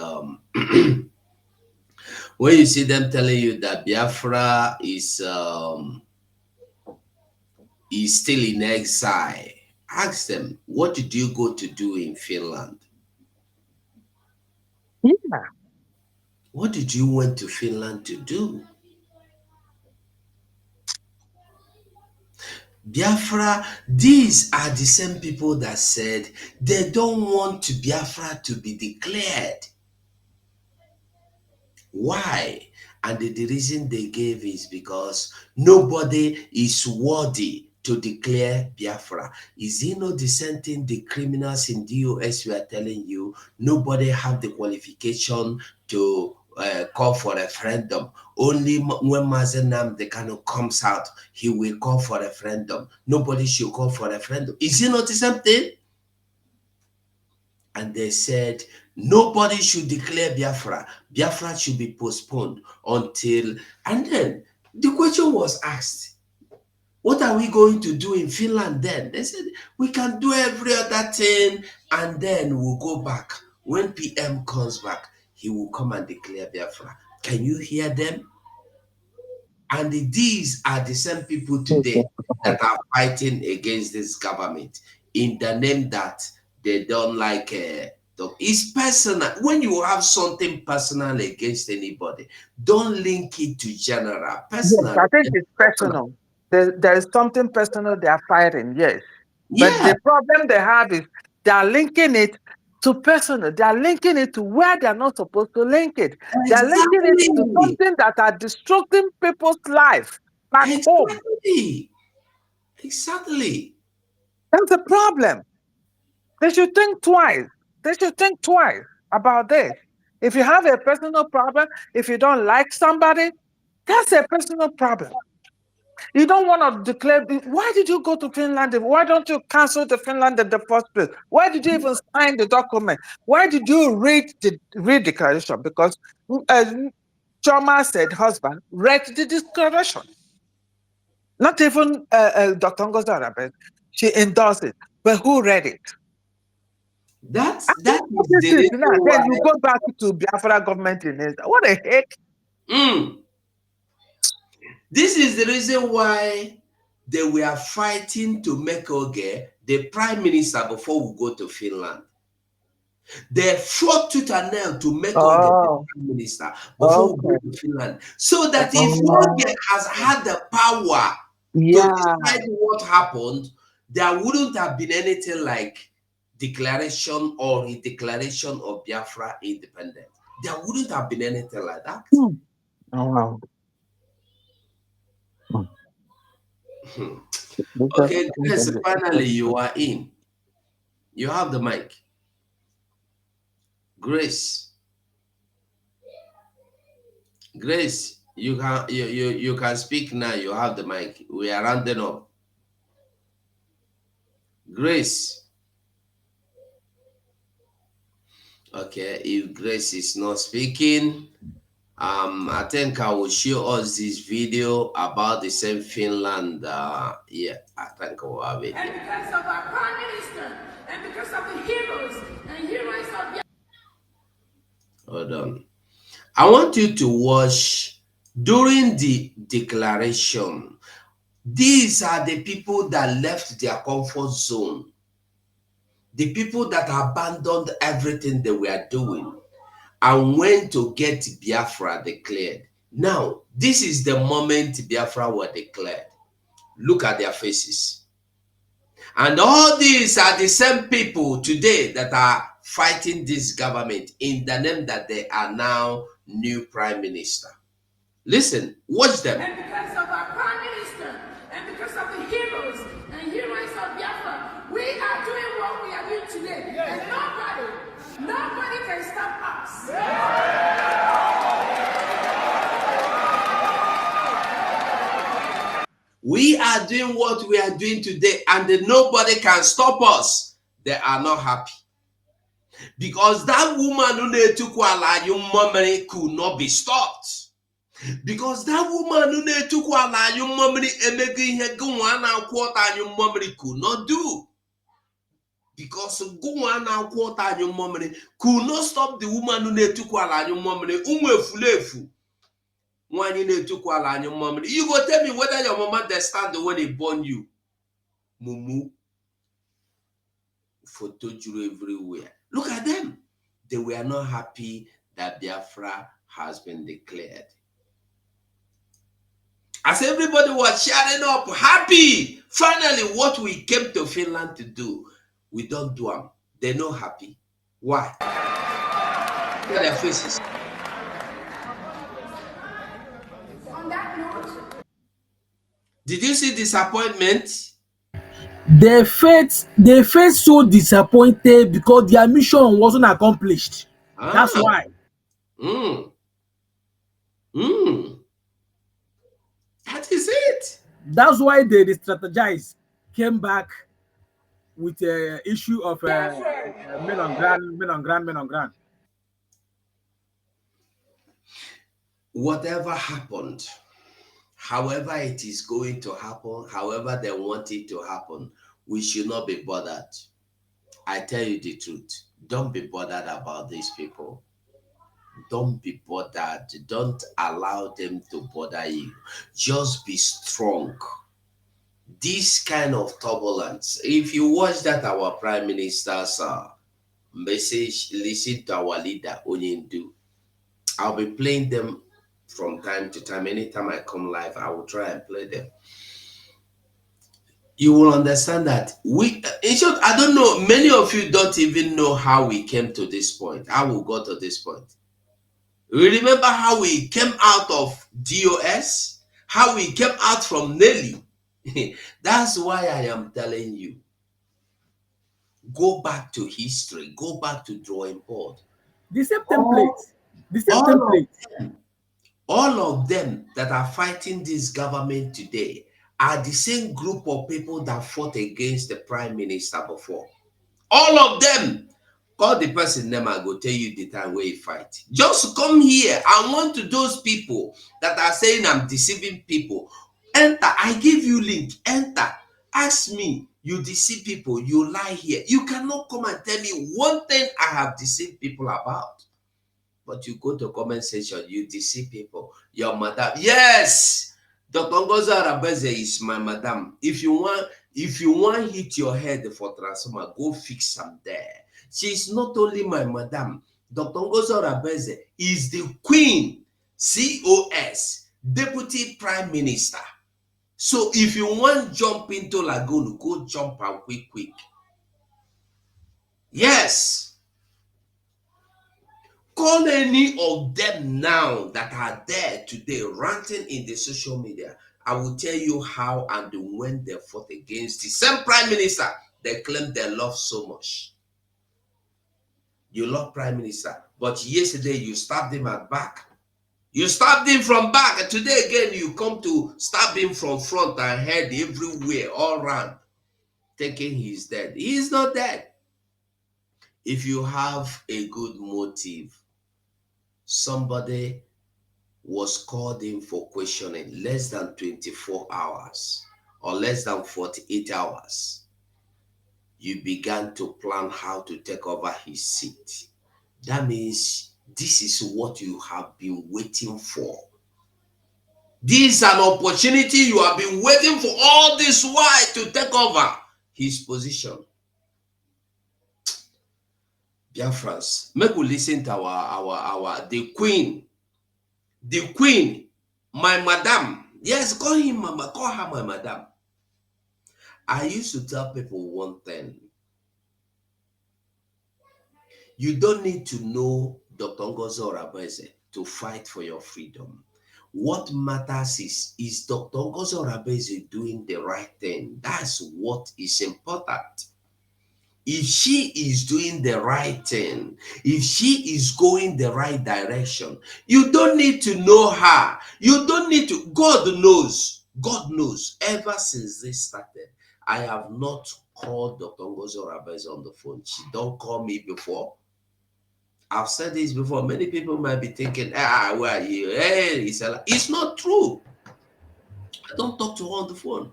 when you see them telling you that Biafra is still in exile, ask them, what did you go to do in Finland? Yeah. What did you went to Finland to do? Biafra, these are the same people that said they don't want Biafra to be declared. Why? And the reason they gave is because nobody is worthy to declare Biafra. Is it not the same thing the criminals in DOS were telling you? Nobody have the qualification to call for referendum. Only when Mazen Namdekano comes out, he will call for referendum. Nobody should call for referendum. Is it not the same thing? And they said nobody should declare Biafra. Biafra should be postponed until. And then the question was asked, what are we going to do in Finland then? They said, we can do every other thing and then we'll go back. When PM comes back, he will come and declare Biafra. Can you hear them? And these are the same people today that are fighting against this government in the name that they don't like. It's personal. When you have something personal against anybody, don't link it to general. Yes, Personal. I think it's personal. There is something personal they are fighting, yes. But Yeah, the problem they have is they are linking it to personal. They are linking it to where they are not supposed to link it. They are linking it to exactly. something that are destructing people's life back home. Exactly. Exactly. That's the problem. They should think twice. They should think twice about this. If you have a personal problem, if you don't like somebody, that's a personal problem. You don't want to declare. Why did you go to Finland? Why don't you cancel the Finland in the first place? Why did you even sign the document? Why did you read the declaration? Because Choma said, husband, read the declaration. Not even Dr. Ngozi Arabe. She endorsed it. But who read it? That is the reason Now, then why. you go back to Biafra government in it. What the heck? Mm, this is the reason why they were fighting to make Oge the prime minister before we go to Finland. They fought tooth and nail to make Oge the Oh, prime minister before we okay. go to Finland. So that if Oh, Oge has had the power to yeah. decide what happened, there wouldn't have been anything like declaration or a declaration of Biafra independence. There wouldn't have been anything like that. Hmm. Oh, wow. Hmm. Hmm. Because Okay, Grace, finally you are in. You have the mic. Grace. Grace, you can speak now. You have the mic. We are rounding up. Grace. Okay, if Grace is not speaking, I think I will show us this video about the same Finland. Yeah, I think we'll have it. And because of our prime minister, and because of the heroes and heroines of Hold on. I want you to watch during the declaration. These are the people that left their comfort zone. The people that abandoned everything they were doing and went to get Biafra declared. Now, this is the moment Biafra were declared. Look at their faces. And all these are the same people today that are fighting this government in the name that they are now new prime minister. Listen, watch them. And because of our prime minister, and because of the heroes and heroines of Biafra, we are doing what we are doing today. Yes. And nobody can stop us. We are doing what we are doing today, and nobody can stop us. They are not happy. Because that woman who took you memory could not be stopped. Because that woman who na-etukwala anyị mmamịrị emego ihe gị nwa na-akwụ ọta anyị mmamịrị could not do. Because gụnwa na-akwụ ọta anyị mmamịrị could not stop the woman who na-etukwala anyị mmamịrị ụmụ efulefu nwaanyị na-etukwala anyị mmamịrị. You go tell me whether your mama dey stand when he born you. Mumu. Photo juru everywhere. Look at them. They were not happy that Biafra has been declared. As everybody was cheering up, happy. Finally, what we came to Finland to do, we don't do them. They're not happy. Why? Look at their faces. On that note, Did you see disappointment? They felt so disappointed because their mission wasn't accomplished. That's why. That is it. That's why they strategized, came back with the issue of men on ground. Whatever happened, however it is going to happen, however they want it to happen, we should not be bothered. I tell you the truth. Don't be bothered about these people. Don't be bothered. Don't allow them to bother you. Just be strong. This kind of turbulence, if you watch that our prime minister's message, listen to our leader, Onyindu. I'll be playing them from time to time. Anytime I come live, I will try and play them. You will understand that in short, I don't know, many of you don't even know how we came to this point, how we got to this point. Remember how we came out of DOS, how we came out from Nelly. That's why I am telling you, go back to history, go back to drawing board. The same template. All of them that are fighting this government today are the same group of people that fought against the prime minister before. All of them. Call the person name, I go tell you the time where you fight. Just come here. I want to those people that are saying I'm deceiving people. Enter. I give you link. Enter. Ask me. You deceive people. You lie here. You cannot come and tell me one thing I have deceived people about. But you go to comment section, you deceive people. Your madam. Yes. Dr. Ngozi Arabeze is my madam. If you want hit your head for transformer, go fix some there. She's not only my madam. Dr. Ngozi Arabeze is the Queen, COS, Deputy Prime Minister. So if you want jump into Lagoon, go jump out quick. Yes. Call any of them now that are there today ranting in the social media. I will tell you how and when they fought against the same prime minister they claim they love so much. You love prime minister, but yesterday you stabbed him at back. You stabbed him from back, and today again you come to stab him from front and head everywhere, all around, thinking he's dead. He is not dead. If you have a good motive, somebody was called in for questioning less than 24 hours or less than 48 hours. You began to plan how to take over his seat. That means this is what you have been waiting for. This is an opportunity you have been waiting for all this while to take over his position. Biafrans, make we listen to the queen, my madam. Yes, call him mama, call her my madam. I used to tell people one thing. You don't need to know Dr. Ngozi Arabeze to fight for your freedom. What matters is Dr. Ngozi Arabeze doing the right thing. That's what is important. If she is doing the right thing, if she is going the right direction, you don't need to know her. You don't need to. God knows. God knows. Ever since this started, I have not called Dr. Ngozi Arabeze on the phone. She don't call me before. I've said this before. Many people might be thinking, where are you? Hey, it's not true. I don't talk to her on the phone.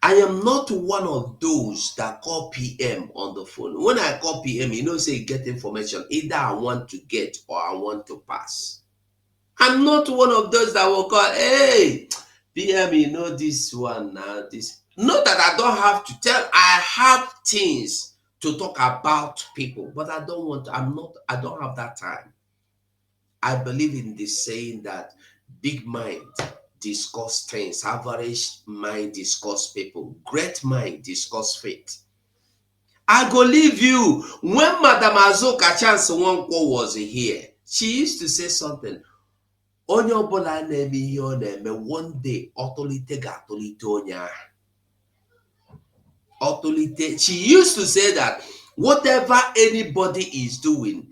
I am not one of those that call PM on the phone. When I call PM, say get information. Either I want to get or I want to pass. I'm not one of those that will call, hey, PM, this one now, this. Not that I don't have to tell, I have things to talk about people, but I don't have that time. I believe in this saying that big mind discuss things, average mind discuss people, great mind discuss faith. I go leave you. When Madam Azoka Chance Nwankwo was here, she used to say something. Onye ọbụla na-eme ihe ọ na-eme, one day ọtọlite ga-atọlite onye ahụ. Ọtọlite. She used to say that whatever anybody is doing,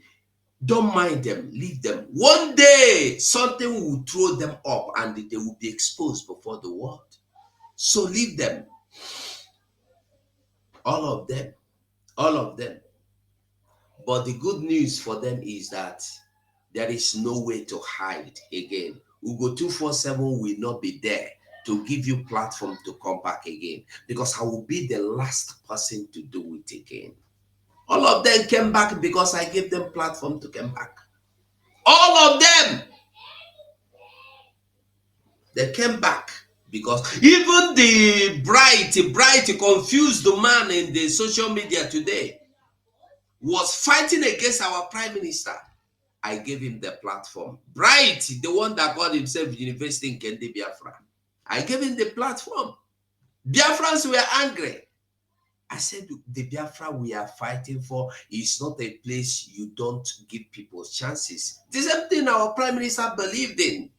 don't mind them, leave them. One day, something will throw them up and they will be exposed before the world. So leave them. All of them. All of them. But the good news for them is that there is no way to hide again. Ugo 247 will not be there to give you platform to come back again, because I will be the last person to do it again. All of them came back because I gave them platform to come back. All of them. They came back because even the bright, confused man in the social media today was fighting against our prime minister. I gave him the platform. Bright, the one that called himself University in Nkere Biafra. I gave him the platform. Biafrans were angry. I said, the Biafra we are fighting for is not a place you don't give people chances. The same thing our prime minister believed in.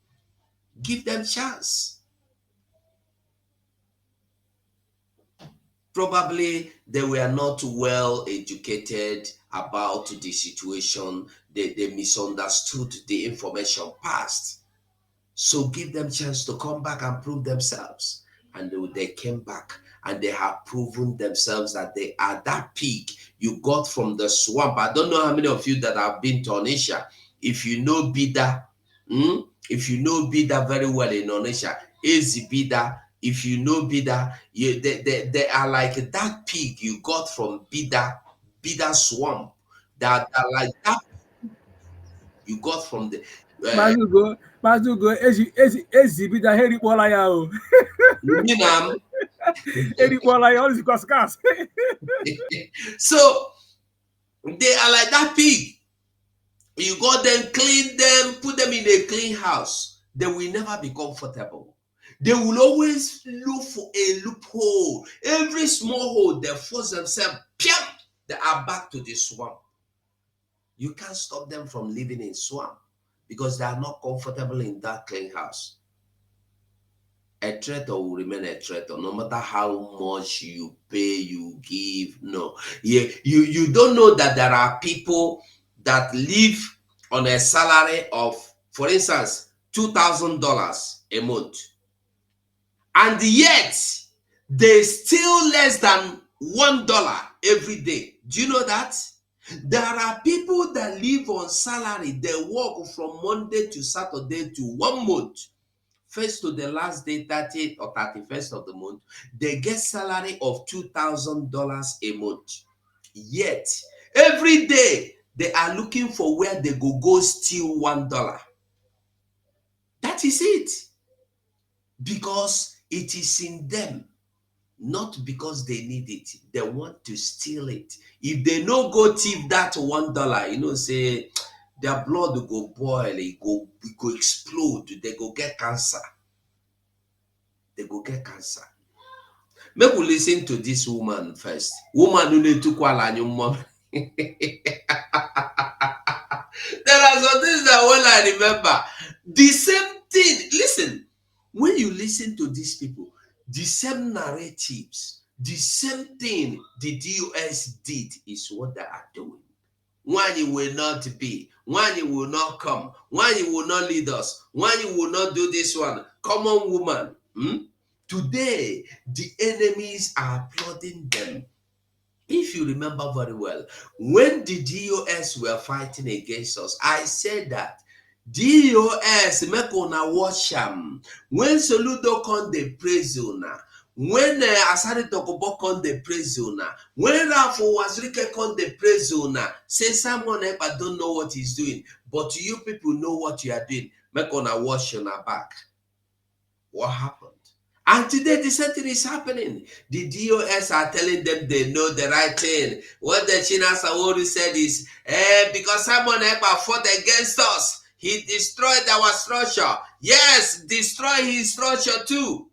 Give them chance. Probably they were not well educated about the situation. They misunderstood the information passed. So give them chance to come back and prove themselves. And they came back and they have proven themselves that they are that pig you got from the swamp. I don't know how many of you that have been to Onisha. If you know Bida, if you know Bida very well in Onisha, Ezi Bida, if you know Bida, they are like that pig you got from Bida swamp. That are like that you got from the Mazugo, ezibida heri kpola ya o. Heri kpola ya, all is cast. So they are like that pig. You got them, clean them, put them in a clean house. They will never be comfortable. They will always look for a loophole. Every small hole, they force themselves, they are back to the swamp. You can't stop them from living in swamp because they are not comfortable in that clean house. A traitor will remain a traitor, no matter how much you pay, you give. No, you don't know that there are people that live on a salary of, for instance, $2,000 a month, and yet they steal less than $1 every day. Do you know that? There are people that live on salary. They work from Monday to Saturday to 1 month. First to the last day, 30th or 31st of the month, they get salary of $2,000 a month. Yet, every day, they are looking for where they go steal $1. That is it. Because it is in them. Not because they need it. They want to steal it. If they no go thief that $1, say their blood will go boil, it go explode, they go get cancer. They go get cancer. Make we listen to this woman first. Woman who need to call on your mom. There are some things that when I remember. The same thing. Listen, when you listen to these people, the same narratives, the same thing the DOS did is what they are doing. One you will not be, one you will not come, one you will not lead us, one you will not do this one. Come on, woman. Today, the enemies are applauding them. If you remember very well, when the DOS were fighting against us, I said that DOS make una watch am. When Soludo come the praise una, when Asari Tokobo come the praise una, when Rafo Wazrike come the praise una, say Simon Epa don't know what he's doing, but you people know what you are doing. Make una watch una back. What happened? And today the same thing is happening. The DOS are telling them they know the right thing. What the China Sawori said is, because Simon Ekpa fought against us, he destroyed our structure. Yes, destroy his structure too.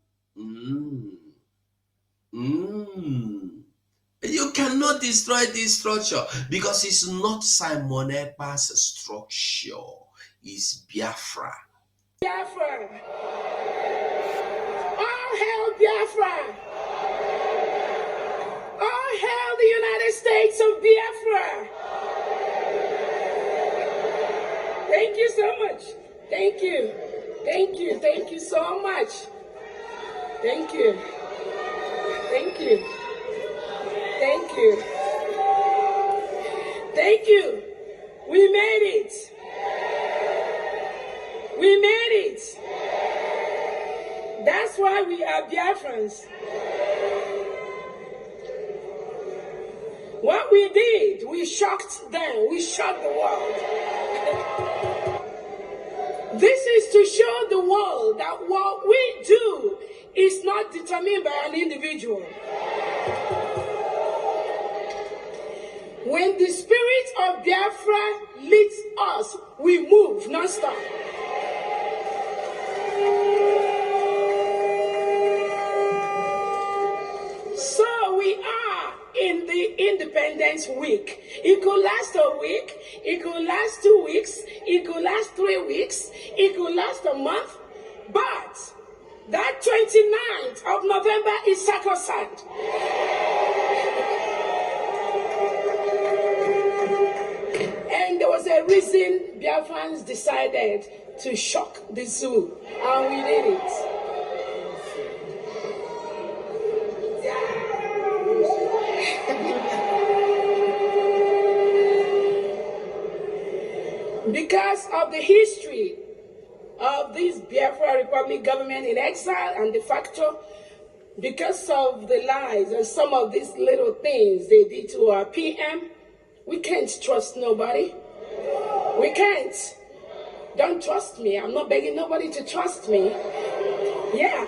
You cannot destroy this structure because it's not Simon Ekpa's structure. It's Biafra. Biafra. All hail Biafra. All hail the United States of Biafra. Thank you so much. Thank you. Thank you. Thank you so much. Thank you. Thank you. Thank you. Thank you. We made it. We made it. That's why we are Biafrans. What we did, we shocked them. We shocked the world. This is to show the world that what we do is not determined by an individual. When the spirit of Biafra leads us, we move, not stop. So we are in the Independence Week. It could last a week, it could last 2 weeks, it could last 3 weeks, it could last a month, but that 29th of November is sacrosanct. And there was a reason Biafrans decided to shock the zoo, and we did it. Because of the history of this Biafra Republic government in exile and de facto, because of the lies and some of these little things they did to our PM, we can't trust nobody. We can't. Don't trust me. I'm not begging nobody to trust me. Yeah.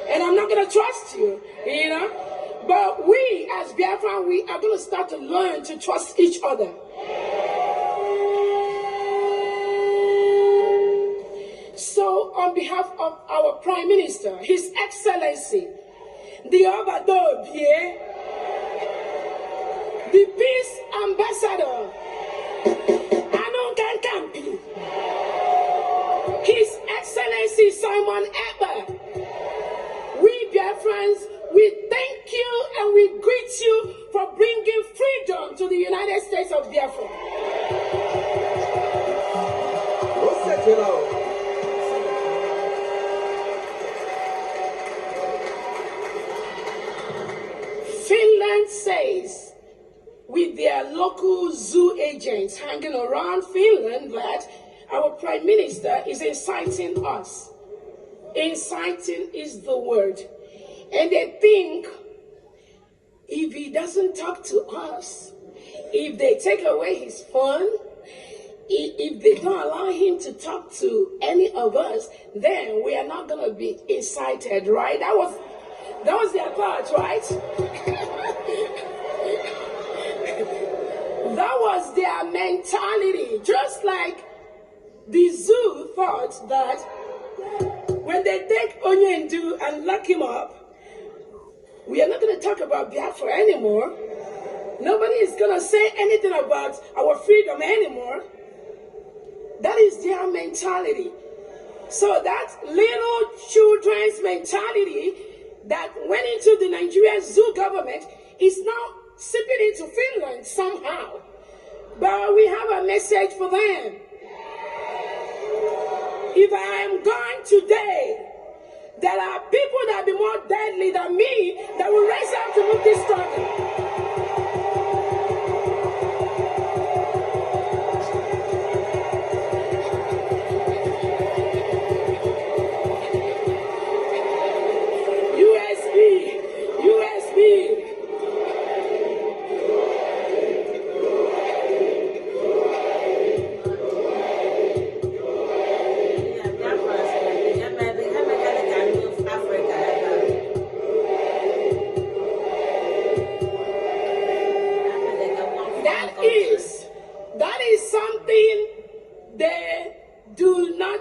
And I'm not going to trust you, you know. But we, as Biafra, we are going to start to learn to trust each other. So, on behalf of our Prime Minister, His Excellency, the Obadobie, the Peace Ambassador, Anon Kampi, His Excellency Simon Ekpa, we Biafrans, we thank you and we greet you for bringing freedom to the United States of Biafra. Finland says, with their local zoo agents hanging around Finland, that our Prime Minister is inciting us. Inciting is the word. And they think if he doesn't talk to us, if they take away his phone, if they don't allow him to talk to any of us, then we are not going to be incited, right? That was their thought, right? That was their mentality. Just like the zoo thought that when they take Onyendu and lock him up, we are not going to talk about Biafra anymore. Nobody is going to say anything about our freedom anymore. That is their mentality. So that little children's mentality that went into the Nigerian zoo government is now seeping into Finland somehow. But we have a message for them. If I am gone today, there are people that will be more deadly than me that will rise up to move this struggle. they do not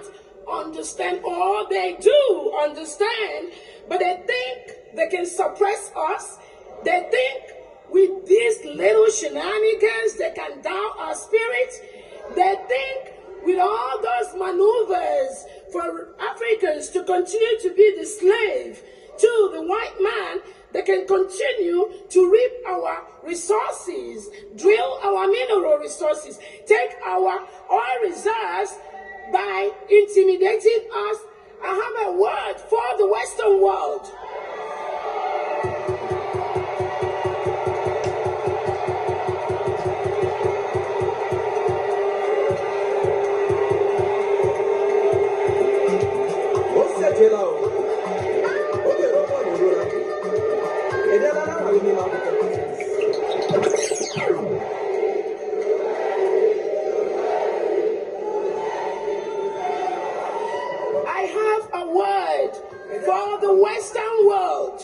understand, or they do understand, but they think they can suppress us. They think with these little shenanigans they can down our spirits. They think with all those maneuvers for Africans to continue to be the slave to the white man, they can continue to reap our resources, drill our mineral resources, take our oil reserves by intimidating us. I have a word for the Western world. I have a word for the Western world.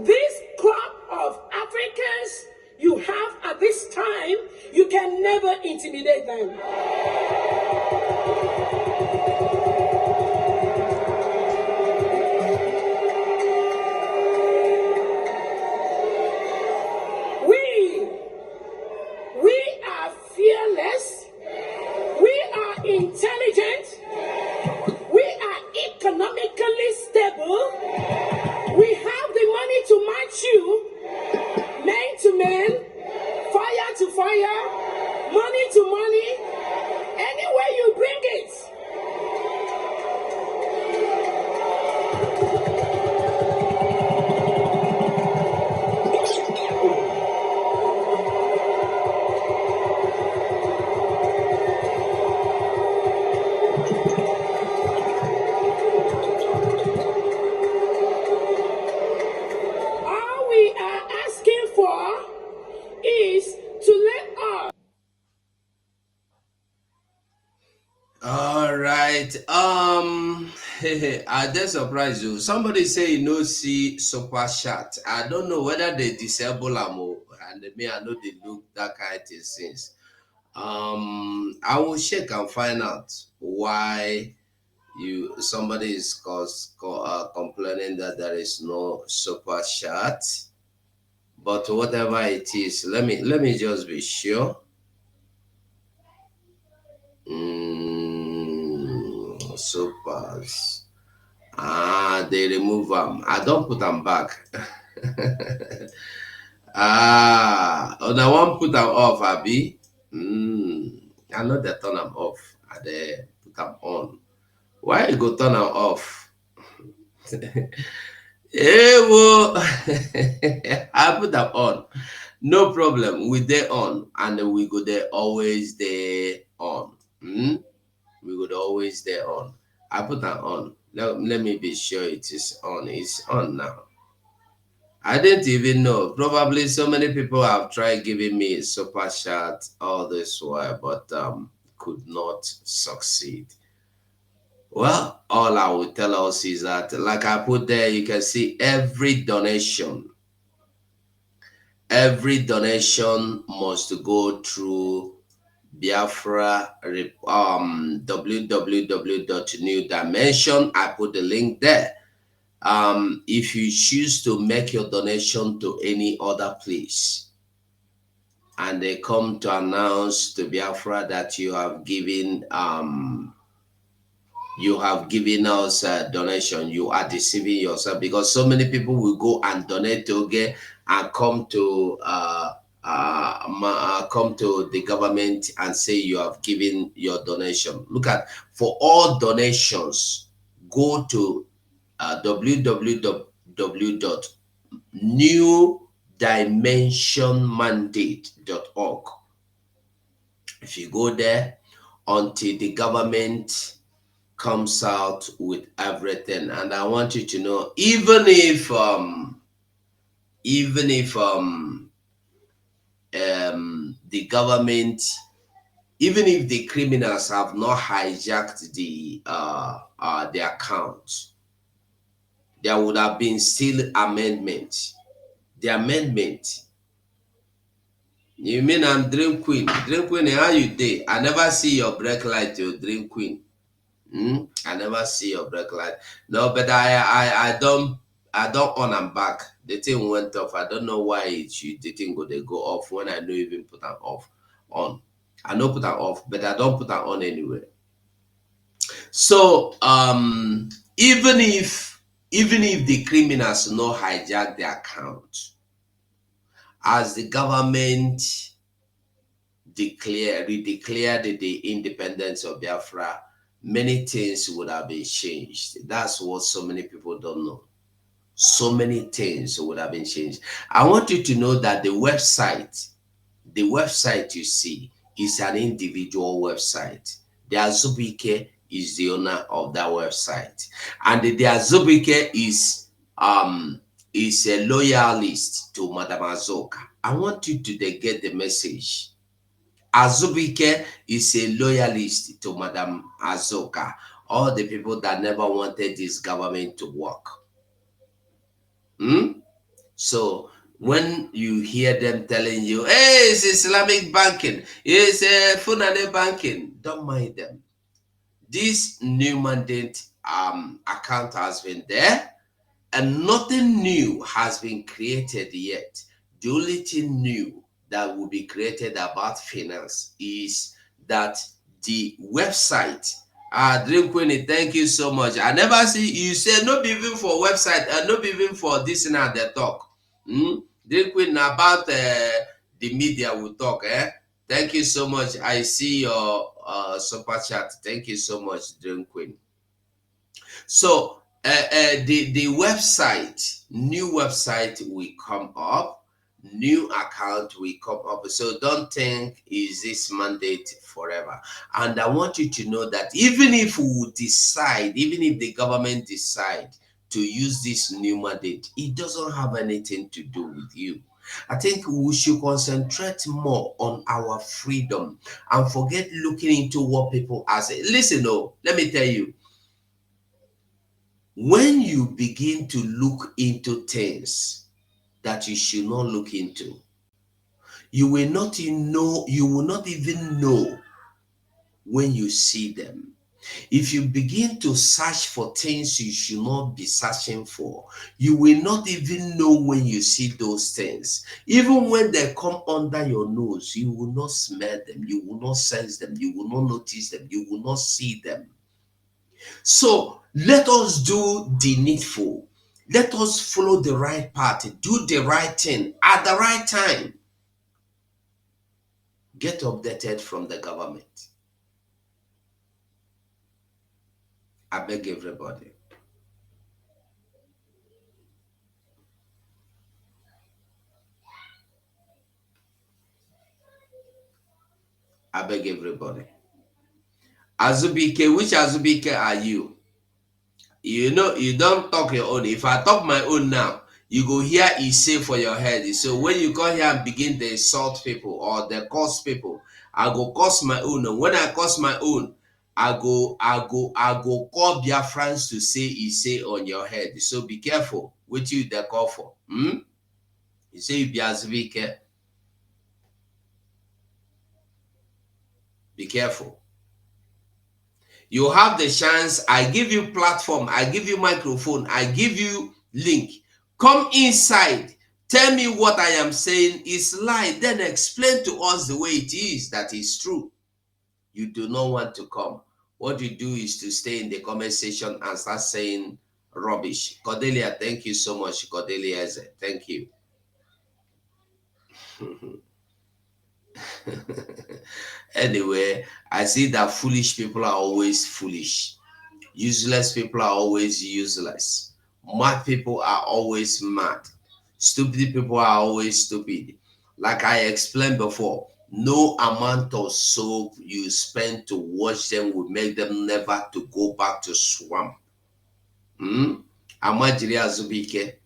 This crop of Africans you have at this time, you can never intimidate them. We are fearless. We are intelligent. We are economically stable. We have the money to match you, men to men, fire to fire, money to money, anywhere you bring it. All we are asking for is to let us. All right. I just surprised you. Somebody say you know see super chat. I don't know whether they disable them or and me I know they look that kind of things. I will check and find out why somebody is complaining that there is no super chat. But whatever it is, let me just be sure. Supers. They remove them. I don't put them back. I want put them off, Abi. I know they turn them off. I they put them on. Why you go turn them off? Well, I put them on. No problem. We they on, and we go there always there on. We would always there on. I put that on. Let me be sure it is on. It's on now. I didn't even know. Probably so many people have tried giving me super chat all this while, but could not succeed. Well, all I will tell us is that, like I put there, you can see every donation must go through Biafra www.newdimension. I put the link there. If you choose to make your donation to any other place and they come to announce to Biafra that you have given us a donation, you are deceiving yourself, because so many people will go and donate to get and come to the government and say you have given your donation. Look at, for all donations, go to www.newdimensionmandate.org. If you go there, until the government comes out with everything. And I want you to know, even if the government, even if the criminals have not hijacked the accounts, there would have been still amendment. The amendment You mean I'm Dream Queen? Dream Queen, how you day? I never see your break light, you Dream Queen. I never see your break light. No, but I don't on and back. The thing went off. I don't know why the thing go off when I don't even put an off on. I know put an off, but I don't put an on anyway. So even if the criminals no hijack the account, as the government redeclared the independence of Biafra, many things would have been changed. That's what so many people don't know. So many things would have been changed. I want you to know that the website you see is an individual website. The Azubike is the owner of that website, and the Azubike is a loyalist to Madam Azoka. I want you to get the message. Azubike is a loyalist to Madam Azoka. All the people that never wanted this government to work. So when you hear them telling you, hey, it's Islamic banking, it's Funane banking, don't mind them. This new mandate account has been there, and nothing new has been created yet. The only thing new that will be created about finance is that the website. Dream Queen, thank you so much. I never see you say no be even for website and no be even for this and the talk. Dream Queen, about the media will talk. Thank you so much. I see your super chat. Thank you so much, Dream Queen. So the website, new website will come up, new account will come up. So don't think is this mandate forever. And I want you to know that even if we decide, even if the government decide to use this new mandate, it doesn't have anything to do with you. I think we should concentrate more on our freedom and forget looking into what people are saying. Listen, let me tell you, when you begin to look into things that you should not look into, you will not even know when you see them. If you begin to search for things you should not be searching for, you will not even know when you see those things. Even when they come under your nose, you will not smell them, you will not sense them, you will not notice them, you will not see them. So let us do the needful. Let us follow the right path, do the right thing at the right time. Get updated from the government. I beg everybody. I beg everybody. Azubike, which Azubike are you? You know, you don't talk your own. If I talk my own now, you go hear it say for your head. So when you come here and begin to insult people or the curse people, I go curse my own. And when I curse my own, I go call Biafrans to say he say on your head. So be careful what you they call for. You say you be Azubike. Be careful. You have the chance. I give you platform. I give you microphone. I give you link. Come inside. Tell me what I am saying is lie. Then explain to us the way it is that is true. You do not want to come. What you do is to stay in the comment section and start saying rubbish. Cordelia, thank you so much. Cordelia, thank you. Anyway, I see that foolish people are always foolish. Useless people are always useless. Mad people are always mad. Stupid people are always stupid. Like I explained before, no amount of soap you spend to wash them will make them never to go back to swamp. Amajiri Azubike.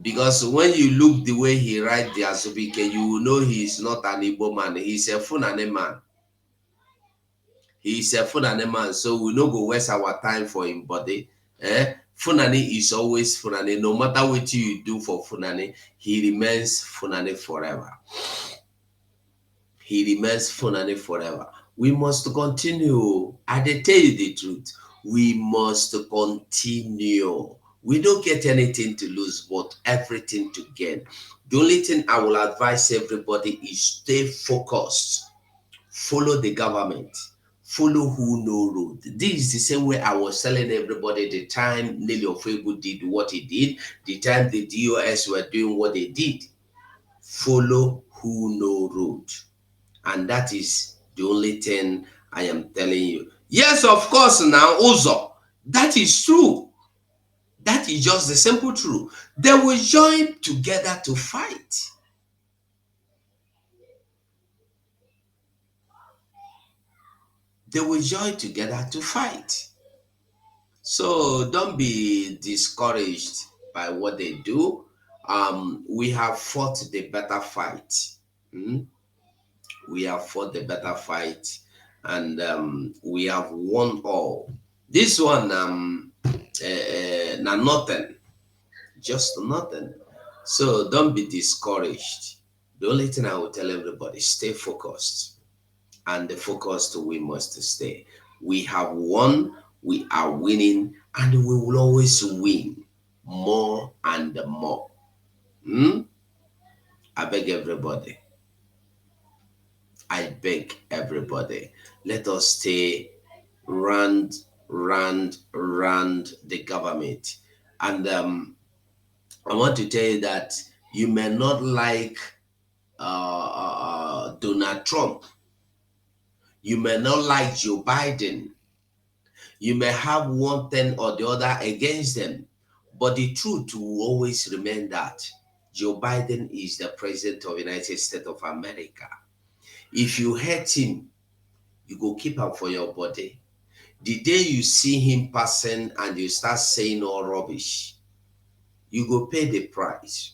Because when you look the way he write the Azubike, you will know he is not an Igbo man. He's a Funane man. He's a Funane man, so we no go waste our time for him body. Funani is always Funani. No matter what you do for Funani, he remains Funani forever. He remains Funani forever. We must continue. I dey tell you the truth. We must continue. We don't get anything to lose, but everything to gain. The only thing I will advise everybody is stay focused. Follow the government. Follow who know road. This is the same way I was telling everybody the time Nelly Ofegu did what he did, the time the DOS were doing what they did. Follow who know road. And that is the only thing I am telling you. Yes, of course, now, Uzo. That is true. That is just the simple truth. They will join together to fight. They will join together to fight. So don't be discouraged by what they do. We have fought the better fight. Mm? We have fought the better fight, and we have won all. This one, now nothing, just nothing. So don't be discouraged. The only thing I will tell everybody: stay focused, and the focused we must stay. We have won. We are winning, and we will always win more and more. Hmm? I beg everybody. I beg everybody. Let us stay rand the government. And I want to tell you that you may not like Donald Trump. You may not like Joe Biden. You may have one thing or the other against them. But the truth will always remain that Joe Biden is the president of the United States of America. If you hate him, you go keep him for your body. The day you see him passing and you start saying all rubbish, you go pay the price.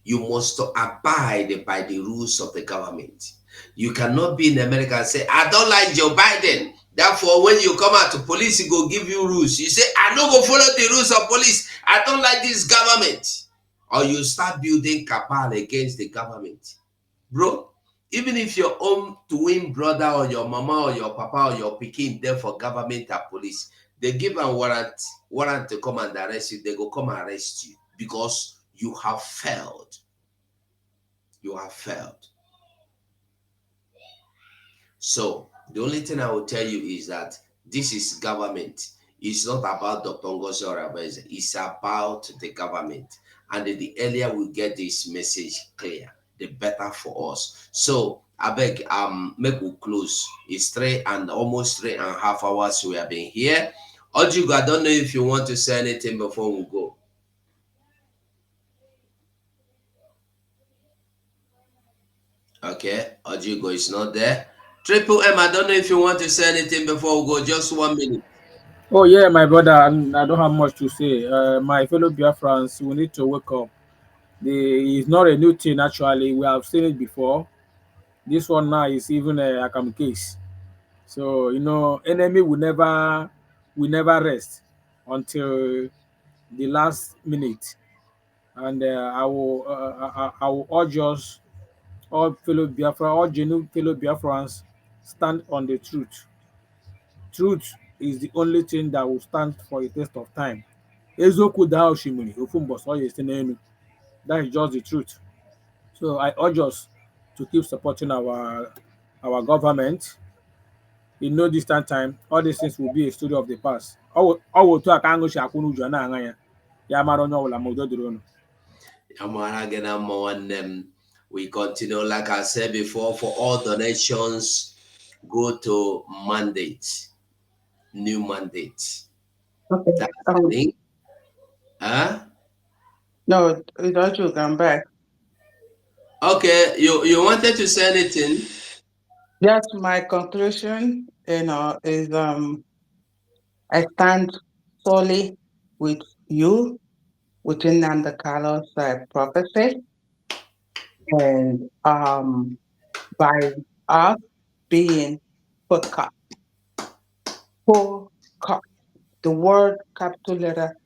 You must abide by the rules of the government. You cannot be in America and say, I don't like Joe Biden. Therefore, when you come out to police, he go give you rules. You say, I don't go follow the rules of police. I don't like this government. Or you start building cabal against the government. Bro, even if your own twin brother or your mama or your papa or your pikin there for government and police, they give a warrant to come and arrest you, they go come and arrest you because you have failed. You have failed. So the only thing I will tell you is that this is government. It's not about Dr. Ngozi Orebeze. It's about the government. And the earlier we get this message clear, the better for us. So I beg, make we close. It's almost 3.5 hours we have been here. Ojigo, I don't know if you want to say anything before we go. Okay, Ojigo is not there. Triple M, I don't know if you want to say anything before we go. Just 1 minute. Oh yeah, my brother, I don't have much to say. My fellow Biafrans, we need to wake up. It's not a new thing actually. We have seen it before. This one now is even a Akam case. So enemy will never rest until the last minute. And I will urge us, all fellow Biafra, all genuine fellow Biafrans, stand on the truth. Truth is the only thing that will stand for a test of time. Eziokwu daa osimiri, ofu mbọsị ọ ga-esi n'elu. That is just the truth. So I urge us to keep supporting our government. In no distant time, all these things will be a story of the past. Ọ wụ otu a ka aṅụ si akwụ n'uju a na-aṅa ya. Ya mara onye ọbụla ma udo dịrị unu. We continue, like I said before, for all donations, go to mandate, new mandate. Okay. That's the link. Huh? No, don't you come back. Okay, you wanted to say anything? Yes, my conclusion, is I stand solely with you within Nanda Carlos prophecy, and by us being focused, focused, the word capital letter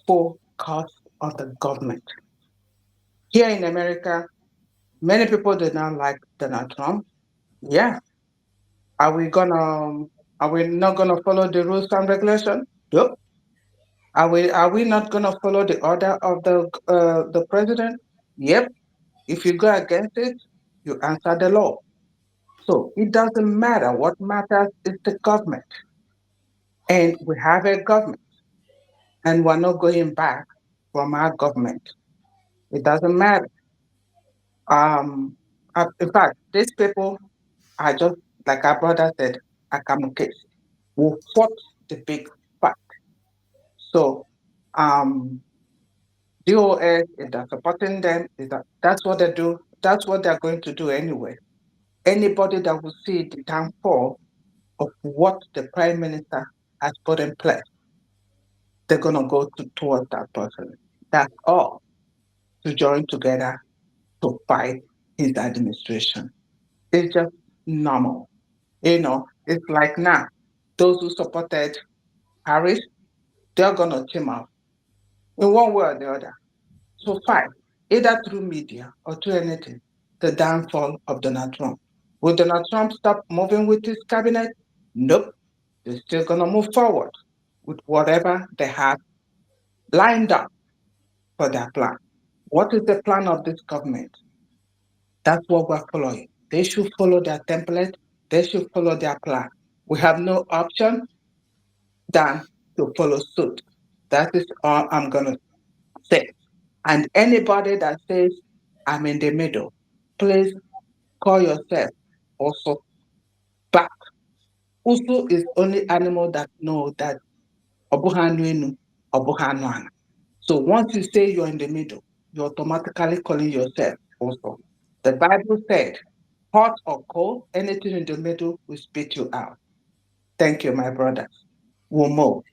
focus on the government. Here in America, many people do not like Donald Trump. Yeah. Are we not gonna follow the rules and regulations? Nope. Are we not gonna follow the order of the president? Yep. If you go against it, you answer the law. So it doesn't matter. What matters is the government. And we have a government, and we're not going back from our government. It doesn't matter. In fact, these people are just, like our brother said, akamuke. We fought the big fight. So, DOS, if they're supporting them, that's what they do. That's what they're going to do anyway. Anybody that will see the downfall of what the prime minister has put in place, they're going to go towards that person. That's all, to join together to fight his administration. It's just normal. It's like now, those who supported Harris, they're going to team up in one way or the other. So fight, either through media or through anything, the downfall of Donald Trump. Will Donald Trump stop moving with his cabinet? Nope. They're still going to move forward with whatever they have lined up for their plan. What is the plan of this government? That's what we're following. They should follow their template. They should follow their plan. We have no option than to follow suit. That is all I'm going to say. And anybody that says, I'm in the middle, please call yourself also back. Usu is only animal that know that obuhanuenu, obuhanuana. So once you say you're in the middle, you're automatically calling yourself also. The Bible said, hot or cold, anything in the middle will spit you out. Thank you, my brothers. We'll move.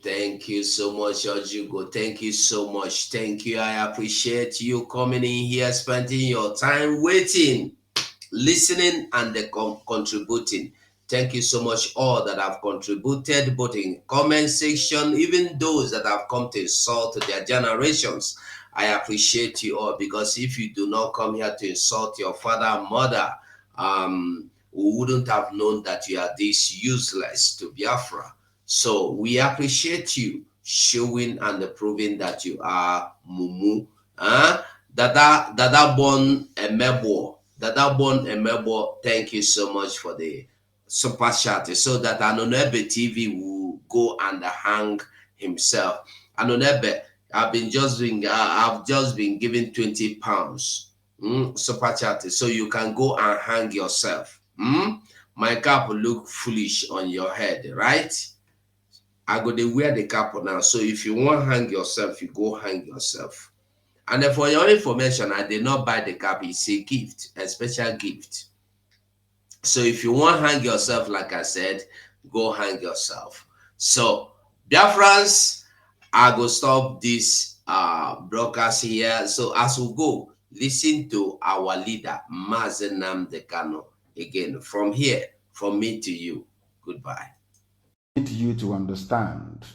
Thank you so much, Ojugo. Thank you so much. Thank you. I appreciate you coming in here, spending your time waiting, listening, and contributing. Thank you so much, all that have contributed, both in comment section, even those that have come to insult their generations. I appreciate you all, because if you do not come here to insult your father and mother, we wouldn't have known that you are this useless to Biafra. So we appreciate you showing and proving that you are Mumu. Dada Bon Emebo. Dada Bon Emebo, thank you so much for the super chat, so that Anonebe TV will go and hang himself. Anonebe, I've just been given £20 super chat, so you can go and hang yourself. My cap will look foolish on your head, right? I go to wear the cap now. So if you want to hang yourself, you go hang yourself. And then for your information, I did not buy the cap. It's a gift, a special gift. So if you want to hang yourself, like I said, go hang yourself. So, Biafrans, I go stop this broadcast here. So as we go, listen to our leader, Mazen Nnamdi Kanu, again from here, from me to you. Goodbye. Need you to understand,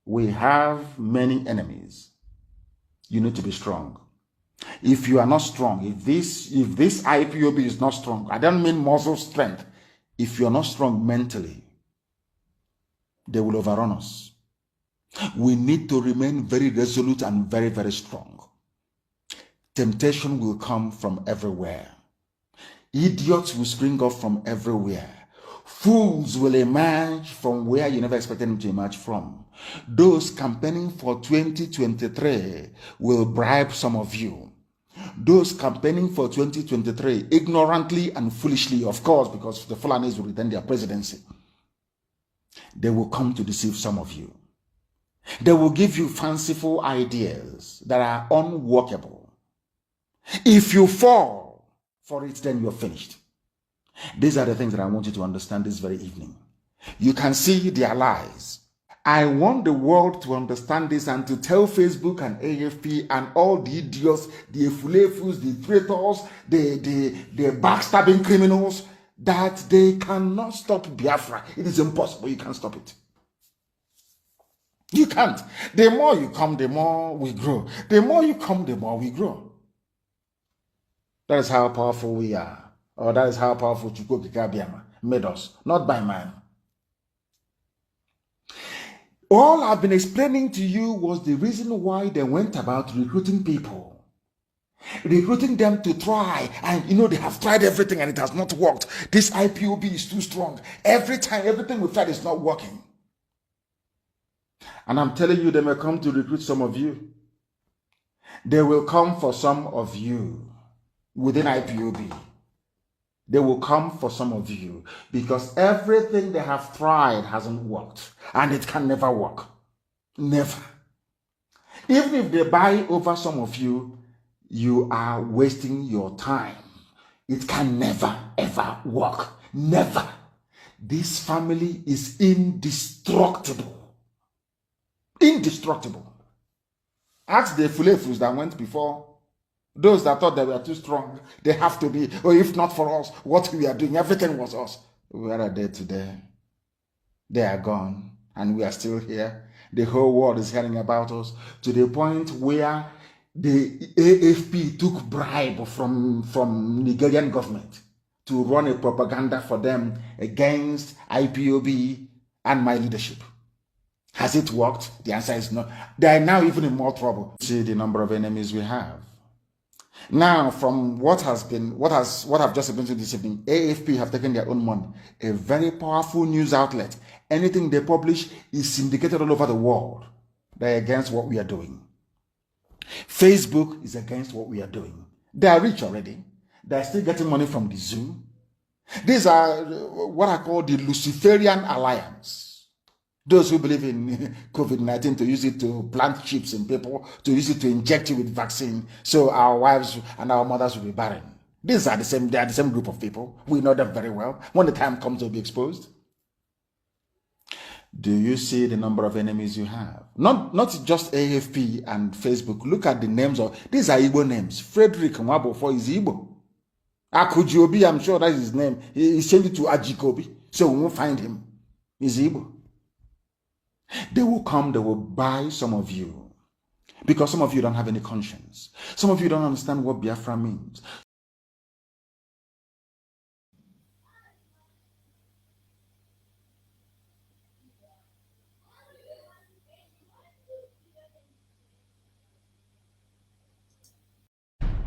we have many enemies. You need to be strong. If you are not strong, if this IPOB is not strong, I don't mean muscle strength. If you're not strong mentally, they will overrun us. We need to remain very resolute and very, very strong. Temptation will come from everywhere. Idiots will spring up from everywhere. Fools will emerge from where you never expected them to emerge from. Those campaigning for 2023 will bribe some of you. Those campaigning for 2023, ignorantly and foolishly, of course, because the Fulanis will retain their presidency, they will come to deceive some of you. They will give you fanciful ideas that are unworkable. If you fall for it, then you're finished. These are the things that I want you to understand this very evening. You can see their lies. I want the world to understand this and to tell Facebook and AFP and all the idiots, the efulefus, the traitors, the backstabbing criminals, that they cannot stop Biafra. It is impossible. You can't stop it. You can't. The more you come, the more we grow. The more you come, the more we grow. That is how powerful we are. Oh, that is how powerful Chukwuokike Abiama made us, not by man. All I've been explaining to you was the reason why they went about recruiting people. Recruiting them to try, and they have tried everything and it has not worked. This IPOB is too strong. Every time, everything we've tried is not working. And I'm telling you, they may come to recruit some of you. They will come for some of you within IPOB. They will come for some of you because everything they have tried hasn't worked, and it can never work. Never. Even if they buy over some of you, you are wasting your time. It can never, ever work. Never. This family is indestructible. Indestructible. Ask the Fulefus that went before. Those that thought they were too strong, they have to be. Or if not for us, what we are doing, everything was us. Where are they today? They are gone, and we are still here. The whole world is hearing about us to the point where the AFP took bribe from Nigerian government to run a propaganda for them against IPOB and my leadership. Has it worked? The answer is no. They are now even in more trouble. See the number of enemies we have. Now, from what I've just explained to this evening, AFP have taken their own money. A very powerful news outlet. Anything they publish is syndicated all over the world. They're against what we are doing. Facebook is against what we are doing. They are rich already. They're still getting money from the zoo. These are what I call the Luciferian Alliance. Those who believe in COVID-19 to use it to plant chips in people, to use it to inject you with vaccine, so our wives and our mothers will be barren. They are the same group of people. We know them very well. When the time comes, they'll be exposed. Do you see the number of enemies you have? Not just AFP and Facebook. Look at the names of these are Igbo names. Frederick Nwabofo is Igbo. Akujiobi, I'm sure that is his name. He changed it to Ajikobi, so we won't find him. He's Igbo. They will come, they will buy some of you. Because some of you don't have any conscience. Some of you don't understand what Biafra means.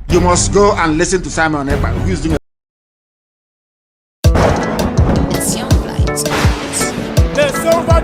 You must go and listen to Simon Ekpa, who is doing The silver